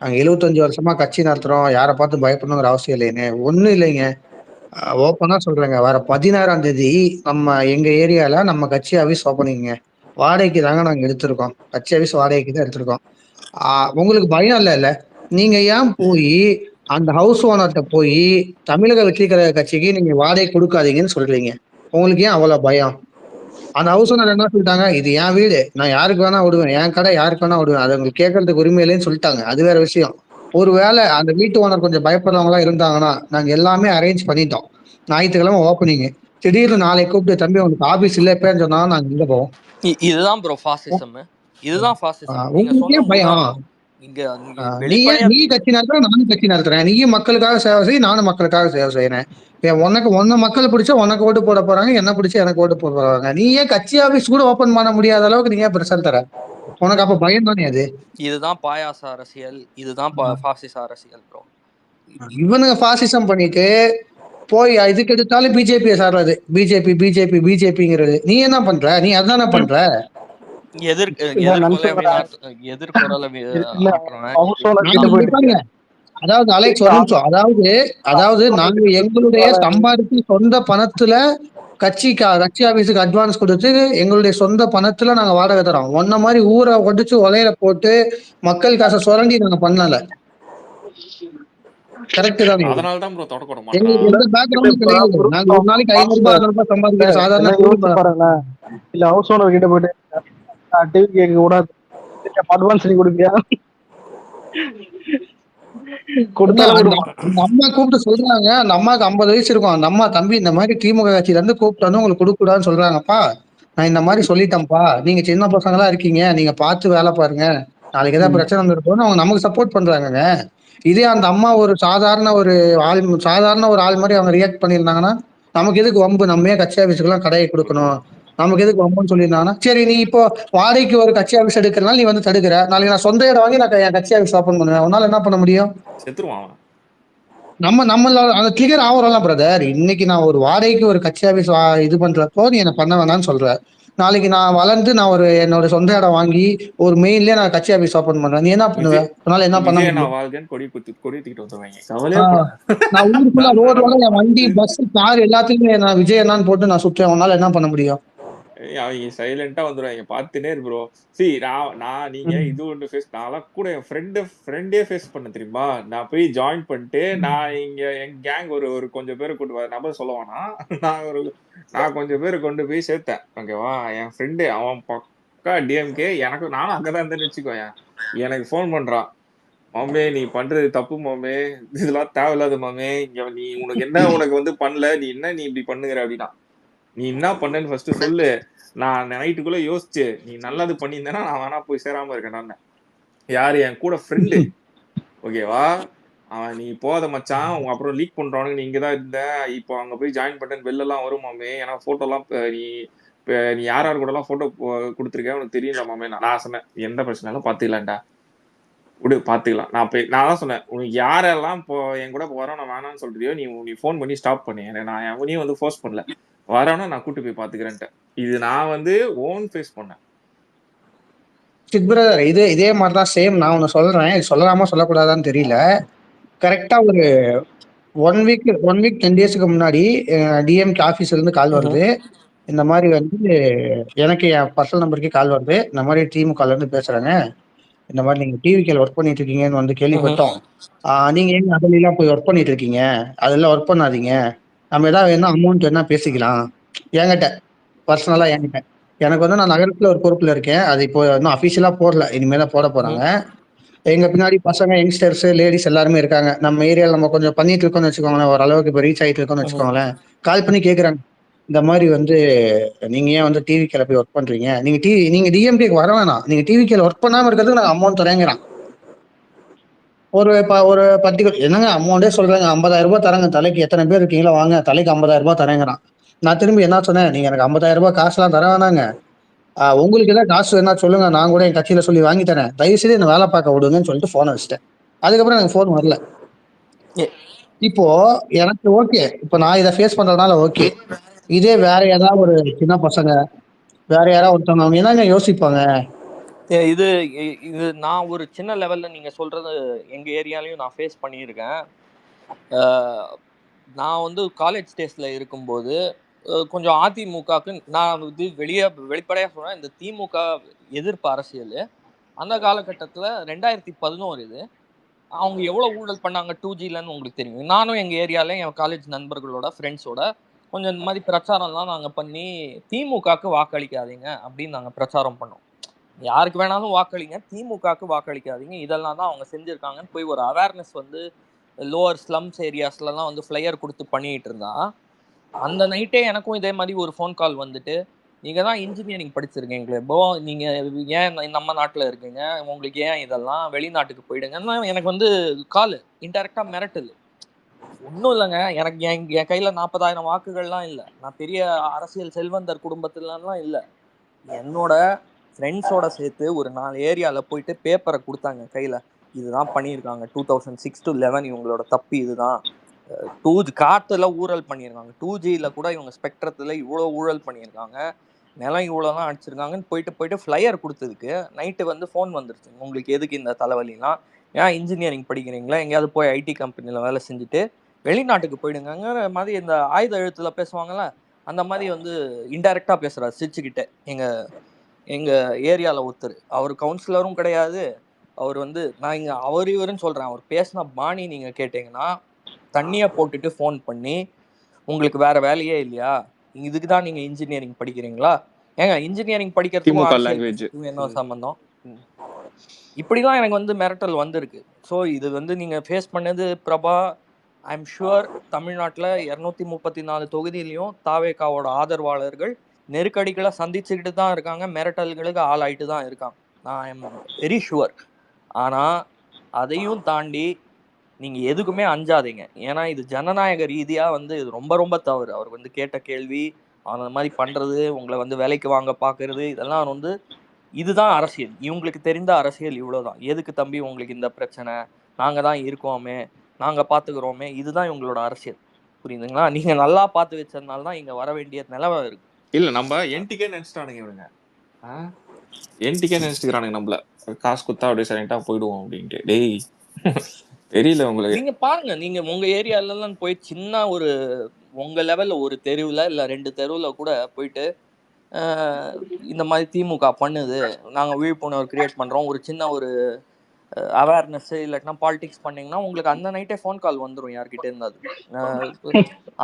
Speaker 7: நாங்க 75 வருஷமா கட்சி நடத்துறோம், யாரை பார்த்தும் பயப்படணுங்கிற அவசியம் இல்லைன்னு. ஒண்ணும் இல்லைங்க, ஓப்பனா சொல்றேங்க. வர 16ஆம் தேதி நம்ம எங்க ஏரியால நம்ம கட்சி ஆபீஸ் ஓப்பனிங்க. வாடகைக்கு தாங்க நாங்க எடுத்திருக்கோம், கட்சி ஆபீஸ் வாடகைக்கு தான் எடுத்திருக்கோம். உங்களுக்கு பயம் இல்ல? நீங்க ஏன் போய் அந்த ஹவுஸ் ஓனர்கிட்ட போய் தமிழக வெற்றி கழக கட்சிக்கு நீங்க வாடகை கொடுக்காதீங்கன்னு சொல்றீங்க? உங்களுக்கு ஏன் அவ்வளவு பயம்? அந்த ஹவுஸ் ஓனர் என்ன சொல்லிட்டாங்க, இது என் வீடு, நான் யாருக்கு வேணா விடுவேன், என் கடை யாருக்கு வேணா விடுவேன், அது உங்களுக்கு கேட்கறதுக்கு உரிமை இல்லைன்னு சொல்லிட்டாங்க. அது வேற விஷயம். ஒருவேளை அந்த வீட்டு ஓனர் கொஞ்சம் பயப்படுறவங்களா இருந்தாங்கன்னா, நாங்க எல்லாமே அரேஞ்ச் பண்ணிட்டோம், ஞாயிற்றுக்கிழமை ஓப்பனிங், திடீர்னு நாளைக்கு கூப்பிட்டு தம்பி உங்களுக்கு ஆபீஸ் இல்ல எப்பன்னு சொன்னா நாங்க இங்க போவோம்.
Speaker 3: இதுதான் ப்ரோ ஃபாசிசம். இதுதான் ஃபாசிசம்.
Speaker 7: உங்களுக்கு ஏன் பயம்? நீ கட்சி நடத்துற, நானும் கட்சி நடத்துறேன். நீயும் மக்களுக்காக சேவை செய்ய, நானும் மக்களுக்காக சேவை செய்யறேன். உன்ன மக்கள் பிடிச்சா உனக்கு ஓட்டு போட போறாங்க, என்ன பிடிச்சா எனக்கு ஓட்டு போட போறாங்க. நீ ஏன் கட்சி ஆபீஸ் கூட ஓபன் பண்ண முடியாத அளவுக்கு நீங்க பிரசன்ட் தர? உனக்கு அப்ப பயம் தானே அது?
Speaker 3: இதுதான் பாயாச அரசியல், இதுதான் பாசிச அரசியல் ப்ரோ.
Speaker 7: இவனுங்க பாசிசம் பண்ணிட்டு போய் இதுக்கு எடுத்தாலும் பிஜேபி சார்றது, பிஜேபிங்கிறது. நீ என்ன பண்ற? நீ அதானே பண்ற. அதாவது அலெக்ஸ் ஒரு நிமிஷம், அதாவது நாங்க எங்களுடைய சம்பாதிச்சு சொந்த பணத்துல கட்சி ஆபீஸுக்கு அட்வான்ஸ் கொடுத்து எங்களுடைய சொந்த பணத்துல நாங்க வாடகை தரோம். ஒன்ன மாதிரி ஊரை ஒடிச்சு ஒலையில போட்டு மக்கள் காசை சுரண்டி நாங்க பண்ணல. கரெக்ட் தான்.
Speaker 2: அதனால தான் ப்ரோ தொடக்க விட
Speaker 7: எங்களுக்கு
Speaker 2: மாட்டான்.
Speaker 7: எந்த பேக்ரவுண்டும் கிடையாது. நாங்க ஒரு நாளைக்கு 500 ரூபாய் 600 ரூபாய் சம்பாதிக்கிற சாதாரண
Speaker 1: எல்லாம் யோசிச்சு பாருங்களேன். இல்ல ஹவுஸ் ஓனர் கிட்ட போயிட்டு டிவி கேட்க கூடாது, அட்வான்ஸ் நீ கொடுப்பியா? கொடுத்தாலும்
Speaker 7: அந்த
Speaker 1: விடுவான்.
Speaker 7: அந்த அம்மா கூப்பிட்டு சொல்றாங்க, அந்த அம்மாவுக்கு 50 வயசு இருக்கும். அந்த அம்மா, தம்பி இந்த மாதிரி திமுக கட்சியில இருந்து கூப்பிட்டு வந்து உங்களுக்கு கொடுக்க கூடாதுன்னு சொல்றாங்கப்பா, நான் இந்த மாதிரி சொல்லிட்டேன்ப்பா, நீங்க சின்ன பசங்களா இருக்கீங்க, நீங்க பார்த்து வேலை பாருங்க, நாளைக்கு ஏதாவது பிரச்சனை வந்துருக்கோன்னு அவங்க நமக்கு சப்போர்ட் பண்றாங்கங்க. இதே அந்த அம்மா ஒரு சாதாரண ஒரு ஆள் மாதிரி அவங்க ரியாக்ட் பண்ணியிருந்தாங்கன்னா, நமக்கு எதுக்கு வம்பு, நம்ம ஏன் கட்சி ஆபீஸுக்கெல்லாம் கடையை கொடுக்கணும், நமக்கு எதுக்கு வம்புன்னு சொல்லியிருந்தாங்கன்னா, சரி நீ இப்போ வாடகைக்கு ஒரு கட்சி ஆபீஸ் எடுக்கிறனால நீ வந்து தடுக்கிற, நாளைக்கு நான் சொந்த இடம் வாங்கி நான் என் கட்சி ஆபீஸ் ஓப்பன் பண்ணுவேன், உன்னால என்ன பண்ண முடியும்?
Speaker 2: செத்துருவான்.
Speaker 7: நம்மள அந்த கிளியர் ஆகுறோம்ல பிரதர். இன்னைக்கு நான் ஒரு வாடகைக்கு ஒரு கட்சி ஆபீஸ் இது பண்றப்போ நீ என்ன பண்ண வேணாம்னு சொல்ற, நாளைக்கு நான் வளர்ந்து நான் ஒரு என்னோட சொந்த இடம் வாங்கி ஒரு மெயின்லயே நான் கட்சி ஆபீஸ் ஓப்பன் பண்றேன், நீ என்ன பண்ணுவ? உன்னால என்ன பண்ண முடியும்?
Speaker 2: வாழ்க்கைன்னு கொடி தூக்கிட்டு வந்துருவாங்க. கவலையே
Speaker 7: நான் ஊருக்குள்ள ரோடோட என் வண்டி பஸ் கார் எல்லாத்துலயுமே நான் விஜய் என்னன்னு போட்டு நான் சுற்றேன், உன்னால என்ன பண்ண முடியும்?
Speaker 2: அவங்க சைலண்டா வந்துடுவாங்க. பார்த்துட்டே இரு ப்ரோ. சி நான் நீங்க இது ஒன்று ஃபேஸ், நான்லாம் கூட என் ஃப்ரெண்டே ஃபேஸ் பண்ண தெரியுமா. நான் போய் ஜாயின் பண்ணிட்டு நான் இங்க என் கேங் ஒரு கொஞ்சம் பேரை கூட்டு நம்பர் சொல்லுவானா, நான் கொஞ்சம் பேரை கொண்டு போய் சேர்த்தேன். ஓகேவா, என் ஃப்ரெண்டு அவன் பக்கா டிஎம்கே, நானும் அங்கதான் இருந்தேன்னு வச்சுக்கோயேன். எனக்கு ஃபோன் பண்றான், மாமே நீ பண்றது தப்பு மாமே, இதெல்லாம் தேவையில்லாத மாமே, இங்க நீ உனக்கு வந்து பண்ணல, நீ இப்படி பண்ணுகிற அப்படின்னா, நீ என்ன பண்ணன்னு ஃபர்ஸ்ட் சொல்லு, நான் நைட்டுக்குள்ள யோசிச்சு நீ நல்லது பண்ணியிருந்தேன்னா நான் வேணா போய் சேராம இருக்கேன். நான் யாரு, என் கூட ஃப்ரெண்டு. ஓகேவா, அவன் நீ போத மச்சான், உங்க அப்புறம் லீக் பண்றவனுக்கு நீ இங்கதான் இருந்த, இப்போ அங்க போய் ஜாயின் பண்ணேன்னு வெளிலலாம் வருமாமே, ஏன்னா போட்டோலாம் நீ யார் கூட எல்லாம் போட்டோ கொடுத்துருக்க உனக்கு தெரியல மாமே. நான் சொன்னேன் எந்த பிரச்சனையும் பாத்துக்கலாம்டா, விடு பாத்துக்கலாம். நான் தான் சொன்னேன், உனக்கு யாரெல்லாம் என் கூட வரோம் நான் வேணாம்னு சொல்றியோ நீ ஃபோன் பண்ணி ஸ்டாப் பண்ணி, நான் எவனையும் வந்து ஃபோர்ஸ் பண்ணல, வரேன்னா நான் கூட்டு போய் பாத்துக்கிறேன்ட்டு. இது நான் வந்து ஓன் ஃபேஸ் பண்ணேன்.
Speaker 7: பிரதர் இதே மாதிரிதான் சேம். நான் ஒண்ணு சொல்றேன், சொல்லலாமா சொல்லக்கூடாதான்னு தெரியல. கரெக்டா ஒரு 1 வீக் 10 டேஸ்க்கு முன்னாடி டிஎம்கே ஆபீஸ்ல இருந்து கால் வருது. இந்த மாதிரி வந்து எனக்கு என் பர்சனல் நம்பருக்கே கால் வருது, இந்த மாதிரி திமுகல இருந்து பேசுறாங்க, இந்த மாதிரி நீங்க டிவிக்கேல ஒர்க் பண்ணிட்டு இருக்கீங்கன்னு வந்து கேள்விப்பட்டோம், நீங்க எங்க அதுலாம் போய் ஒர்க் பண்ணிட்டு இருக்கீங்க, அதெல்லாம் ஒர்க் பண்ணாதீங்க, நம்ம ஏதாவது வேணா அமௌண்ட் என்ன பேசிக்கலாம். என்கிட்ட பர்சனலா என்கிட்ட எனக்கு வந்து நான் நகரத்துல ஒரு பொறுப்புல இருக்கேன், அது இப்போ இன்னும் அபிஷியலா போடல, இனிமேதான் போட போறாங்க. எங்க பின்னாடி பசங்க யங்ஸ்டர்ஸ் லேடிஸ் எல்லாருமே இருக்காங்க. நம்ம ஏரியால நம்ம கொஞ்சம் பண்ணிட்டு இருக்கோம்னு வச்சுக்கோங்களேன், ஓரளவுக்கு இப்போ ரீச் ஆயிட்டு இருக்கோம்னு வச்சுக்கோங்களேன். கால் பண்ணி கேக்குறாங்க, இந்த மாதிரி வந்து நீங்க ஏன் வந்து டிவிக்கேல போய் ஒர்க் பண்றீங்க, நீங்க டிஎம்கேக்கு வர வேணாம், நீங்க டிவிக்கேல ஒர்க் பண்ணாம இருக்கிறதுக்கு நாங்க அமௌண்ட் தரேங்கிறான். ஒரு பர்டிகுலர் என்னங்க அமௌண்டே சொல்றாங்க, 50,000 ரூபாய் தராங்க, தலைக்கு எத்தனை பேர் இருக்கீங்களோ வாங்க, தலைக்கு 50,000 ரூபாய் தரேங்கிறான். நான் திரும்பி என்ன சொன்னேன், நீங்க எனக்கு 50,000 ரூபாய் காசுலாம் தர வேணாங்க, உங்களுக்கு ஏதாவது காசு வேணா சொல்லுங்க, நான் கூட என் கட்சியில சொல்லி வாங்கி தரேன், தயவு செய்து என்ன வேலை பார்க்க விடுங்கன்னு சொல்லிட்டு போனை வச்சிட்டேன். அதுக்கப்புறம் எனக்கு போன் வரல. இப்போ எனக்கு ஓகே, இப்போ நான் இதை ஃபேஸ் பண்றதுனால ஓகே. இதே வேற ஏதாவது ஒரு சின்ன பசங்க, வேற யாராவது ஒருத்தவங்க, அவங்க என்னங்க யோசிப்பாங்க?
Speaker 3: இது நான் ஒரு சின்ன லெவல்ல நீங்க சொல்றது எங்க ஏரியாலையும் நான் ஃபேஸ் பண்ணியிருக்கேன். நான் வந்து காலேஜ் டேஸ்ல இருக்கும்போது கொஞ்சம் அதிமுகவுக்கு நான் வந்து வெளிப்படையாக சொல்றேன், இந்த திமுக எதிர்ப்பு அரசியல் அந்த காலகட்டத்தில் 2011 இது. அவங்க எவ்வளோ ஊழல் பண்ணாங்க 2Gலன்னு உங்களுக்கு தெரியும். நானும் எங்கள் ஏரியாவில் என் காலேஜ் நண்பர்களோட ஃப்ரெண்ட்ஸோட கொஞ்சம் இந்த மாதிரி பிரச்சாரம்லாம் நாங்கள் பண்ணி திமுகவுக்கு வாக்களிக்காதீங்க அப்படின்னு நாங்கள் பிரச்சாரம் பண்ணோம். யாருக்கு வேணாலும் வாக்களிங்க, திமுகவுக்கு வாக்களிக்காதீங்க, இதெல்லாம் தான் அவங்க செஞ்சுருக்காங்கன்னு போய் ஒரு அவேர்னஸ் வந்து லோவர் ஸ்லம்ஸ் ஏரியாஸ்லாம் வந்து ஃப்ளையர் கொடுத்து பண்ணிகிட்டு இருந்தா, அந்த நைட்டே எனக்கும் இதே மாதிரி ஒரு ஃபோன் கால் வந்துட்டு, நீங்கள் தான் இன்ஜினியரிங் படிச்சிருக்கீங்களே ப்ரோ, நீங்கள் ஏன் நம்ம நாட்டில் இருக்கீங்க, உங்களுக்கு ஏன் இதெல்லாம், வெளிநாட்டுக்கு போயிடுங்கன்னா எனக்கு வந்து கால் இன்டெரக்டாக மிரட்டல். ஒன்றும் இல்லைங்க, எனக்கு என் கையில் 40,000 வாக்குகள்லாம் இல்லை, நான் பெரிய அரசியல் செல்வந்தர் குடும்பத்துலலாம் இல்லை, என்னோட ஃப்ரெண்ட்ஸோட சேர்த்து ஒரு 4 ஏரியாவில் போயிட்டு பேப்பரை கொடுத்தாங்க கையில், இதுதான் பண்ணியிருக்காங்க 2006 to 2011 இவங்களோட தப்பு இதுதான், காற்றுல ஊழல் பண்ணியிருக்காங்க, 2Gல கூட இவங்க ஸ்பெக்ட்ரத்தில் இவ்வளோ ஊழல் பண்ணியிருக்காங்க, நிலம் இவ்வளோலாம் அடிச்சிருக்காங்கன்னு போயிட்டு ஃப்ளையர் கொடுத்ததுக்கு நைட்டு வந்து ஃபோன் வந்துருச்சு, உங்களுக்கு எதுக்கு இந்த தலைவலிலாம், ஏன் இன்ஜினியரிங் படிக்கிறீங்களா, எங்கேயாவது போய் ஐடி கம்பெனியில் வேலை செஞ்சுட்டு வெளிநாட்டுக்கு போயிடுங்கிற மாதிரி இந்த ஆயுத எழுத்தில் பேசுவாங்கள்ல, அந்த மாதிரி வந்து இன்டைரக்டாக பேசுகிறார் சிரிச்சுக்கிட்டே எங்கள் ஏரியாவில் ஒருத்தர். அவர் கவுன்சிலரும் கிடையாது, அவர் வந்து நான் இங்க அவர் இவருன்னு சொல்றேன், அவர் பேசின பாணி நீங்க கேட்டீங்கன்னா, தண்ணியை போட்டுட்டு ஃபோன் பண்ணி உங்களுக்கு வேற வேலையே இல்லையா, இதுக்கு தான் நீங்க இன்ஜினியரிங் படிக்கிறீங்களா, ஏங்க இன்ஜினியரிங் படிக்கிறதுக்கும்
Speaker 2: திமுக
Speaker 3: அரசியல்
Speaker 2: லாங்குவேஜ்
Speaker 3: பேசுறதுக்கும் என்ன சம்பந்தம்? இப்படிதான் எனக்கு வந்து மிரட்டல் வந்திருக்கு. ஸோ இது வந்து நீங்க ஃபேஸ் பண்ணது பிரபா, ஐ எம் ஷுவர் தமிழ்நாட்டில் 234 தொகுதியிலையும் தாவேகாவோட ஆதரவாளர்கள் நெருக்கடிகளை சந்திச்சுக்கிட்டு தான் இருக்காங்க, மிரட்டல்களுக்கு ஆளாயிட்டு தான் இருக்காங்க. நான் ஐ எம் வெரி ஷுவர். ஆனால் அதையும் தாண்டி நீங்கள் எதுக்குமே அஞ்சாதீங்க. ஏன்னா இது ஜனநாயக ரீதியாக வந்து இது ரொம்ப ரொம்ப தவறு. அவர் வந்து கேட்ட கேள்வி, அந்த மாதிரி பண்ணுறது, உங்களை வந்து விலைக்கு வாங்க பார்க்கறது, இதெல்லாம் வந்து இதுதான் அரசியல். இவங்களுக்கு தெரிந்த அரசியல் இவ்வளோதான். எதுக்கு தம்பி உங்களுக்கு இந்த பிரச்சனை, நாங்கள் தான் இருக்கோமே, நாங்கள் பார்த்துக்கிறோமே, இதுதான் இவங்களோட அரசியல். புரியுதுங்களா? நீங்கள் நல்லா பார்த்து வச்சதுனால தான் இங்கே வர வேண்டிய நிலவை இருக்கு.
Speaker 2: இல்லை நம்ம என்டிக்கே நினச்சிட்டானுங்க இவனுங்க, என்டிக்கே நினச்சிக்கிறானுங்க நம்மள காசு கொடுத்தா அப்படியே சைலண்டாக போயிடுவோம் அப்படின்ட்டு. டேய் தெரியல உங்களுக்கு.
Speaker 3: நீங்க பாருங்க, நீங்க உங்க ஏரியாலலாம் போய் சின்ன ஒரு உங்க லெவல்ல ஒரு தெருவில் இல்லை 2 தெருவில் கூட போயிட்டு இந்த மாதிரி திமுக பண்ணுது, நாங்கள் விழிப்புணர்வு கிரியேட் பண்ணுறோம், ஒரு சின்ன ஒரு அவேர்னஸ் இல்லாட்டினா பாலிடிக்ஸ் பண்ணீங்கன்னா உங்களுக்கு அந்த நைட்டே ஃபோன் கால் வந்துடும் யார்கிட்ட இருந்தாது.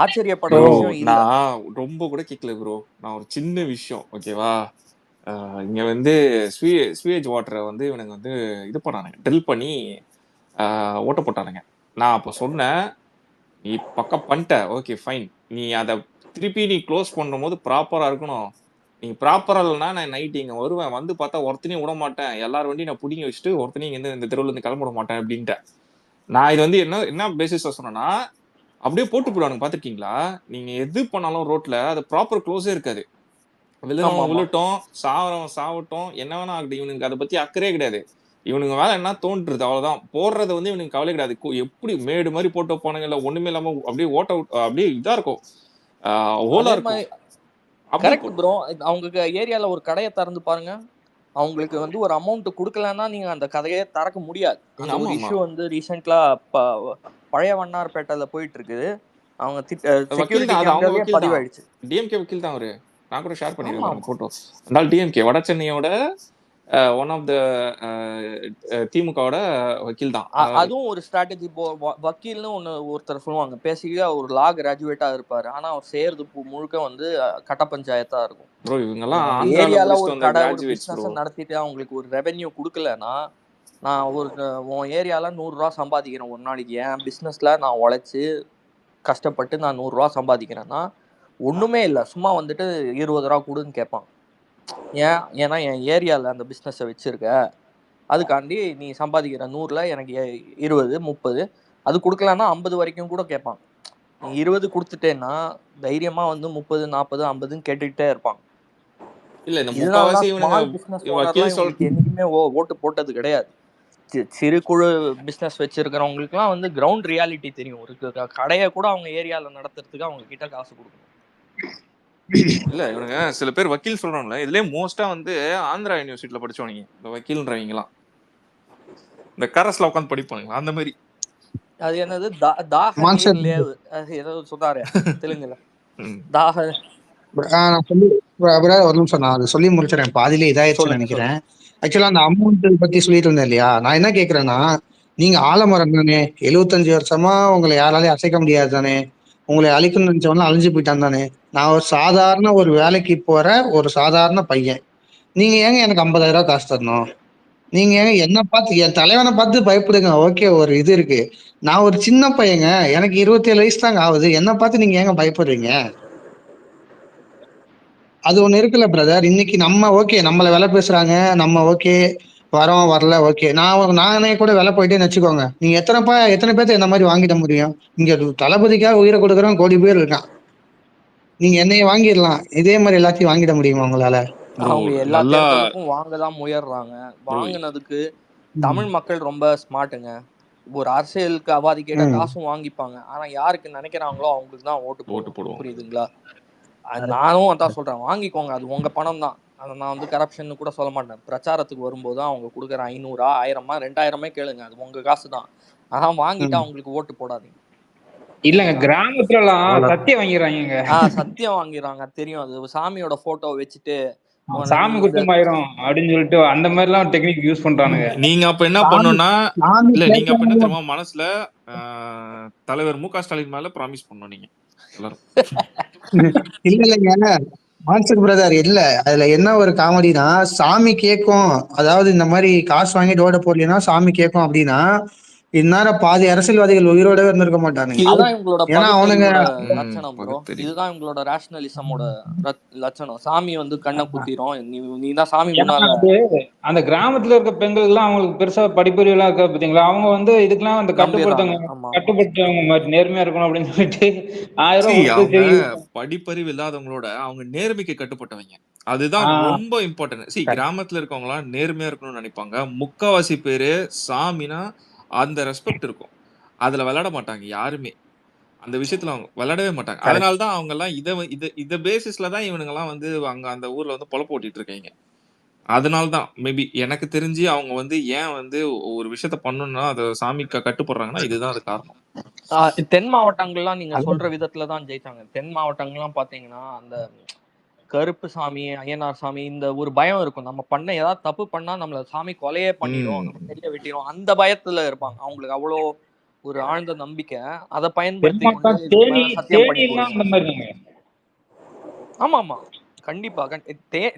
Speaker 3: ஆச்சரியப்படுற விஷயம் இல்லை.
Speaker 2: நான் ரொம்ப கூட கேட்கல ப்ரோ, நான் ஒரு சின்ன விஷயம் ஓகேவா, இங்கே வந்து ஸ்வீவேஜ் வாட்டரை வந்து இவனுங்க வந்து இது பண்ணானுங்க, ட்ரில் பண்ணி ஓட்ட போட்டானுங்க. நான் அப்போ சொன்னேன், நீ பக்கம் பண்ணிட்ட ஓகே ஃபைன், நீ அதை திருப்பி நீ க்ளோஸ் பண்ணும் போது ப்ராப்பராக இருக்கணும். நீ ப்ராப்பராக இல்லைன்னா நான் நைட்டு இங்கே வருவேன், வந்து பார்த்தா ஒருத்தனையும் விட மாட்டேன், எல்லாரும் வண்டி நான் பிடிங்கி வச்சுட்டு ஒருத்தனையும் இங்கே இந்த தெருவுலேருந்து கிளம்ப விட மாட்டேன் அப்படின்ட்டேன். நான் இது வந்து என்ன பேசிஸாக சொன்னேன்னா, அப்படியே போட்டு போடுவானுங்க பார்த்துருக்கீங்களா, நீங்கள் எது பண்ணாலும் ரோட்டில் அது ப்ராப்பர் க்ளோஸே இருக்காது. விழுந்தவன் விழுட்டும், சாவறவன் சாவட்டும், என்ன வேணா ஆகட்டும், இவனுக்கு அதை பற்றி அக்கறையே கிடையாது. இவனுங்க வேலை என்ன தோன்றுறது அவ்வளோதான், போடுறது வந்து இவனுக்கு கவலை கிடையாது. எப்படி மேடு மாதிரி போட்டு வைப்பானுங்க, இல்லை ஒன்றுமே இல்லாமல் அப்படியே ஓட்ட அப்படியே இதாக இருக்கும், ஓலா இருக்கும்.
Speaker 3: Correct bro. அவங்க ஏரியால ஒரு கடையை திறந்து பாருங்க, அவங்களுக்கு வந்து ஒரு அமௌண்ட் கொடுக்கலன்னா நீங்க அந்த கதையை திறக்க முடியாது. அந்த ஒரு இஷ்யூ வந்து ரீசெண்ட்லா பழைய வண்ணார்பேட்டையில போயிட்டு இருக்குது. அவங்க பதிவாயிடுச்சு.
Speaker 2: டிஎம்கே வக்கீல் தான் அவரு, நான் கூட ஷேர் பண்ணிருக்கேன் போட்டோ. அதனால டிஎம்கே வட சென்னையோட ஒன் ஆஃப் த திமுகவோட வக்கீல் தான்.
Speaker 3: அதுவும் ஒரு ஸ்ட்ராட்டஜி. வக்கீல்னு ஒருத்தர் சொல்லுவாங்க, பேசிக்கா ஒரு லா கிராஜுவேட்டா இருப்பாரு, ஆனா அவர் செய்யறது முழுக்க வந்து கட்ட பஞ்சாயத்தா இருக்கும்.
Speaker 2: ப்ரோ இவங்கெல்லாம்
Speaker 3: ஏரியால ஒரு கடை ஒரு பிசினஸ் நடத்திட்டு அவங்களுக்கு ஒரு ரெவென்யூ கொடுக்கலன்னா, நான் உன் ஏரியால 100 ரூபா சம்பாதிக்கிறேன் ஒரு நாளைக்கு, என் பிசினஸ்ல நான் உழைச்சு கஷ்டப்பட்டு நான் 100 ரூபா சம்பாதிக்கிறேன்னா ஒண்ணுமே இல்லை, சும்மா வந்துட்டு 20 ரூபா கொடுன்னு கேட்பான். ஏன்னா என் ஏரியாவில் அந்த பிஸ்னஸை வச்சுருக்க, அதுக்காண்டி நீ சம்பாதிக்கிற 100ல் எனக்கு 20 30 அது கொடுக்கலன்னா 50 வரைக்கும் கூட கேட்பான். நீ 20 கொடுத்துட்டேன்னா தைரியமாக வந்து 30 40 50ன்னு கேட்டுக்கிட்டே இருப்பாங்க. என்னைக்குமே ஓட்டு போட்டது கிடையாது. சிறு குழு பிஸ்னஸ் வச்சிருக்கிறவங்களுக்குலாம் வந்து கிரவுண்ட் ரியாலிட்டி தெரியும். ஒரு கடையை கூட அவங்க ஏரியாவில் நடத்துறதுக்கு அவங்க கிட்ட காசு கொடுக்கணும்.
Speaker 2: இல்ல இவனுங்க சில பேர் வக்கீல் சொல்றாங்களே, இதுலயே மோஸ்டா வந்து ஆந்திரா யூனிவர்சிட்டியில படிச்சவங்க இந்த வக்கீல்ன்றவங்கலாம், இந்த கரஸ்ல உட்காந்து படிப்பானுங்களா அந்த மாதிரி.
Speaker 3: அது என்னது ஏதோ சொன்னாரு தெலுங்குல
Speaker 8: ஒரு நிமிஷம் நான் அதை சொல்லி முடிச்சிடறேன், பாதியிலே இதாயிடுச்சு நினைக்கிறேன். ஆக்சுவலா அந்த அமௌண்ட் பத்தி சொல்லிட்டு இருந்தேன் இல்லையா, நான் என்ன கேக்குறேன்னா, நீங்க ஆலமரம் தானே, 75 வருஷமா உங்களை யாராலையும் அசைக்க முடியாது தானே, உங்களை அழிக்கணும்னு நினைச்சவங்க அழிஞ்சு போயிட்டான் தானே. நான் ஒரு சாதாரண ஒரு வேலைக்கு போற ஒரு சாதாரண பையன், நீங்க ஏங்க எனக்கு 50,000 ரூபாய் காசு தரணும்? நீங்க ஏங்க என்ன பார்த்து என் தலைவனை பார்த்து பயப்படுங்க, ஓகே ஒரு இது இருக்கு. நான் ஒரு சின்ன பையங்க, எனக்கு 27 வயசு தாங்க ஆகுது, என்ன பார்த்து நீங்க ஏங்க பயப்படுறீங்க? அது ஒண்ணு இருக்குல்ல பிரதர். இன்னைக்கு நம்ம ஓகே நம்மள விலை பேசுறாங்க, நம்ம ஓகே வரோம் வரல ஓகே, நானே கூட விலை போயிட்டேன்னு வச்சுக்கோங்க, நீங்க எத்தனை பேர்த்த என்ன மாதிரி வாங்கிட முடியும்? இங்க தளபதிக்காக உயிரை கொடுக்குறவன் கோடி பேர் இருக்கான், நீங்க என்னைய வாங்கிடலாம், இதே மாதிரி எல்லாத்தையும் வாங்கிட முடியுமா உங்களால?
Speaker 3: அவங்க எல்லா தேர்தலுக்கும் வாங்கதான் முயறாங்க. வாங்கினதுக்கு தமிழ் மக்கள் ரொம்ப ஸ்மார்ட்டுங்க. ஒரு அரசியலுக்கு அவாதி கேட்ட காசும் வாங்கிப்பாங்க, ஆனா யாருக்கு நினைக்கிறாங்களோ அவங்களுக்கு தான் ஓட்டு போடுவோம். புரியுதுங்களா? நானும் அதான் சொல்றேன், வாங்கிக்கோங்க, அது உங்க பணம் தான். அதை நான் வந்து கரப்ஷன் கூட சொல்ல மாட்டேன். பிரச்சாரத்துக்கு வரும்போது அவங்க கொடுக்குற 500 1000 2000 கேளுங்க, அது உங்க காசு தான். ஆனா வாங்கிட்டு அவங்களுக்கு ஓட்டு போடாதீங்க.
Speaker 9: இல்லங்க, கிராமத்துல எல்லாம் சத்தியம் வாங்கிடுறாங்க.
Speaker 3: சத்தியம் வாங்கிடுறாங்க தெரியும். அது சாமியோட போட்டோ வச்சுட்டு
Speaker 9: சாமி குத்தமாயிரும் அப்படின்னு சொல்லிட்டு அந்த மாதிரி எல்லாம் டெக்னிக் யூஸ் பண்றானுங்க.
Speaker 2: நீங்க அப்ப என்ன பண்ணணும்னா இல்ல நீங்க அப்ப என்ன தெரியுமா மனசுல தலைவர் மு.க. ஸ்டாலின் மேல ப்ராமிஸ் பண்ணணும் நீங்க எல்லாரும்.
Speaker 8: இல்லைங்க மான்சர் பிரதர் இல்ல, அதுல என்ன ஒரு காமெடினா சாமி கேட்கும், அதாவது இந்த மாதிரி காசு வாங்கிட்டு ஓட போடலன்னா சாமி கேட்கும் அப்படின்னா இந்நேரம் பாதி அரசியல்வாதிகள் உயிரோடவே இருந்திருக்க மாட்டானுங்க.
Speaker 3: இதுதான் இவங்களோட
Speaker 8: ஏன்னா அவனுங்க
Speaker 3: பகுத்தறிவோட லட்சணம் ப்ரோ. இதுதான் இவங்களோட ரேஷனலிசமோட லட்சணம். சாமி வந்து கண்ணை குத்திரும், நீ தான் சாமி முன்னால.
Speaker 9: அந்த கிராமத்துல இருக்க பெண்கள் எல்லாம் அவங்களுக்கு பெருசா படிப்பறிவு எல்லாம் இருக்க பாத்தீங்களா, அவங்க வந்து இதுக்கெல்லாம் அந்த கட்டுப்படுத்தவங்க மாதிரி நேர்மையா இருக்கணும் அப்படின்னு சொல்லிட்டு 1000
Speaker 2: படிப்பறிவு இல்லாதவங்களோட அவங்க நேர்மைக்கு கட்டுப்பட்டவங்க. அதுதான் ரொம்ப இம்பார்ட்டன்ட். கிராமத்துல இருக்கவங்க எல்லாம் நேர்மையா இருக்கணும்னு நினைப்பாங்க. முக்காவாசி பேரு சாமினா அந்த ரெஸ்பெக்ட் இருக்கும், அதுல விளையாட மாட்டாங்க யாருமே. அந்த விஷயத்துல அவங்க விளையாடவே மாட்டாங்க. அதனாலதான் அவங்க எல்லாம் இத பேசிஸ்ல தான் இவனுங்க எல்லாம் வந்து அங்க அந்த ஊர்ல வந்து பொழப்பு ஓட்டிட்டு இருக்காங்க. அதனாலதான் மேபி எனக்கு தெரிஞ்சு அவங்க வந்து ஏன் வந்து ஒரு விஷயத்த பண்ணணும்னா அதை சாமிக்கு கட்டுப்படுறாங்கன்னா இதுதான் அது காரணம்.
Speaker 3: தென் மாவட்டங்கள்லாம் நீங்க சொல்ற விதத்துலதான் ஜெயிச்சாங்க. தென் மாவட்டங்கள்லாம் பாத்தீங்கன்னா அந்த கருப்பு சாமி, ஐயனார் சாமி, இந்த ஒரு பயம் இருக்கும். நம்ம பண்ண ஏதாவது தப்பு பண்ணா நம்மள சாமி கொலையே பண்ணிடும், நம்ம கைய வெட்டிடும், அந்த பயத்துல இருப்பாங்க. அவங்களுக்கு அவ்வளோ ஒரு ஆழ்ந்த நம்பிக்கை. அதை பயன்படுத்தி சத்தியம் பண்ணி ஆமா ஆமா கண்டிப்பா.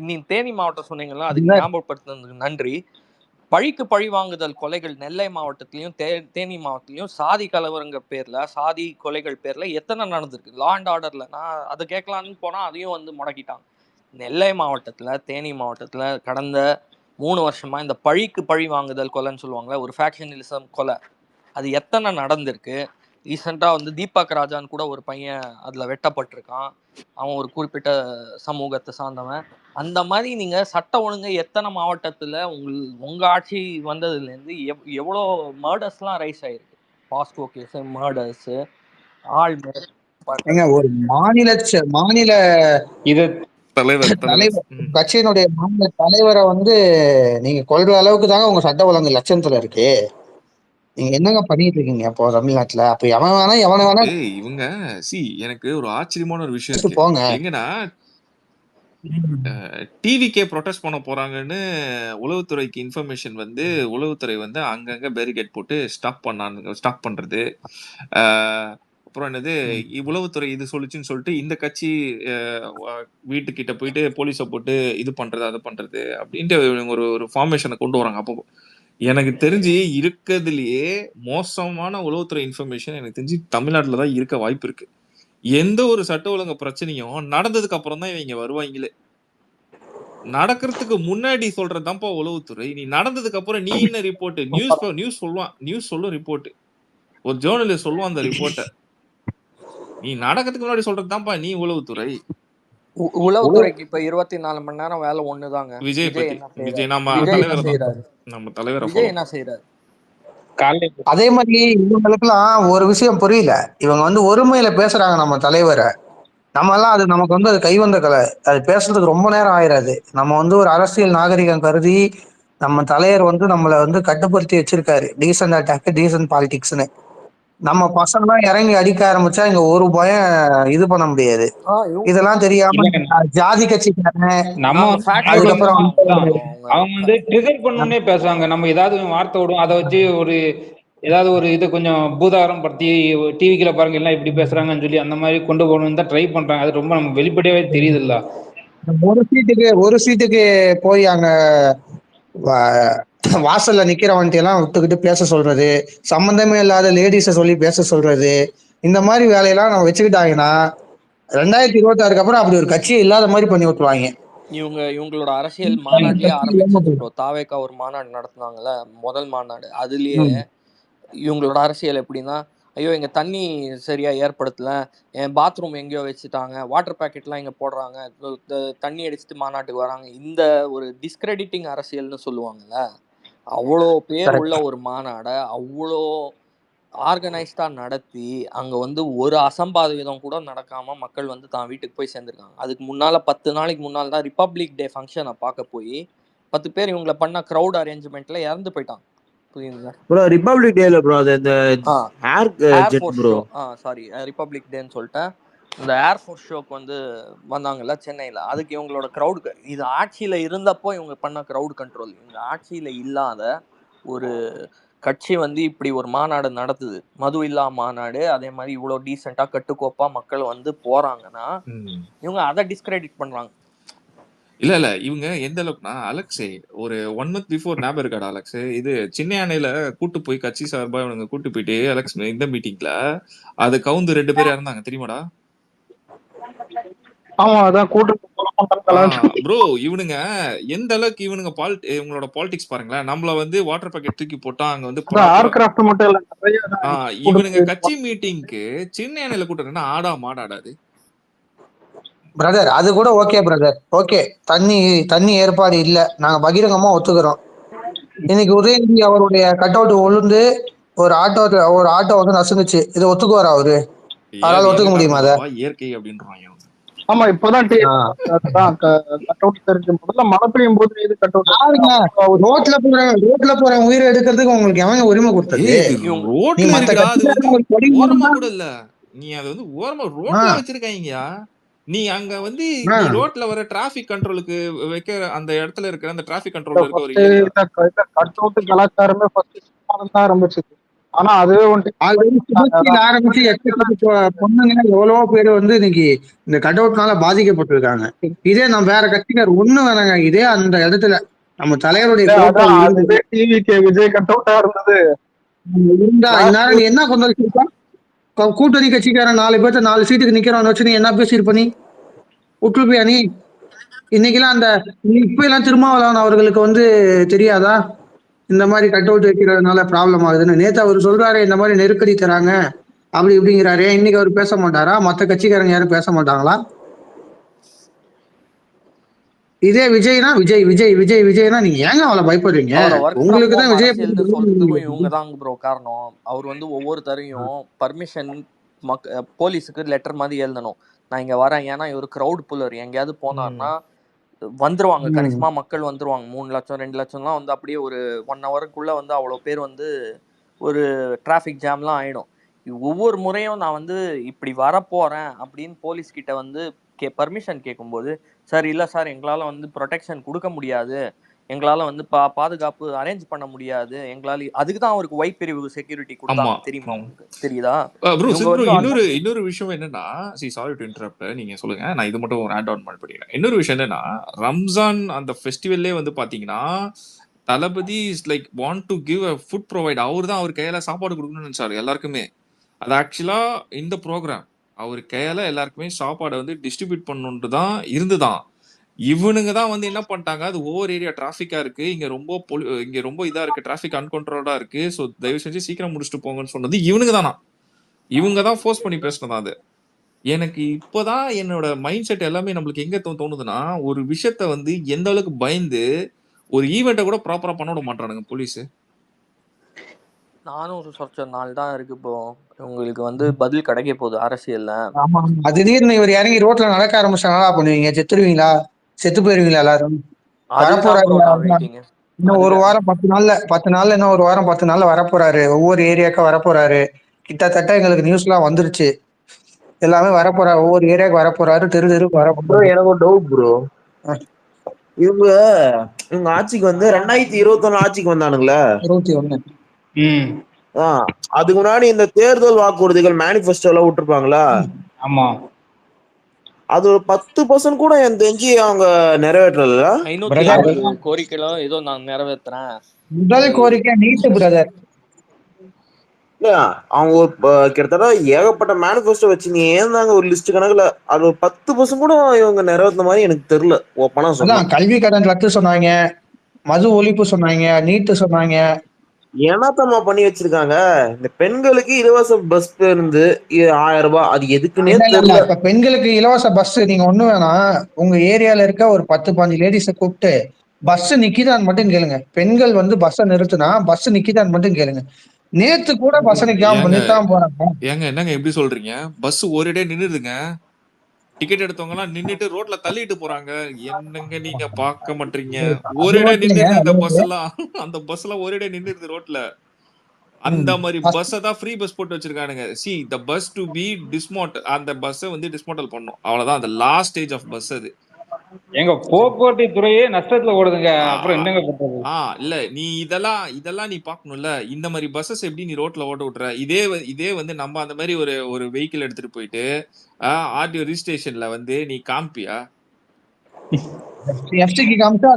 Speaker 3: நீ தேனி மாவட்டம் சொன்னீங்களா, அதுக்கு ஞாபகப்படுத்துனதுக்கு நன்றி. பழிக்கு பழி வாங்குதல் கொலைகள் நெல்லை மாவட்டத்திலயும் தேனி மாவட்டத்திலயும் சாதி கலவரங்க பேர்ல, சாதி கொலைகள் பேர்ல எத்தனை நடந்திருக்கு லா அண்ட் ஆர்டர்ல. நான் அதை கேட்கலான்னு போனா அதையும் வந்து முடக்கிட்டாங்க. நெல்லை மாவட்டத்துல தேனி மாவட்டத்துல கடந்த 3 வருஷமா இந்த பழிக்கு பழி வாங்குதல் கொலைன்னு சொல்லுவாங்க, ஒரு ஃபேக்ஷனலிசம் கொலை, அது எத்தனை நடந்திருக்கு. ரீசெண்டா வந்து தீபக் ராஜான்னு கூட ஒரு பையன் அதுல வெட்டப்பட்டிருக்கான். அவன் ஒரு குறிப்பிட்ட சமூகத்தை சார்ந்தவன். அந்த மாதிரி நீங்க சட்ட ஒழுங்கு எத்தனை மாவட்டத்துல உங்க ஆட்சி வந்ததுல இருந்து எவ்வளோ மர்டர்ஸ் எல்லாம் ரைஸ் ஆயிருக்கு. பாஸ்கோ கேஸ், மர்டர்ஸ், ஆள்
Speaker 8: ஒரு மாநில இது
Speaker 2: தலைவர்
Speaker 8: கட்சியினுடைய மாநில தலைவரை வந்து நீங்க கொள்ற அளவுக்கு தாங்க உங்க சட்ட ஒழுங்கு லட்சணத்துல இருக்கு. நீங்க என்னங்க பண்ணிட்டு இருக்கீங்க இப்போ தமிழ்நாட்டுல? அப்ப எவன் வேணா
Speaker 2: இவங்க எனக்கு ஒரு ஆச்சரியமான ஒரு விஷயம் இருக்கு.
Speaker 8: போங்க
Speaker 2: எங்கன்னா டிவிக்கே ப்ரொடெஸ்ட் பண்ண போறாங்கன்னு உளவுத்துறைக்கு இன்ஃபர்மேஷன் வந்து உளவுத்துறை வந்து அங்கங்க பேரிகேட் போட்டு ஸ்டாப் பண்றது. அப்புறம் என்னது உளவுத்துறை இது சொல்லிச்சுன்னு சொல்லிட்டு இந்த கட்சி வீட்டுக்கிட்ட போயிட்டு போலீஸை போட்டு இது பண்றது அதை பண்றது அப்படின்ட்டு ஒரு ஃபார்மேஷனை கொண்டு வராங்க. அப்போ எனக்கு தெரிஞ்சு இருக்கிறதுலயே மோசமான உளவுத்துறை இன்ஃபர்மேஷன் எனக்கு தெரிஞ்சு தமிழ்நாட்டுல தான் இருக்க வாய்ப்பு இருக்கு. எந்த ஒரு சட்ட ஒழுங்கு பிரச்சனையும் நடந்ததுக்கு அப்புறம் தான் இவங்க வருவாங்களே. நடக்கிறதுக்கு முன்னாடி சொல்றதுதான்ப்பா உளவுத்துறை. நீ நடந்ததுக்கு அப்புறம் நீ என்ன ரிப்போர்ட் நியூஸ் சொல்லும் ரிப்போர்ட், ஒரு ஜேர்னலிஸ்ட் சொல்லுவான் அந்த ரிப்போர்ட்டை. நீ நடக்கிறதுக்கு முன்னாடி சொல்றதுதான்ப்பா நீ உளவுத்துறை.
Speaker 3: உளவுத்துறைக்கு இப்ப 24 மணி நேரம் வேலை ஒண்ணுதாங்க.
Speaker 2: விஜய் நம்ம தலைவர்
Speaker 3: விஜய் என்ன செய்யறாரு?
Speaker 8: அதே மாதிரி இவங்களுக்குலாம் ஒரு விஷயம் புரியல. இவங்க வந்து ஒருமையில பேசுறாங்க நம்ம தலைவரை. நம்ம எல்லாம் அது நமக்கு வந்து அது கைவந்த கலை. அது பேசுறதுக்கு ரொம்ப நேரம் ஆயிராது. நம்ம வந்து ஒரு அரசியல் நாகரிகம் கருதி நம்ம தலைவர் வந்து நம்மளை வந்து கட்டுப்படுத்தி வச்சிருக்காரு. டீசன்ட் அட்டாக், டீசன்ட் பாலிடிக்ஸ்னு. நம்ம பசங்க இறங்கி அடிக்க ஆரம்பிச்சா இங்க ஒரு பயம் இது பண்ண முடியாது. இதெல்லாம் தெரியாம ஜாதி கட்சிக்காரன்
Speaker 9: அதுக்கப்புறம் அவங்க வந்து ட்ரிகர் பண்ணே பேசுவாங்க. நம்ம ஏதாவது வார்த்தை விடும், அதை வச்சு ஏதாவது ஒரு இது கொஞ்சம் பூதாகரம் படுத்தி டிவிக்குள்ள பாருங்க எல்லாம் இப்படி பேசுறாங்கன்னு சொல்லி அந்த மாதிரி கொண்டு போகணும்னு தான் ட்ரை பண்றாங்க. அது ரொம்ப நமக்கு வெளிப்படையாவே தெரியுது இல்ல.
Speaker 8: ஒரு சீட்டுக்கு போய் அங்க வாசல்ல நிக்கிறவன்ட்டு எல்லாம் விட்டுக்கிட்டு பேச சொல்றது, சம்பந்தமே இல்லாத லேடிஸ சொல்லி பேச சொல்றது, இந்த மாதிரி வேலையெல்லாம் நம்ம வச்சுக்கிட்டாங்கன்னா 2026 அப்புறம் அப்படி ஒரு கட்சியே இல்லாத மாதிரி பண்ணி விட்டுருவாங்க.
Speaker 3: இவங்களோட அரசியல் மாநாட்டிலே ஆரம்பிச்சு தாவேக்கா ஒரு மாநாடு நடத்துனாங்கல்ல, முதல் மாநாடு. அதுலயே இவங்களோட அரசியல் எப்படின்னா, ஐயோ எங்க தண்ணி சரியா ஏற்படுத்தல, என் பாத்ரூம் எங்கேயோ வச்சுட்டாங்க, வாட்டர் பேக்கெட்லாம் இங்க போடுறாங்க, தண்ணி அடிச்சுட்டு மாநாட்டுக்கு வராங்க. இந்த ஒரு டிஸ்கிரெடிட்டிங் அரசியல்னு சொல்லுவாங்கல்ல, அவ்வளோ பேர் உள்ள ஒரு மாநாடை அவ்வளோ ஆர்கனைஸ்டா நடத்தி அங்க வந்து ஒரு அசம்பாவிதம் கூட நடக்காம மக்கள் வந்து தான் வீட்டுக்கு போய் சேர்ந்துருக்காங்க. அதுக்கு முன்னால 10 நாளைக்கு முன்னால தான் ரிப்பப்ளிக் டே ஃபங்க்ஷனை பார்க்க போய் 10 பேர் இவங்களை பண்ண க்ரௌட் அரேஞ்ச்மெண்ட்ல இறந்து போயிட்டாங்க.
Speaker 6: ரிபப்ளிக் டேல ப்ரோ அது இந்த ஏர் ஜெட் ப்ரோ
Speaker 3: சாரி ரிபப்ளிக் டேன்னு சொல்லிட்டேன். இந்த ஏர்ஃபோர்ஸ் ஷோக்கு வந்து வந்தாங்கல்ல சென்னையில், அதுக்கு இவங்களோட க்ரௌடு, இது ஆட்சியில் இருந்தப்போ இவங்க பண்ண க்ரௌட் கண்ட்ரோல். இவங்க ஆட்சியில் இல்லாத ஒரு கட்சி வந்து இப்படி ஒரு மாநாடு நடத்துது, மது இல்லா மாநாடு, அதே மாதிரி இவ்வளோ டீசெண்டாக கட்டுக்கோப்பா மக்கள் வந்து போறாங்கன்னா இவங்க அதை டிஸ்கிரெடிட் பண்றாங்க.
Speaker 2: இல்ல இவங்க எந்த அளவுக்குனா, அலெக்ஸே ஒரு 1 month பிஃபோர் ஞாபகம் இருக்காடா அலெக்ஸ், இது சின்ன யானையில கூட்டு போய் கட்சி சார்பா இவனுங்க கூட்டு போயிட்டு அலெக்ஸ் இந்த மீட்டிங்ல அது கவுந்து 2 பேர் இறந்தாங்க தெரியுமாடா?
Speaker 1: ஆமா, அதான்
Speaker 2: ப்ரோ இவனுங்க எந்த அளவுக்கு இவனுங்க இவங்களோட பாலிடிக்ஸ் பாருங்களேன். நம்மள வந்து வாட்டர் பாக்கெட் தூக்கி போட்டா அங்க வந்து
Speaker 1: மட்டும் இல்ல,
Speaker 2: இவனுங்க கட்சி மீட்டிங்க்கு சின்ன யானையில கூட்டுறதுன்னா ஆடா மாடாடாது
Speaker 8: பிரதர். அது கூட ஓகே பிரதர், ஓகே. தண்ணி ஏற்பாடு இல்ல, நாங்க பகிரங்கமா ஒத்துக்கிறோம். இன்னைக்கு உதயநிதி அவருடைய கட் அவுட் விழுந்து ஒரு ஆட்டோ வந்து நசுங்குச்சு, இதை ஒத்துக்குவாரா அவரு? அவரால் ஒத்துக்க முடியுமா? அதை
Speaker 2: இயற்கை அப்படின்றாங்க.
Speaker 1: ஆமா, இப்பதான் முதல்ல மழை பெய்யும் போது இது கட் அவுட்.
Speaker 8: ரோட்ல போற உயிரை எடுக்கிறதுக்கு உங்களுக்கு எவங்க உரிமை கொடுத்தது?
Speaker 2: ஓரமா கூட இல்ல, நீ அதை வந்து ஓரமா ரோட்ல வச்சிருக்காங்கயா. நீ அங்க வந்து நீ ரோட்ல வர டிராபிக் கண்ட்ரோலுக்கு வைக்கிற அந்த இடத்துல இருக்கிற அந்த டிராபிக் கண்ட்ரோல் இருக்க ஒரு
Speaker 1: கட் அவுட் கலாச்சாரமே ஃபர்ஸ்ட் ஆரம்பிச்சது. ஆனா அதுவே
Speaker 8: ஆரம்பிச்சு பொண்ணுங்க எவ்வளவோ பேர் வந்து இன்னைக்கு இந்த கட் அவுட்னால பாதிக்கப்பட்டிருக்காங்க. இதே நம்ம வேற கட்சிக்கார் ஒண்ணு வேணாங்க, இதே அந்த இடத்துல நம்ம தலைவருடைய
Speaker 1: விஜய் கட் அவுட்டா இருந்தது
Speaker 8: இருந்தா நீ என்ன கொண்டாடிருப்பா? கூட்டணி கட்சிக்காரன் 4 பேர்த்த 4 சீட்டுக்கு நிக்கிறான்னு வச்சு நீ என்ன பேசியிருப்ப? நீ விட்டுருப்பியா? நீ இன்னைக்கெல்லாம் இப்ப எல்லாம் திருமாவளவன் அவர்களுக்கு வந்து தெரியாதா இந்த மாதிரி கட் அவுட் வைக்கிறதுனால ப்ராப்ளம் ஆகுதுன்னு? நேத்து அவர் சொல்றாரு இந்த மாதிரி நெருக்கடி தராங்க அப்படி இப்படிங்கிறாரு. இன்னைக்கு அவர் பேச மாட்டாரா? மத்த கட்சிக்காரங்க யாரும் பேச மாட்டாங்களா? இதே விஜய்னா விஜய்னா நீங்க ஏங்க அவளை பயப்படுறீங்க? உங்களுக்கு தான் விஜய்
Speaker 3: சொல்றதுக்கும் இவங்க தான் ப்ரோ காரணம். அவர் வந்து ஒவ்வொருத்தரையும் பர்மிஷன் போலீஸுக்கு லெட்டர் மாதிரி எழுதணும், நான் இங்க வரேன், ஏன்னா இவர் கிரௌட் புல்லர், எங்கேயாவது போனார்னா வந்துருவாங்க, கணிசமா மக்கள் வந்துருவாங்க, 3 லட்சம் 2 லட்சம்லாம் வந்து அப்படியே ஒரு 1 ஹவருக்குள்ள வந்து அவ்வளோ பேர் வந்து ஒரு டிராஃபிக் ஜாம்லாம் ஆயிடும். ஒவ்வொரு முறையும் நான் வந்து இப்படி வரப்போறேன் அப்படின்னு போலீஸ் கிட்ட வந்து பர்மிஷன் கேட்கும்போது, சார் இல்லை சார் எங்களால் வந்து ப்ரொடெக்ஷன் கொடுக்க முடியாது, எங்களால் வந்து பாதுகாப்பு அரேஞ்ச் பண்ண முடியாது, எங்களால, அதுக்கு தான் அவருக்கு ஒய் பிரிவு செக்யூரிட்டி கொடுத்தாங்க தெரியுமா உங்களுக்கு? தெரியுதா?
Speaker 2: இன்னொரு விஷயம் என்னன்னா, சாரி டு இன்டரப்ட், நீங்க சொல்லுங்க, நான் இது மட்டும் ஆட் ஆன் பண்ணிக்கிறேன். இன்னொரு விஷயம் என்னன்னா, ரம்ஜான் அந்த ஃபெஸ்டிவல்லே வந்து பாத்தீங்கன்னா Thalapathy is like want to give a food provide. அவர் தான் அவர் கையால சாப்பாடு கொடுக்கணும்னு நினைச்சாரு எல்லாருக்குமே. அது ஆக்சுவலா இந்த ப்ரோக்ராம் அவர் கையால எல்லாருக்குமே சாப்பாடை வந்து டிஸ்ட்ரிபியூட் பண்ணணுன்ட்டு தான் இருந்துதான். இவனுங்க தான் வந்து என்ன பண்ணிட்டாங்க, அது ஓவர் ஏரியா டிராஃபிக்கா இருக்கு, இங்க ரொம்ப இதா இருக்கு, டிராஃபிக் அன்கண்ட்ரோல்டா இருக்கு, ஸோ தயவு செஞ்சு சீக்கிரம் முடிச்சுட்டு போங்கன்னு சொன்னது இவனுங்க தானா. இவங்க தான் ஃபோர்ஸ் பண்ணி பேசினதா. அது எனக்கு இப்போதான் என்னோட மைண்ட் செட் எல்லாமே நம்மளுக்கு எங்க தோணுதுன்னா, ஒரு விஷயத்த வந்து எந்த அளவுக்கு பயந்து ஒரு ஈவெண்ட்டை கூட ப்ராப்பரா பண்ண விட மாட்டானுங்க போலீஸ்.
Speaker 3: நானும் ஒரு சொச்ச நாள் தான் இருக்கு இப்போ, உங்களுக்கு வந்து பதில் கிடைக்க போகுது அரசியல்ல.
Speaker 8: திடீர்னு இவர் இறங்கி ரோட்ல நடக்க ஆரம்பிச்சாங்களா பண்ணுவீங்க? செத்துருவீங்களா? செத்து போயிருவீங்களா எல்லாரும்? இன்னும் ஒரு வாரம் 10 நாள்ல இன்னும் ஒரு வாரம் 10 நாள்ல வரப்போறாரு, ஒவ்வொரு ஏரியாக்கா வரப்போறாரு. கிட்டத்தட்ட எங்களுக்கு நியூஸ்லாம் வந்துருச்சு, எல்லாமே வரப்போறாரு, ஒவ்வொரு ஏரியாவுக்கு வரப்போறாரு, தெருக்கு வரப்போறாரு.
Speaker 6: எனக்கு ஒரு டவுட் ப்ரோ, இவங்க ஆட்சிக்கு வந்து 2021 ஆட்சிக்கு வந்தானுங்களா?
Speaker 8: 21.
Speaker 6: அதுக்கு முன்னாடி இந்த தேர்தல் வாக்குறுதிகள் மேனிஃபெஸ்டோ எல்லாம் விட்டுருப்பாங்களா?
Speaker 9: ஆமா,
Speaker 6: அது ஒரு 10% கூட எனக்கு தெரிஞ்சு அவங்க நிறைவேற்றல.
Speaker 3: 560 கோரிக்கைகளும் ஏதோ நான் நிறைவேற்றுறேன்.
Speaker 8: முதல் கோரிக்கை நீட் பிரதர்.
Speaker 6: அவங்க கிட்டத்தட்ட ஏகப்பட்ட மேனிஃபெஸ்டோ வச்சு நீ ஏந்தாங்க ஒரு லிஸ்ட் கணக்குல, அது 10% கூட இவங்க நிறைவேற்ற மாதிரி எனக்கு தெரியல. ஓப்பனா சொல்லலாம்,
Speaker 8: கல்வி கடன் ரத்து சொன்னாங்க, மது ஒழிப்பு சொன்னாங்க, நீட்டு சொன்னாங்க.
Speaker 6: என்னத்தம்மா பண்ணி வச்சிருக்காங்க? இந்த பெண்களுக்கு இலவச பஸ் பேருந்து 1000 ரூபாய், அது எதுக்குன்னே தெரியல.
Speaker 8: இப்ப பெண்களுக்கு இலவச பஸ் நீங்க ஒண்ணு வேணாம், உங்க ஏரியால இருக்க ஒரு 10-15 லேடிஸ கூப்பிட்டு பஸ் நிக்குதான்னு மட்டும் கேளுங்க. பெண்கள் வந்து பஸ் நிறுத்தினா பஸ் நிக்குதான்னு மட்டும் கேளுங்க. நேத்து கூட பஸ் நிக்காம போறாங்க.
Speaker 2: ஏங்க என்னங்க எப்படி சொல்றீங்க? பஸ் ஒரே நின்னுதுங்க, டிக்கெட் எடுத்தவங்க எல்லாம் நின்னுட்டு ரோட்ல தள்ளிட்டு போறாங்க. என்னங்க நீங்க பார்க்க மாட்டீங்க? ஒரே நின்னுது அந்த பஸ் எல்லாம், அந்த பஸ் எல்லாம் ஒரே நின்னுது ரோட்ல. அந்த மாதிரி பஸ்ஸை தான் ஃப்ரீ பஸ் போட்டு வச்சிருக்கானுங்க. See the bus to be dismantle, அந்த பஸ்ஸை வந்து டிஸ்மாண்டல் பண்ணும், அவ்வளவுதான். அந்த லாஸ்ட் ஸ்டேஜ் ஆஃப் பஸ் அது.
Speaker 9: எங்க போக்குவரத்து துறையே நஷ்டத்துல ஓடுதுங்க, அப்புறம் என்னங்க பண்றது?
Speaker 2: இல்ல நீ இதெல்லாம் நீ பாக்கணும்ல. இந்த மாதிரி பஸ்ஸஸ் எப்படி நீ ரோட்ல ஓட்ட விட்டுற? இதே வந்து நம்ம அந்த மாதிரி ஒரு வெஹிக்கிள் எடுத்துட்டு போயிட்டு ஆர்டிஓ ரிஜிஸ்ட்ரேஷன்ல வந்து நீ காமிப்பியா?
Speaker 8: எஃப்சிக்கு காமிச்சா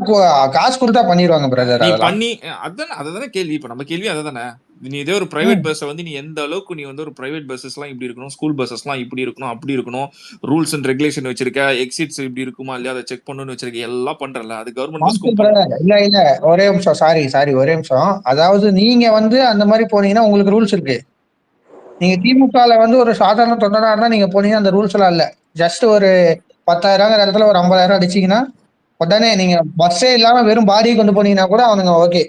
Speaker 8: காசு கொடுத்தா பண்ணிடுவாங்க பிரதர்.
Speaker 2: நீ பண்ணி அதானே கேள்வி. இப்ப நம்ம கேள்வி அதானே. நீ இதே ஒரு பிரைவேட் பஸ் வந்து நீ எந்த அளவுக்கு நீ வந்து ஒரு பிரைவேட் பஸ்ஸஸ் எல்லாம் இப்படி இருக்கணும், ஸ்கூல் பஸ்ஸஸ் எல்லாம் இப்படி இருக்கணும், அப்படி இருக்கணும், ரூல்ஸ் அண்ட் ரெகுலேஷன் வச்சிருக்க, எக்ஸிட்ஸ் இப்படி இருக்குமா இல்லையா அதை செக் பண்ணணும்னு வச்சிருக்க, எல்லாம் பண்றல. அது கவர்மெண்ட் பஸ்.
Speaker 8: இல்ல ஒரே நிமிஷம், சாரி ஒரே நிமிஷம். அதாவது நீங்க வந்து அந்த மாதிரி போனீங்கன்னா உங்களுக்கு ரூல்ஸ் இருக்கு. நீங்க திமுகல வந்து ஒரு சாதாரண தொண்டனா இருந்தா நீங்க போனீங்கன்னா அந்த ரூல்ஸ் எல்லாம் இல்ல. ஜஸ்ட் ஒரு 10,000 இடத்துல ஒரு 50,000 அடிச்சீங்கன்னா உடனே நீங்க பஸ்ஸே இல்லாம வெறும் பாடியை கொண்டு போனீங்கன்னா கூட அவனுங்க ஓகே.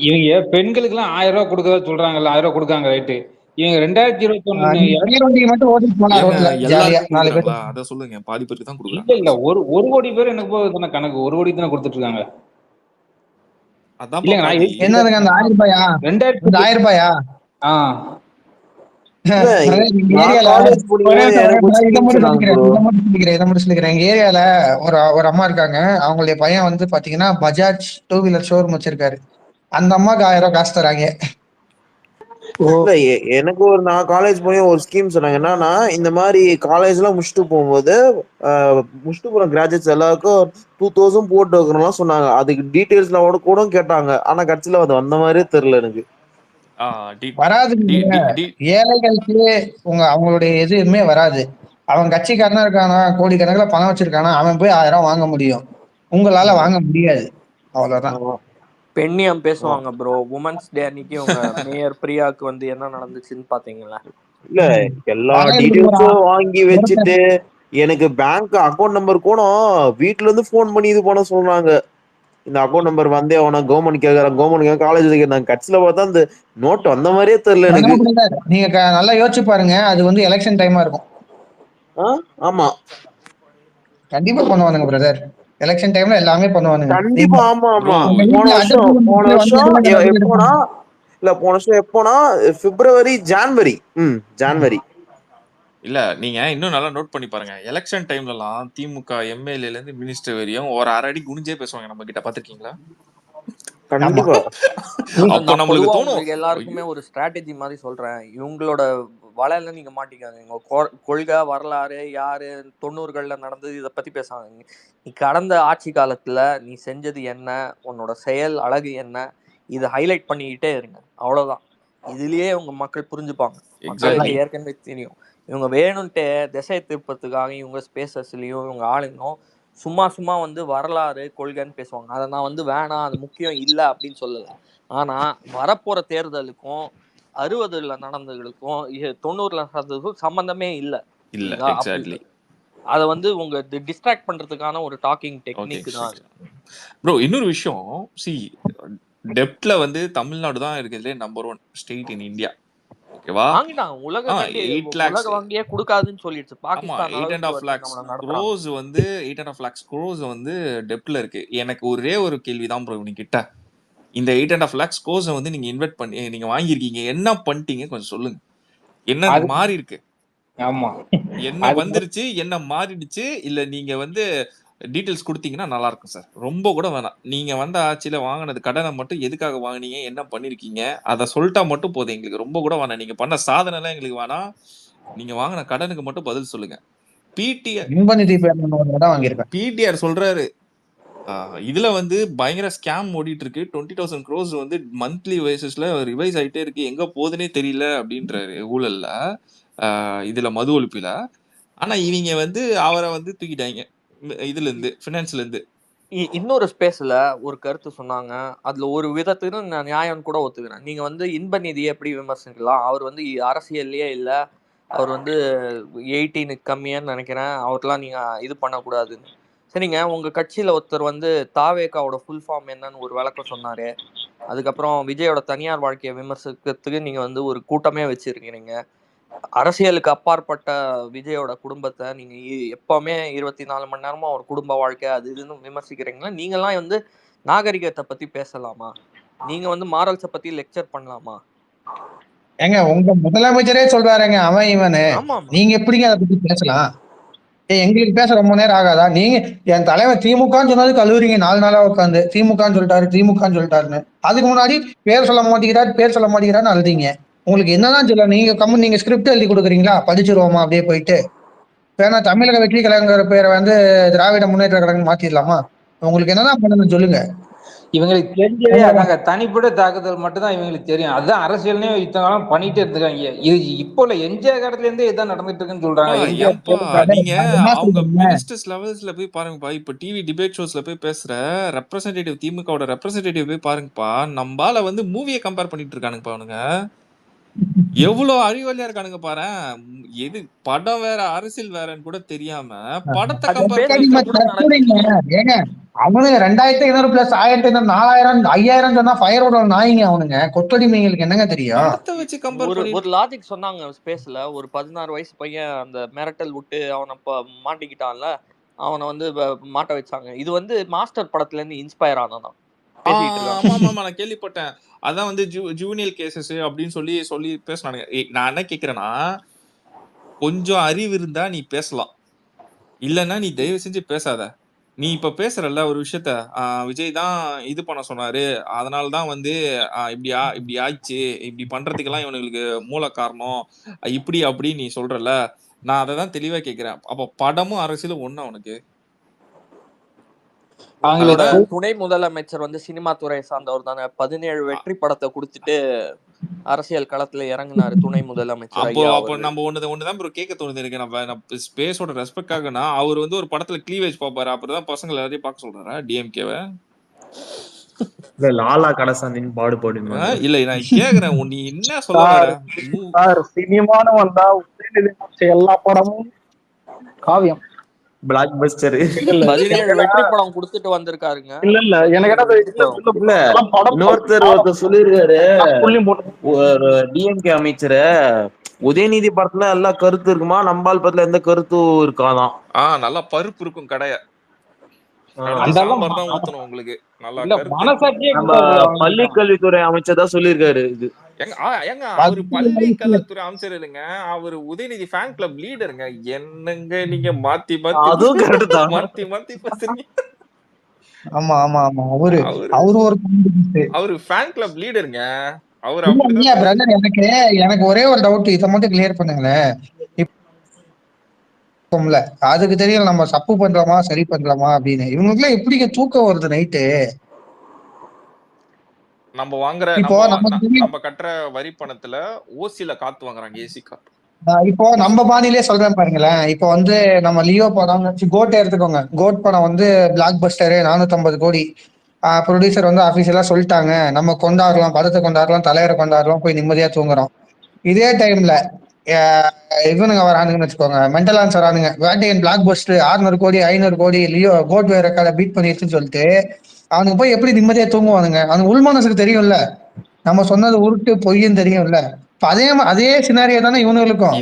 Speaker 9: இவங்க பெண்களுக்கு எல்லாம் 1000 ரூபாய் கொடுக்கறதா சொல்றாங்கல்ல, 1000 ரூபாய் கொடுக்காங்க ரைட்டு. இவங்க 2021
Speaker 8: மட்டும் ஓட்டிட்டு போனா ரோட்ல ஜாலியா 4 பேர்.
Speaker 2: அத சொல்லுங்க, பாதி பேருக்கு தான் கொடுக்குறாங்க.
Speaker 9: இல்ல ஒரு கோடி பேர் எனக்கு போகுது கணக்கு, 1 கோடி தானே கொடுத்துட்டு இருக்காங்க.
Speaker 8: என்னதுங்க அந்த 1000 ரூபாயா? 1000 ரூபாயா? எங்க ஏரியால ஒரு அம்மா இருக்காங்க. அவங்களுடைய பையன் வந்து பாத்தீங்கன்னா பஜாஜ் 2 வீலர் ஷோரூம் வச்சிருக்காரு. அந்த அம்மாக்கு 1000 ரூபாய் காசு தராங்க.
Speaker 6: எனக்கு நான் காலேஜ் போய் ஒரு ஸ்கீம் சொன்னாங்க. என்னன்னா இந்த மாதிரி காலேஜ் எல்லாம் முடிச்சுட்டு போகும்போது முடிச்சுட்டு போற கிராஜுவேட்ஸ் எல்லாருக்கும் 2000 போட்டு வைக்கணும்லாம் சொன்னாங்க. அதுக்கு டீடைல்ஸ்ல கூட கேட்டாங்க. ஆனா கட்சியில அது வந்த மாதிரியே தெரியல எனக்கு.
Speaker 8: வராது. ஏழைகளுக்கு அவங்களுடைய எதுவுமே வராது. அவன் கட்சிக்காரனா இருக்கானா, கோடிக்கணக்கில் பணம் வச்சிருக்கானா, அவன் போய் 1000 வாங்க முடியும். உங்களால வாங்க முடியாது. அவ்வளவுதான்.
Speaker 3: பெண்ணியம் பேசுவாங்க ப்ரோ. உமன்ஸ் டே அன்னைக்கு உங்க மேயர் பிரியாக்கு வந்து என்ன நடந்துச்சுன்னு பாத்தீங்களா?
Speaker 6: இல்ல எல்லா டீடைல்ஸும் வாங்கி வச்சுட்டு எனக்கு பேங்க் அக்கௌண்ட் நம்பர் கூட வீட்டுல இருந்து போன் பண்ணி இது பண்ண சொல்றாங்க. இந்த அக்கௌண்ட் நம்பர் வந்தே அவனா கவர்மெண்ட் கேட்கறான், கவர்மெண்ட் காலேஜ் கேட்கறாங்க. கட்சியில பார்த்தா அந்த நோட் வந்த மாதிரியே தெரியல எனக்கு.
Speaker 8: நீங்க நல்லா யோசிச்சு பாருங்க, அது வந்து எலெக்ஷன் டைமா இருக்கும்.
Speaker 6: ஆமா
Speaker 8: கண்டிப்பா பண்ணுவானுங்க பிரதர். எலெக்ஷன் டைம்ல எல்லாமே பண்ணுவானுங்க.
Speaker 6: கண்டிப்பா. ஆமா போன வருஷம் எப்போனா ஜனவரி.
Speaker 2: இல்ல நீங்க இன்னும் நல்லா நோட் பண்ணி பாருங்க. எலெக்ஷன் டைம்லலாம் திமுக எம்எல்ஏல இருந்து மினிஸ்டர் வரையும் ஒரு 1/2 அடி குனிஞ்சே பேசுவாங்க நம்ம கிட்ட. பாத்திருக்கீங்களா?
Speaker 6: கண்டிப்பா.
Speaker 2: அப்ப நம்மளுக்கு தோணும்.
Speaker 3: எல்லாருக்குமே ஒரு ஸ்ட்ராட்டஜி மாதிரி சொல்றேன். இவங்களோட வலையில நீங்க மாட்டிக்காதீங்க. கொள்கை வரலாறு யாரு 90கள்ல நடந்தது இதை பத்தி பேசாதீங்க. நீ கடந்த ஆட்சி காலத்துல நீ செஞ்சது என்ன, உன்னோட செயல் அழகு என்ன, இதை ஹைலைட் பண்ணிக்கிட்டே இருங்க. அவ்வளவுதான். இதுலயே உங்க மக்கள் புரிஞ்சுப்பாங்க. மக்களுக்கு ஏற்கனவே தெரியும். இவங்க வேணும்ட்டு திசை திருப்பத்துக்காக இவங்க ஸ்பேசஸ்லயும் இவங்க ஆளுங்களும் சும்மா வந்து வரலாறு கொள்கைன்னு பேசுவாங்க. அதை நான் வந்து வேணாம், அது முக்கியம் இல்லை அப்படின்னு சொல்லலை. ஆனா வரப்போற தேர்தலுக்கும் 60ல நடந்ததுக்கும் 90ல நடந்ததுக்கும் சம்பந்தமே இல்லை. அத வந்து உங்க டிஸ்ட்ராக்ட் பண்றதுக்கான ஒரு டாக்கிங் டெக்னிக் தான்.
Speaker 2: ப்ரோ இன்னொரு விஷயம், டெப்ட்ல வந்து தமிழ்நாடு தான் இருக்கிறதுலே நம்பர் 1 ஸ்டேட் இன் இந்தியா. ஓகேவா?
Speaker 3: உலக வங்கியே கொடுக்காதுன்னு சொல்லிடுச்சு பாகிஸ்தான்.
Speaker 2: 8.5 lakhs crores வந்து 8.5 lakhs crores வந்து டெப்ட்ல இருக்கு. எனக்கு ஒரே ஒரு கேள்விதான் ப்ரோ உங்ககிட்ட. இந்த 8.5 lakhs crores வந்து நீங்க இன்வெஸ்ட் பண்ணி நீங்க வாங்கியிருக்கீங்க, என்ன பண்ணிட்டீங்க கொஞ்சம் சொல்லுங்க. என்ன மாறி இருக்கு?
Speaker 9: ஆமா,
Speaker 2: என்ன வந்துருச்சு, என்ன மாறிடுச்சு? இல்ல நீங்க வந்து டீடைல்ஸ் கொடுத்தீங்கன்னா நல்லா இருக்கும் சார். ரொம்ப கூட வேணாம். நீங்க வந்த ஆட்சியில வாங்கினது கடனை மட்டும் எதுக்காக வாங்கினீங்க, என்ன பண்ணிருக்கீங்க, அதை சொல்லிட்டா மட்டும் போதும் எங்களுக்கு. ரொம்ப கூட வேணாம். நீங்க பண்ண சாதனை எல்லாம் எங்களுக்கு வேணாம். நீங்க வாங்கின கடனுக்கு மட்டும் பதில் சொல்லுங்க. பிடிஆர் சொல்றாரு இதுல வந்து பயங்கர ஸ்கேம் ஓடிட்டு இருக்கு. 20,000 crores வந்து மந்த்லி பேசிஸ்ல ரிவைஸ் ஆயிட்டே இருக்கு, எங்க போகுதுன்னே தெரியல அப்படின்றாரு ஊழல்ல, இதுல மது ஒழிப்புல. ஆனா இவங்க வந்து அவரை வந்து தூக்கிட்டாங்க இதுல இருந்து, பினான்ஸ்ல இருந்து.
Speaker 3: இன்னொரு ஸ்பேஸ்ல ஒரு கருத்து சொன்னாங்க. அதுல ஒரு விதத்துக்கு நான் நியாயம் கூட ஒத்துக்கிறேன். நீங்க வந்து இன்ப நிதியை எப்படி விமர்சிக்கலாம், அவர் வந்து அரசியல்லையே இல்ல, அவர் வந்து 18 கம்மியான்னு நினைக்கிறேன், அவர்லாம் நீங்க இது பண்ணக்கூடாதுன்னு. சரிங்க, உங்க கட்சியில ஒருத்தர் வந்து தாவேகாவோட ஃபுல் ஃபார்ம் என்னன்னு ஒரு விளக்கம் சொன்னாரு. அதுக்கப்புறம் விஜயோட தனியார் வாழ்க்கையை விமர்சிக்கிறதுக்கு நீங்க வந்து ஒரு கூட்டமே வச்சிருக்கீங்க. அரசியலுக்கு அப்பாற்பட்ட விஜயோட குடும்பத்தை நீங்க எப்பவுமே 24 மணி நேரமும் ஒரு குடும்ப வாழ்க்கை அது இதுன்னு விமர்சிக்கிறீங்களா? நீங்கெல்லாம் வந்து நாகரிகத்தை பத்தி பேசலாமா? நீங்க வந்து மாரல்ஸ பத்தி லெக்சர் பண்ணலாமா?
Speaker 8: ஏங்க உங்க முதலமைச்சரே சொல்றாருங்க அவன் இவனு,
Speaker 3: ஆமா
Speaker 8: நீங்க எப்படிங்க அதை பத்தி பேசலாம்? எங்களுக்கு பேச ரொம்ப நேரம் ஆகாதா? நீங்க என் தலைவர் திமுகன்னு சொன்னது கல்லூரிங்க 4 நாளா உட்காந்து திமுகன்னு சொல்லிட்டாருன்னு. அதுக்கு முன்னாடி பேர் சொல்ல மாட்டேங்கிறாருன்னு அழுதீங்க. உங்களுக்கு என்னதான் சொல்ல? நீங்க ஸ்கிரிப்ட் எழுதி கொடுக்குறீங்களா? படிச்சிருவோமா அப்படியே போயிட்டு? வேணா தமிழக வெற்றி கழகங்கிற பேரை வந்து திராவிட முன்னேற்ற கழகம் மாத்திடலாமா? உங்களுக்கு என்னதான் பண்ணணும்னு சொல்லுங்க.
Speaker 9: இவங்களுக்கு தெரிஞ்சதே அதாங்க, தனிப்பட்ட தாக்குதல் மட்டும் தான் இவங்களுக்கு தெரியும். அதுதான் அரசியல்னே இத்தனை காலம் பண்ணிட்டே இருந்திருக்காங்க. இது இப்போ இல்ல, எம்ஜிஆர் காலத்துல இருந்தே இதான் நடந்துட்டு இருக்குன்னு சொல்றாங்க.
Speaker 2: நீங்க அவங்க மினிஸ்டர்ஸ் லெவல்ஸ்ல போய் பாருங்கப்பா. இப்ப டிவி டிபேட் ஷோஸ்ல போய் பேசுற ரெப்ரசன்டேட்டிவ், திமுகவோட ரெப்ரசன்டேட்டிவ் போய் பாருங்கப்பா. நம்பால வந்து மூவியை கம்பேர் பண்ணிட்டு இருக்கானுங்கப்பா அவனுங்க. எவ்வளவு அறிவாளியா இருக்கானுங்க பாரு. எது படம் வேற அரசியல் வேறன்னு கூட தெரியாம படத்தை கம்பேர்
Speaker 8: ஏங்க அவனுங்க 2500 பிளஸ் 1500 4000 5000 சொன்னா ஃபயர் ஓட நாயிங்க அவனுங்க. கொத்தடிமைங்களுக்கு என்னங்க தெரியும்?
Speaker 2: படத்தை வச்சு கம்பேர் பண்ணி
Speaker 3: ஒரு லாஜிக் சொன்னாங்க ஸ்பேஸ்ல. ஒரு 16 வயசு பையன் அந்த மிரட்டல் விட்டு அவனை மாட்டிக்கிட்டான்ல, அவனை வந்து மாட்ட வச்சாங்க. இது வந்து மாஸ்டர் படத்துல இருந்து இன்ஸ்பயர் ஆனதான்.
Speaker 2: ஆமா நான் கேள்விப்பட்டேன். அதான் வந்து ஜூனியல் கேசஸ் அப்படின்னு சொல்லி பேசினானுங்க. நான் என்ன கேக்குறேன்னா, கொஞ்சம் அறிவு இருந்தா நீ பேசலாம், இல்லன்னா நீ தயவு செஞ்சு பேசாத. நீ இப்ப பேசுறல்ல ஒரு விஷயத்த, விஜய் தான் இது பண்ண சொன்னாரு, அதனாலதான் வந்து இப்படி ஆயிடுச்சு, இப்படி பண்றதுக்கெல்லாம் இவனுங்களுக்கு மூல காரணம், இப்படி அப்படி நீ சொல்றல, நான் அதை தான் தெளிவா கேக்குறேன். அப்ப படமும் அரசியலும் ஒண்ணு அவனுக்கு?
Speaker 3: அவங்களோட துணை முதலமைச்சர் வந்து சினிமா துறையை சார்ந்தவர் தானே. 17 வெற்றி படத்தை கொடுத்துட்டு அரசியல் களத்துல இறங்கினாரு துணை முதலமைச்சர்.
Speaker 2: அப்போ நம்ம ஒண்ணுதான் ப்ரோ கேட்க தோணுது எனக்கு. நம்ம ஸ்பேஸோட ரெஸ்பெக்டாகனா அவர் வந்து ஒரு படத்துல கிளீவேஜ் பாப்பாரு, அப்புறம் பசங்க எல்லாரையும் பார்க்க சொல்றாரா டிஎம்கேவை?
Speaker 6: லாலா கடசாந்தின் பாடுபாடு
Speaker 2: இல்ல நான் கேக்குறேன், நீ என்ன சொல்ல வர?
Speaker 1: சினிமான்னு வந்தா எல்லா படமும் காவியம்,
Speaker 6: பிளாக் பஸ்டர்.
Speaker 3: 17 வெற்றி படம் கொடுத்துட்டு வந்திருக்காருங்க.
Speaker 1: இல்ல எனக்கு
Speaker 6: இன்னொருத்தர் சொல்லிருக்காரு, ஒரு டிஎம்கே அமைச்சர், உதயநிதி படத்துல எல்லா கருத்து இருக்குமா, நம்பால் படத்துல எந்த கருத்தும் இருக்காதான்.
Speaker 2: நல்லா பருப்பு இருக்கும் கடைய, உங்களுக்கு நல்லா
Speaker 6: பள்ளி கல்வித்துறை அமைச்சர் தான் சொல்லியிருக்காரு இது.
Speaker 2: அவரு பள்ளி கல்வித்துறை அமைச்சர் இல்லைங்க, அவரு உதயநிதி ஃபேன் கிளப் லீடருங்க. என்னங்க நீங்க மாத்தி மாத்தி பேசுறீங்க?
Speaker 8: ஆமா ஆமா ஆமா
Speaker 2: அவரு ஃபேன் கிளப் லீடருங்க.
Speaker 8: எனக்கு ஒரே ஒரு டவுட், இதை மட்டும் கிளியர் பண்ணுங்களேன். அதுக்கு தெரியல நம்ம தப்பு பண்றோமா சரி பண்றோமா அப்படின்னு. இவங்களுக்கு எப்படி தூக்கம் வருது நைட்டு?
Speaker 2: நம்ம வாங்குற நம்ம கட்டுற வரி பணத்துல ஓசில காத்து வாங்குறாங்க, ஏசி காத்து.
Speaker 8: இப்போ நம்ம பாணியிலே சொல்றேன் பாருங்களேன். இப்போ வந்து நம்ம லியோ படம் கோட் எடுத்துக்கோங்க. கோட் படம் வந்து பிளாக் பஸ்டரு 450 கோடி. ப்ரொடியூசர் வந்து ஆபீஷியலா சொல்லிட்டாங்க, நம்ம கொண்டாடலாம், படத்தை கொண்டாடலாம், தலைவரை கொண்டாடலாம், போய் நிம்மதியா தூங்குறோம். இதே டைம்ல இவனுங்க வரானுங்கன்னு வச்சுக்கோங்க, மென்டலான்ஸ் வரானுங்க, வேட்டையன் பிளாக் பஸ்டர் 600 கோடி 500 கோடி லியோ கோட் ரெக்கார்டை பீட் பண்ணிருச்சுன்னு சொல்லிட்டு அவனுக்கு போய் எப்படி நிம்மதியா தூங்குவானுங்க? அவனுக்கு உள் மனசுக்கு தெரியும்ல நம்ம சொன்னது உருட்டு பொய்யும் தெரியும்ல. அதே சினாரியா தானே இவனுங்களுக்கும்.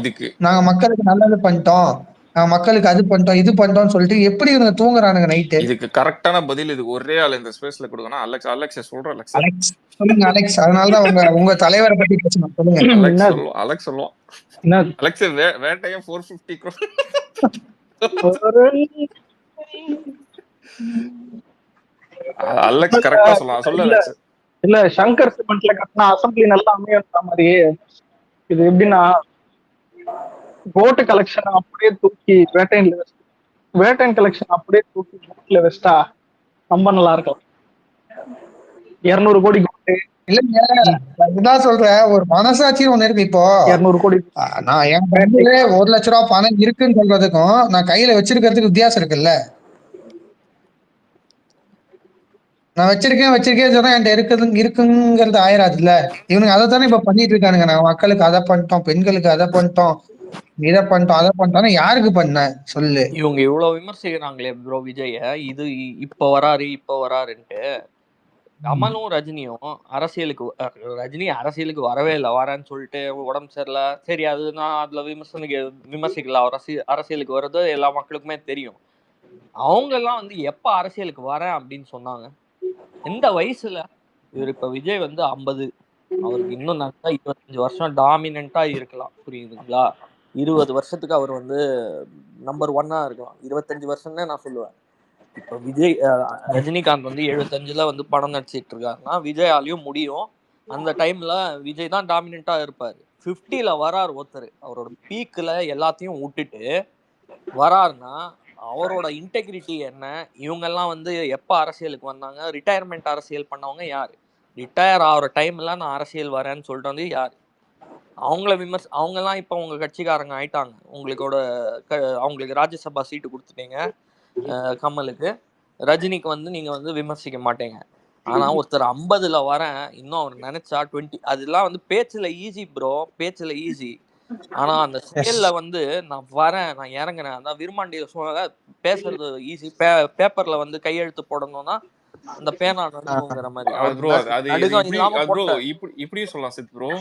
Speaker 8: நாங்க மக்களுக்கு நல்லது பண்ணிட்டோம், மக்களுக்கு அது பண்ணிட்டோம் இது பண்ணிட்டோம்னு சொல்லிட்டு எப்படி இவங்க தூங்குறானுங்க நைட்டு?
Speaker 2: இதுக்கு கரெக்டான பதில் இதுக்கு ஒரே ஆள் இந்த ஸ்பேஸ்ல கொடுக்கணும். அலெக்ஸ் சொல்றேன்.
Speaker 8: சொல்லுங்க அலெக்ஸ். அதனாலதான் உங்க தலைவரை பத்தி பேசணும். சொல்லுங்க
Speaker 2: அலெக்ஸ் சொல்லுவான். Alex வேட்டையும் 450 crore. அலெக்ஸ் கரெக்டா சொல்லலாம். சொல்லு அலெக்ஸ்.
Speaker 1: இல்ல சங்கர் சிமெண்ட்ல கட்டின அசம்பிளி நல்லா அமையற மாதிரி இது எப்படின்னா, கோட்டு கலெக்ஷன் அப்படியே தூக்கி வேட்டையன் கலெக்ஷன் அப்படியே தூக்கி கோட்ல வச்சிட்டா ரொம்ப நல்லா இருக்கும். 200 கோடி கோட்டு
Speaker 8: இல்லைதான் சொல்றேன். ஒரு மனசாட்சி ஒண்ணு இருக்கு. இப்போ
Speaker 1: 200 கோடி
Speaker 8: நான் என் 1 லட்ச ரூபாய் பணம் இருக்குன்னு சொல்றதுக்கும் நான் கையில வச்சிருக்கிறதுக்கு வித்தியாசம் இருக்குல்ல. நான் வச்சிருக்கேன் சொன்னா என்கிட்ட இருக்குங்கிறது ஆயிராதுல்ல. இவனுக்கு அதை தானே இப்ப பண்ணிட்டு இருக்கானுங்க. நான் மக்களுக்கு அதை பண்ணிட்டோம், பெண்களுக்கு அதை பண்ணிட்டோம், இதை பண்ணிட்டோம், அதை பண்ணிட்டோம். யாருக்கு பண்ண சொல்லு?
Speaker 3: இவங்க இவ்வளவு விமர்சிக்கிறாங்களே ப்ரோ விஜய, இது இப்ப வராருன்ட்டு. அமலும் ரஜினியும் ரஜினி அரசியலுக்கு வரவே இல்லை, வரேன்னு சொல்லிட்டு உடம்பு சரியில்லை, சரி அதுதான் அதுல விமர்சிக்கலாம். அரசியலுக்கு வர்றது எல்லா மக்களுக்குமே தெரியும். அவங்க எல்லாம் வந்து எப்ப அரசியலுக்கு வரேன் அப்படின்னு சொன்னாங்க? எந்த வயசுல? இவர் இப்ப விஜய் வந்து 50, அவருக்கு இன்னும் நல்லா 25 வருஷம் டாமினண்டா இருக்கலாம், புரியுதுங்களா? 20 வருஷத்துக்கு அவர் வந்து நம்பர் 1 இருக்கலாம். 25 வருஷம் தான் நான் சொல்லுவேன். இப்ப விஜய் ரஜினிகாந்த் வந்து 75ல வந்து படம் நடிச்சிட்டு இருக்காருன்னா விஜயாலையும் முடியும். அந்த டைம்ல விஜய் தான் டாமினண்டா இருப்பாரு. 50ல வராரு ஒருத்தர், அவரோட பீக்ல எல்லாத்தையும் விட்டுட்டு வராருன்னா அவரோட இன்டெகிரிட்டி என்ன? இவங்கெல்லாம் வந்து எப்ப அரசியலுக்கு வந்தாங்க? ரிட்டையர்மெண்ட் அரசியல் பண்ணவங்க யாரு? ரிட்டையர் ஆகிற டைம்ல நான் அரசியல் வரேன்னு சொல்லிட்டு வந்து யாரு? அவங்கள அவங்கெல்லாம் இப்ப உங்க கட்சிக்காரங்க ஆயிட்டாங்க. அவங்களுக்கு ராஜ்யசபா சீட்டு கொடுத்துட்டீங்க கமலுக்கு. ரஜினிக்கு வந்து நீங்க வந்து விமர்சிக்க மாட்டீங்க. ஆனா ஒருத்தர் 50ல வரேன், இன்னும் அவர் நினைச்சா 20, அதெல்லாம் வந்து பேச்சுல ஈஸி ப்ரோ, பேச்சுல ஈஸி. ஆனா அந்த செயல்ல வந்து நான் வரேன், நான் இறங்குறேன், அதான் விரும்மாண்டியில சொன்ன பேசுறது ஈஸி, பேப்பர்ல வந்து கையெழுத்து போடணும்னா அந்த பேனா நடுங்குங்கிற மாதிரி. நடுக்கம் இல்லாம போட்டார்.
Speaker 2: இப்படி சொல்லலாம் சித் ப்ரோ.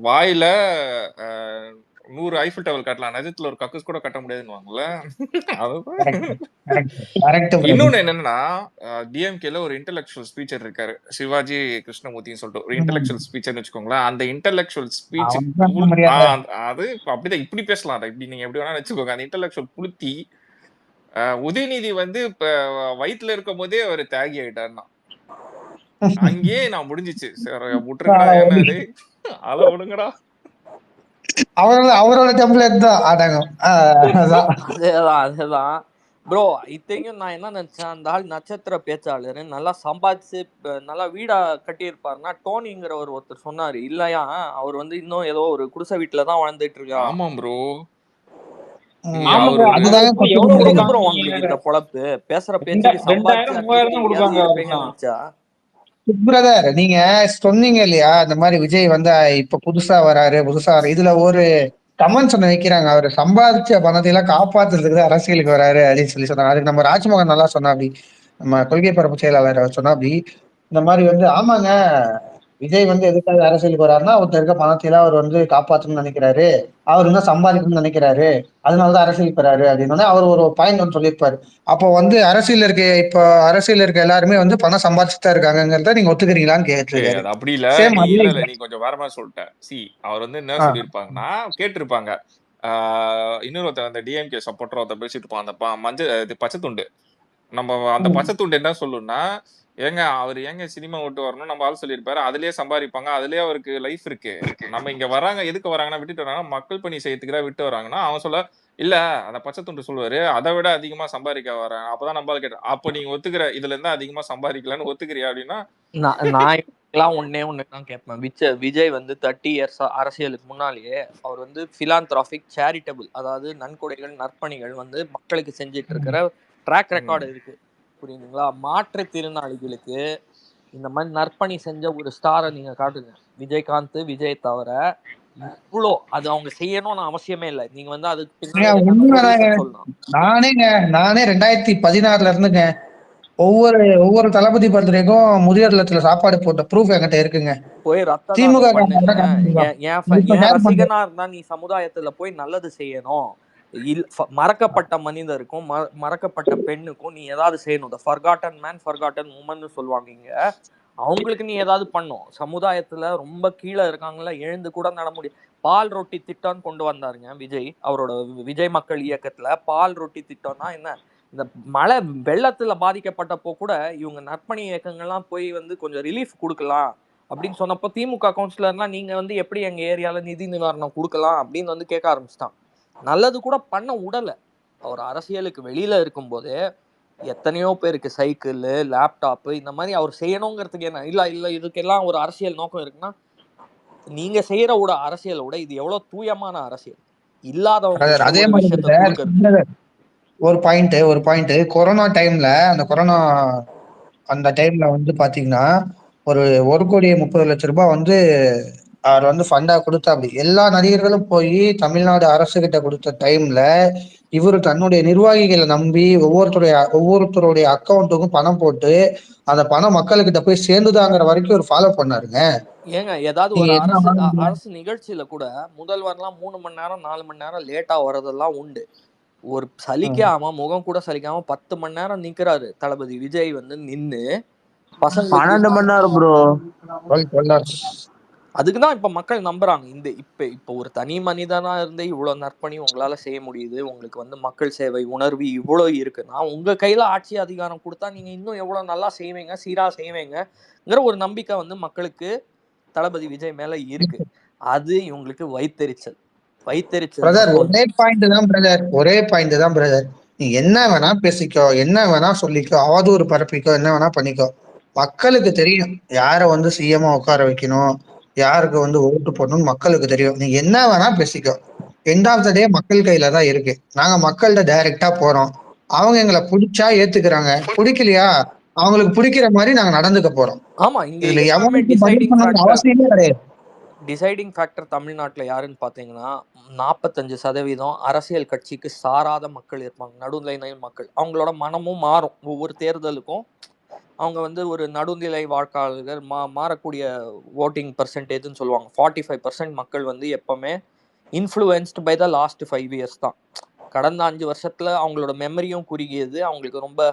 Speaker 2: வாயில 100 ஐஃபில் டவர் கட்டலாம், நிஜத்துல ஒரு கக்கூஸ் கூட கட்ட முடியாதுன்னு. இன்னொன்னு என்னன்னா, டிஎம்கேல ஒரு இன்டெலெக்சுவல் ஸ்பீச்சர் இருக்காரு, சிவாஜி கிருஷ்ணமூர்த்தின்னு சொல்லிட்டு ஒரு இன்டெலெக்சுவல் ஸ்பீச்சர்னு வச்சுக்கோங்களேன். அந்த இன்டெலெக்சுவல் ஸ்பீச் அது அப்படிதான், இப்படி பேசலாம், அதை இப்படி நீங்க எப்படி வேணா வச்சுக்கோங்க. அந்த இன்டெலெக்சுவல் புளுத்தி உதயநிதி வந்து இப்ப வயிற்றுல இருக்கும் போதே அவர் தியாகி ஆயிட்டாருன்னா அங்கேயே நான் முடிஞ்சிச்சு. விட்டுருங்கடா, என்ன அள விடுங்கடா.
Speaker 8: அவரோட டெம்ப்ளேட் தான் ஆடகம்.
Speaker 3: அதேதான் ப்ரோ. இத்தையும் நான் என்ன நினைச்சேன், அந்த ஆள் நட்சத்திர பேச்சாளர், நல்லா சம்பாதிச்சு நல்லா வீடா கட்டியிருப்பாருன்னா டோனிங்கிற ஒருத்தர் சொன்னாரு இல்லையா, அவர் வந்து இன்னும் ஏதோ ஒரு குடிசை வீட்டுல தான் வாழ்ந்துட்டு இருக்கா.
Speaker 2: ஆமாம் ப்ரோ.
Speaker 3: இந்த பொழப்பு பேசுற பேச்சுக்கு சம்பாதிச்சு
Speaker 8: பிரதர், நீங்க சொன்னீங்க இல்லையா இந்த மாதிரி விஜய் வந்து இப்ப புதுசா வராரு. இதுல ஒரு கமெண்ட்ஸ் ஒண்ணு வைக்கிறாங்க, அவர் சம்பாதிச்ச பணத்தை எல்லாம் காப்பாத்துறதுக்கு அரசியலுக்கு வராரு அப்படின்னு சொல்லி சொன்னாங்க. அதுக்கு நம்ம ராஜ்மோகன் நல்லா சொன்னா, அப்படி நம்ம கொள்கை பரப்பு செயலாளர் சொன்னா, அப்படி இந்த மாதிரி வந்து ஆமாங்க, விஜய் வந்து எதுக்காக அரசியலுக்கு வராருன்னா ஒருத்தர் இருக்க பணத்தையெல்லாம் அவர் வந்து காப்பாற்றணும்னு நினைக்கிறாரு, அவர் இன்னும் சம்பாதிக்கணும்னு நினைக்கிறாரு, அதனாலதான் அரசியலுக்கு வராரு அப்படின்னு அவர் ஒரு பாயிண்ட் ஒன்று சொல்லியிருப்பாரு. அப்போ வந்து அரசியல் இருக்க எல்லாருமே வந்து பணம் சம்பாதிச்சுதான் இருக்காங்கிறத நீங்க ஒத்துக்கிறீங்களான்னு கேட்டிருக்காரு.
Speaker 2: அப்படி இல்ல, நீ கொஞ்சம் வேற மாதிரி சொல்லிட்டேன். அவர் வந்து என்ன சொல்லியிருப்பாங்கன்னா, கேட்டிருப்பாங்க, இன்னொருத்தர் அந்த டிஎம்கே சப்போர்ட்டர் ஒருத்தர் பேசிட்டு இருப்பான், அந்த பச்சை துண்டு. நம்ம அந்த பச்சை துண்டு என்ன சொல்லுன்னா, ஏங்க அவர் ஏங்க சினிமா விட்டு வரணும், நம்ம ஆள் சொல்லியிருப்பாரு, அதுலயே சம்பாதிப்பாங்க, அதுலயே அவருக்கு லைஃப் இருக்கு. நம்ம இங்க வராங்க, எதுக்கு வராங்கன்னா விட்டுட்டு வராங்க, மக்கள் பணி செய்யறதுக்கு தான் விட்டு வராங்கன்னா, அவன் சொல்ல இல்ல அந்த பச்சை துண்டு சொல்லுவாரு, அதை விட அதிகமா சம்பாதிக்க வரேன். அப்பதான் நம்மளால கேட்டேன், அப்ப நீங்க ஒத்துக்கிற இதுல இருந்தா அதிகமா சம்பாதிக்கலான்னு ஒத்துக்கிறியா அப்படின்னா,
Speaker 3: நான் ஒண்ணுதான் கேட்பேன். விஜய் வந்து 30 இயர்ஸ் அரசியலுக்கு முன்னாலேயே அவர் வந்து பிலாந்திராபிக் சேரிட்டபிள், அதாவது நன்கொடைகள் நற்பணிகள் வந்து மக்களுக்கு செஞ்சிட்டு இருக்கிற ட்ராக் ரெக்கார்டு இருக்கு, புரியுதுங்களா? மாற்றுத்திறனாளிகளுக்கு இந்த மாதிரி நற்பணி செஞ்ச ஒரு ஸ்டாரை நீங்க காட்டுங்க, விஜயகாந்த், விஜய் தவிர இவ்வளோ அது அவங்க செய்யணும்னு அவசியமே இல்லை. நீங்க வந்து அதுக்கு
Speaker 8: நானே 2016 இருந்துங்க ஒவ்வொரு தளபதி பர்த்டேக்கும் முதியோர் இல்லத்துல சாப்பாடு போட்ட ப்ரூஃப் என்கிட்ட இருக்குங்க.
Speaker 3: போய் திமுக ரசிகனா இருந்தா நீ சமுதாயத்துல போய் நல்லது செய்யணும், மறக்கப்பட்ட மனிதருக்கும் மறக்கப்பட்ட பெண்ணுக்கும் நீ ஏதாவது செய்யணும். ஃபர்காட்டன் மேன் ஃபர்காட்டன் உமன் சொல்லுவாங்க இங்க, அவங்களுக்கு நீ ஏதாவது பண்ணும். சமுதாயத்துல ரொம்ப கீழே இருக்காங்களா, எழுந்து கூட நட முடியும். பால் ரொட்டி திட்டம்னு கொண்டு வந்தாருங்க விஜய், அவரோட விஜய் மக்கள் இயக்கத்துல. பால் ரொட்டி திட்டம்னா என்ன, இந்த மழை வெள்ளத்துல பாதிக்கப்பட்டப்போ கூட இவங்க நற்பணி இயக்கங்கள்லாம் போய் வந்து கொஞ்சம் ரிலீஃப் கொடுக்கலாம் அப்படின்னு சொன்னப்போ திமுக கவுன்சிலர்லாம் நீங்க வந்து எப்படி எங்க ஏரியால நிதி நிவாரணம் கொடுக்கலாம் அப்படின்னு வந்து கேட்க ஆரம்பிச்சிட்டான். நல்லது கூட பண்ண உடலை. அவர் அரசியலுக்கு வெளியில இருக்கும்போது எத்தனையோ பேருக்கு சைக்கிள், லேப்டாப்பு இந்த மாதிரி அவர் செய்யணுங்கிறதுக்கு என்ன இல்ல இதுக்கெல்லாம் ஒரு அரசியல் நோக்கம் இருக்குன்னா, நீங்க செய்யற அரசியலோட இது எவ்வளவு தூயமான அரசியல் இல்லாதவங்க.
Speaker 8: அதே மாதிரி ஒரு பாயிண்ட் கொரோனா டைம்ல அந்த டைம்ல வந்து பாத்தீங்கன்னா ஒரு 1,30,00,000 ரூபாய் வந்து அவர் வந்து ஃபண்டா கொடுத்தா. அப்படி எல்லா நடிகர்களும் போய் தமிழ்நாடு அரசு கிட்ட கொடுத்த டைம்ல இவரு தன்னுடைய நிர்வாகிகளை நம்பி ஒவ்வொருத்தருடைய அக்கௌண்ட்டுக்கும் பணம் போட்டு அந்த பணம் மக்கள்கிட்ட போய் சேர்ந்துதாங்கிற வரைக்கும் ஒரு ஃபாலோ பண்ணாருங்க.
Speaker 3: ஏங்க ஏதாவது ஒரு அரசு நிகழ்ச்சியில கூட முதல்வர்லாம் 3 மணி நேரம் 4 மணி நேரம் லேட்டா வர்றதெல்லாம் உண்டு. ஒரு சலிக்காம முகம் கூட சலிக்காம 10 மணி நேரம் நிக்கிறாரு தளபதி விஜய் வந்து நின்னு பசங்களுக்கு
Speaker 6: 12 மணி நேரம் ப்ரோ.
Speaker 8: 12 hours.
Speaker 3: அதுக்குதான் இப்ப மக்கள் நம்புறாங்க. இப்ப ஒரு தனி மனிதனா இருந்து இவ்வளவு நற்பணி உங்களால செய்ய முடியுது, உங்களுக்கு வந்து மக்கள் சேவை உணர்வு இவ்வளவு இருக்குன்னா உங்க கையில ஆட்சி அதிகாரம் கொடுத்தா நீங்க இன்னும் எவ்வளவு நல்லா செய்வீங்க, சீரா செய்வீங்கங்கிற ஒரு நம்பிக்கை வந்து மக்களுக்கு தளபதி விஜய் மேல இருக்கு. அது இவங்களுக்கு வைத்தெரிச்சல்
Speaker 8: பிரதர்
Speaker 3: மட்டும்
Speaker 8: ஒரே பாயிண்ட் தான் பிரதர். நீ என்ன வேணா பேசிக்கோ, என்ன வேணா சொல்லிக்கோ, அவதூறு பரப்பிக்கோ, என்ன வேணா பண்ணிக்கோ. மக்களுக்கு தெரியும் யார வந்து சிஎம்மா உட்கார வைக்கணும், யாருக்கு வந்து ஓட்டு போடணும்னு மக்களுக்கு தெரியும். நீ என்ன வேணா பேசிக்கோ. எண்ட் ஆஃப் த டே மக்கள் கையில தான் இருக்கு. நாங்க மக்கள்கிட்ட டைரக்டா போறோம். அவங்க எங்களை பிடிச்சா ஏத்துக்கிறாங்க, பிடிக்கலையா அவங்களுக்கு பிடிக்கிற மாதிரி நாங்க நடந்துக்க போறோம்.
Speaker 3: ஆமா, இங்க
Speaker 8: இதுல
Speaker 3: எல்லாமே
Speaker 8: எவனுக்கு பதில் பண்ண அவசியமே கிடையாது.
Speaker 3: டிசைடிங் ஃபேக்டர் தமிழ்நாட்டுல யாருன்னு பாத்தீங்கன்னா 45% அரசியல் கட்சிக்கு சாராத மக்கள் இருப்பாங்க, நடுநிலை மக்கள். அவங்களோட மனமும் மாறும் ஒவ்வொரு தேர்தலுக்கும். அவங்க வந்து ஒரு நடுநிலை வாக்காளர்கள் மாறக்கூடிய ஓட்டிங் பர்சன்டேஜ்னு சொல்லுவாங்க. 45% மக்கள் வந்து எப்பவுமே influenced by the last 5 years தான். கடந்த 5 வருஷத்துல அவங்களோட மெமரியும் குறுகியது. அவங்களுக்கு ரொம்ப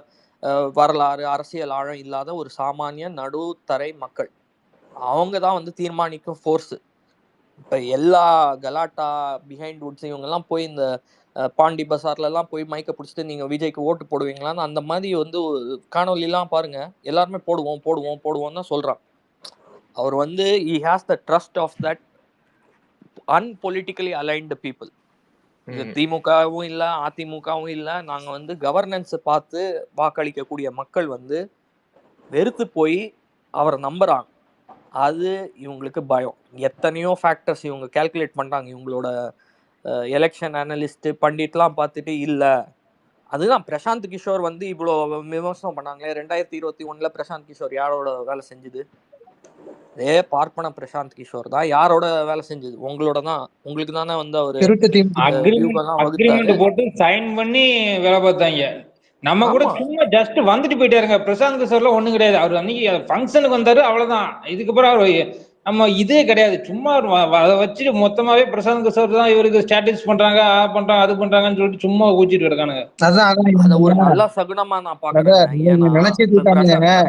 Speaker 3: வரலாறு அரசியல் ஆழம் இல்லாத ஒரு சாமானிய நடுத்தரை மக்கள். அவங்க தான் வந்து தீர்மானிக்கும் ஃபோர்ஸ். இப்ப எல்லா கலாட்டா பிஹைண்ட் வுட்ஸ் இவங்கெல்லாம் போய் இந்த பாண்டி பசார்ல எல்லாம் போய் மைக்க பிடிச்சிட்டு நீங்க விஜய்க்கு ஓட்டு போடுவீங்களான்னு அந்த மாதிரி வந்து காணொலிலாம் பாருங்க, எல்லாருமே போடுவோம் போடுவோம் போடுவோம் தான் சொல்றான். அவர் வந்து he has the trust of that unpolitically aligned people. இது திமுகவும் இல்ல அதிமுகவும் இல்ல, நாங்க வந்து கவர்னன்ஸ் பார்த்து வாக்களிக்கக்கூடிய மக்கள் வந்து வெறுத்து போய் அவரை நம்புறாங்க. அது இவங்களுக்கு பயம். எத்தனையோ ஃபேக்டர்ஸ் இவங்க கால்குலேட் பண்றாங்க. இவங்களோட எலெக்ஷன் அனலிஸ்ட் பண்டிட்லாம் பார்த்துட்டு இல்ல, அதுதான் பிரசாந்த் கிஷோர் வந்து இவ்வளோ விமர்சனம் பண்ணாங்களே. 2021 பிரசாந்த் கிஷோர் யாரோட வேலை செஞ்சது? அதே பார்ப்பன பிரசாந்த் கிஷோர் தான் யாரோட வேலை செஞ்சது? உங்களோட தான். உங்களுக்கு தானே வந்து அவரு
Speaker 9: அக்ரிமெண்ட் போட்டு சைன் பண்ணி வேலை பார்த்தாங்க. நம்ம கூட சும்மா ஜஸ்ட் வந்துட்டு போயிட்டாருங்க. பிரசாந்த் கிஷோர்ல ஒண்ணும் கிடையாது. அவர் அன்னைக்கு ஃபங்க்ஷனுக்கு வந்தாரு, அவ்வளவுதான். இதுக்கப்புறம் அவர் நம்ம இதே கிடையாது. சும்மா அதை வச்சுட்டு மொத்தமாவே பிரசாந்த் கிஷோர் தான் இவருக்கு ஸ்டாட்டிஸ் பண்றாங்க, அது பண்றாங்கன்னு சொல்லிட்டு சும்மா ஊச்சிட்டு இருக்கானுங்க.
Speaker 3: அத ஒரு நல்ல சகுனமா நான் பாக்குறேன்.
Speaker 8: நினைச்சிட்டு இருக்காங்க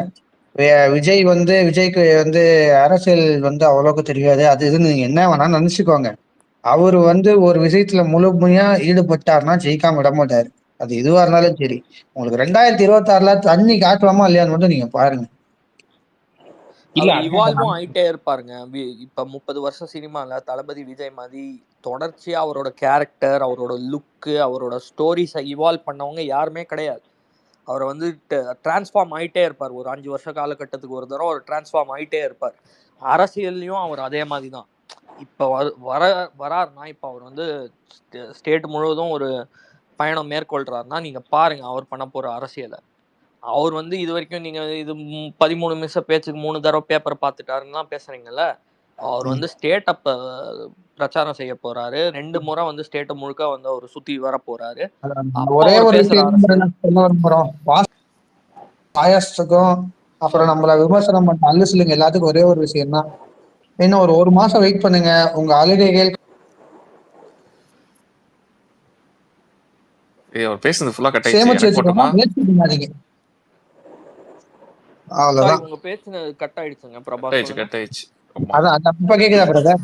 Speaker 8: விஜய் வந்து விஜய்க்கு வந்து அரசியல் வந்து அவ்வளவுக்கு தெரியாது, அது இதுன்னு நீங்க என்ன வேணா நினைச்சுக்கோங்க. அவரு வந்து ஒரு விஷயத்துல முழுமையா ஈடுபட்டாருன்னா ஜெயிக்காம விட மாட்டாரு. அது எதுவா இருந்தாலும் சரி. உங்களுக்கு 2026 தண்ணி காட்டுவாமா இல்லையான்னு மட்டும் நீங்க பாருங்க.
Speaker 3: இவால்வும் ஆயிட்டே இருப்பாருங்க. இப்ப 30 வருஷம் சினிமால தளபதி விஜய் மாதிரி தொடர்ச்சியா அவரோட கேரக்டர், அவரோட லுக்கு, அவரோட ஸ்டோரிஸை இவால்வ் பண்ணவங்க யாருமே கிடையாது. அவரை வந்து டிரான்ஸ்ஃபார்ம் ஆகிட்டே இருப்பார். ஒரு 5 வருஷ காலகட்டத்துக்கு ஒரு தடவை அவர் டிரான்ஸ்ஃபார்ம் ஆகிட்டே இருப்பார். அரசியல்லையும் அவர் அதே மாதிரி தான். இப்போ வராருன்னா இப்போ அவர் வந்து ஸ்டேட் முழுவதும் ஒரு பயணம் மேற்கொள்றாருன்னா நீங்க பாருங்க அவர் பண்ண போற அரசியலை. அவர் வந்து இது வரைக்கும் நீங்க இது 13 நிமிஷம் பேச்சுக்கு 3 தடவை பேப்பர் பார்த்துட்டாருன்னா பேசுறீங்கல்ல. அவர் வந்து ஸ்டேட் அப்ப பிரச்சாரம் செய்ய போறாரு. 2 முறை வந்து ஸ்டேட்டை முழுக்க வந்து அவர் சுத்தி வர போறாரு.
Speaker 8: ஒரே ஒரு பாயாசத்துக்கும் அப்புறம் நம்மள விமர்சனம் பண்ண அல்லுசிலுங்க எல்லாத்துக்கும் ஒரே ஒரு விஷயம் தான், இன்னும் ஒரு மாசம் வெயிட் பண்ணுங்க. உங்க அழுகைகள்
Speaker 2: பேசுறது ஃபுல்லா கட்
Speaker 8: சேமிச்சு வச்சுக்கோங்க, முயற்சி பண்ணாதீங்க. அவ்வளவுதான்.
Speaker 3: உங்க பேச்சு கட் ஆயிடுச்சுங்க பிரபாஸ்.
Speaker 2: கட் ஆயிடுச்சு.
Speaker 8: அதான் அப்ப கேக்குதா பிரதர்?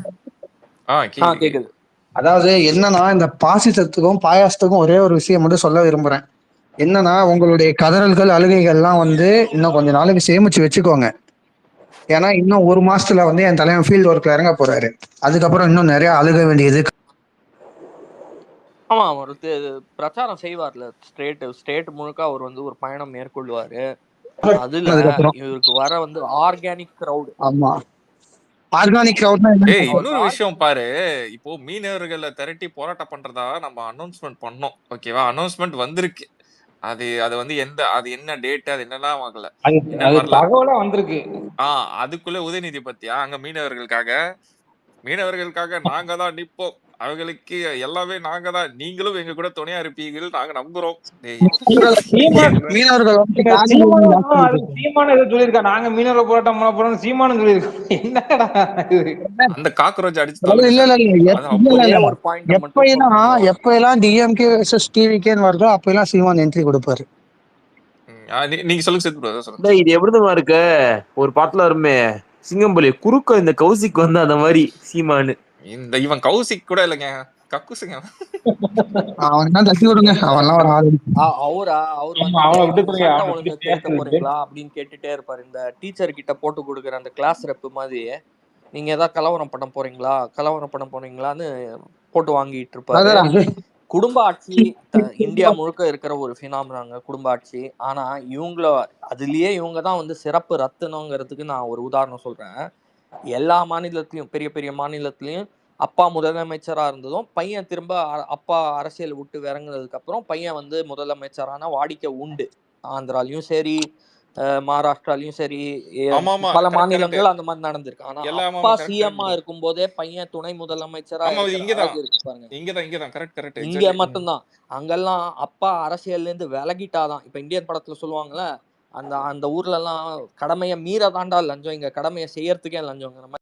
Speaker 3: கேக்குது.
Speaker 8: அதாவது என்னன்னா இந்த பாசிசத்துக்கும் பாயாசத்துக்கும் ஒரே ஒரு விஷயம் மட்டும் சொல்ல விரும்புறேன். என்னன்னா உங்களுடைய கதறல்கள் அழுகைகள்லாம் வந்து இன்னும் கொஞ்ச நாளைக்கு சேமிச்சு வச்சுக்கோங்க. ஏன்னா இன்னும் 1 மாசத்துல வந்து என் தலைவன் ஃபீல்டு ஒர்க்ல இறங்க போறாரு. அதுக்கப்புறம் இன்னும் நிறைய அழுக வேண்டியது.
Speaker 3: ஆமா, அவர் பிரச்சாரம் செய்வார்ல, ஸ்டேட் முழுக்க அவர் வந்து ஒரு பயணம் மேற்கொள்வாரு. அதுல இவருக்கு வர வந்து ஆர்கானிக் கிரவுட்.
Speaker 8: ஆமா, ஆர்கானிக் கிரவுட்னா
Speaker 2: இன்னொரு விஷயம் பாரு. இப்போ மீனவர்களை திரட்டி போராட்டம் பண்றதா நம்ம அனௌன்ஸ்மெண்ட் பண்ணோம், ஓகேவா? அனௌன்ஸ்மெண்ட் வந்திருக்கு. அது வந்து அது என்ன டேட், அது என்னலாம் வாங்கல,
Speaker 9: தகவலா வந்திருக்கு.
Speaker 2: அதுக்குள்ள உதயநிதி பத்தியா அங்க மீனவர்களுக்காக நாங்க தான் நிப்போம், அவங்களுக்கு எல்லாமே நாங்க தான், நீங்களும் எங்க கூட துணையா இருப்பீங்க, நாங்க நம்புறோம்.
Speaker 9: சீமான சொல்லிருக்கா நாங்க மீனவர் போராட்டம் பண்ண போறோம், சீமானு சொல்லிருக்கோம். என்னடா
Speaker 2: அந்த காக்ரோச் அடிச்சு.
Speaker 8: எப்பெல்லாம் டிஎம்கே வெர்சஸ் டிவிகேன்னு வருதோ அப்பெல்லாம் சீமான் என்ட்ரி கொடுப்பாரு.
Speaker 2: நீங்க சொல்லுங்க சேது ப்ரோ, சொல்லுங்க.
Speaker 6: இந்த இது எப்படிமா இருக்கு, ஒரு பாட்டுல வருமே சிங்கம்பலி குறுக்க இந்த கௌசிக் வந்து அந்த மாதிரி சீமானு.
Speaker 2: இந்த இவன் கௌசிக் கூட இல்லைங்க, கக்குசுங்க.
Speaker 8: அவன் தான் தட்டி விடுங்க, அவன்லாம் ஒரு ஆள்.
Speaker 3: அவரா அவர் வந்து
Speaker 9: அவனை விட்டு
Speaker 3: சட்டம் ஒழுங்கு திருத்த போறீங்களா அப்படின்னு கேட்டுட்டே இருப்பாரு. இந்த டீச்சர் கிட்ட போட்டு கொடுக்குற அந்த கிளாஸ் ரெப் மாதிரி, நீங்க ஏதாவது கலவரம் பண்ண போறீங்களான்னு போட்டு வாங்கிட்டு இருப்பாரு. குடும்ப ஆட்சி இந்தியா முழுக்க இருக்கிற ஒரு ஃபினாமினாங்க குடும்ப ஆட்சி. ஆனா அதுலயே இவங்க தான் வந்து சிறப்பு ரத்தினங்கிறதுக்கு நான் ஒரு உதாரணம் சொல்றேன். எல்லா மாநிலத்திலயும், பெரிய பெரிய மாநிலத்திலயும் அப்பா முதலமைச்சரா இருந்ததும் பையன் திரும்ப அப்பா அரசியல் விட்டு இறங்குனதுக்கு அப்புறம் பையன் வந்து முதலமைச்சரான வாடிக்கை உண்டு. ஆந்திராலையும் சரி, மகாராஷ்டிராலையும் சரி, பல மாநிலங்கள் அந்த மாதிரி நடந்திருக்கு. ஆனா அப்பா சிஎம்மா இருக்கும் போதே பையன் துணை முதலமைச்சரா இருக்கு பாருங்க. இங்க மட்டும்தான். அங்கெல்லாம் அப்பா அரசியல்ல இருந்து விலகிட்டாதான். இப்ப இந்தியன் படத்துல சொல்லுவாங்கல்ல, அந்த ஊர்ல எல்லாம் கடமையை மீறதாண்டா லஞ்சம், இங்க கடமையை செய்யறதுக்கே லஞ்சம்.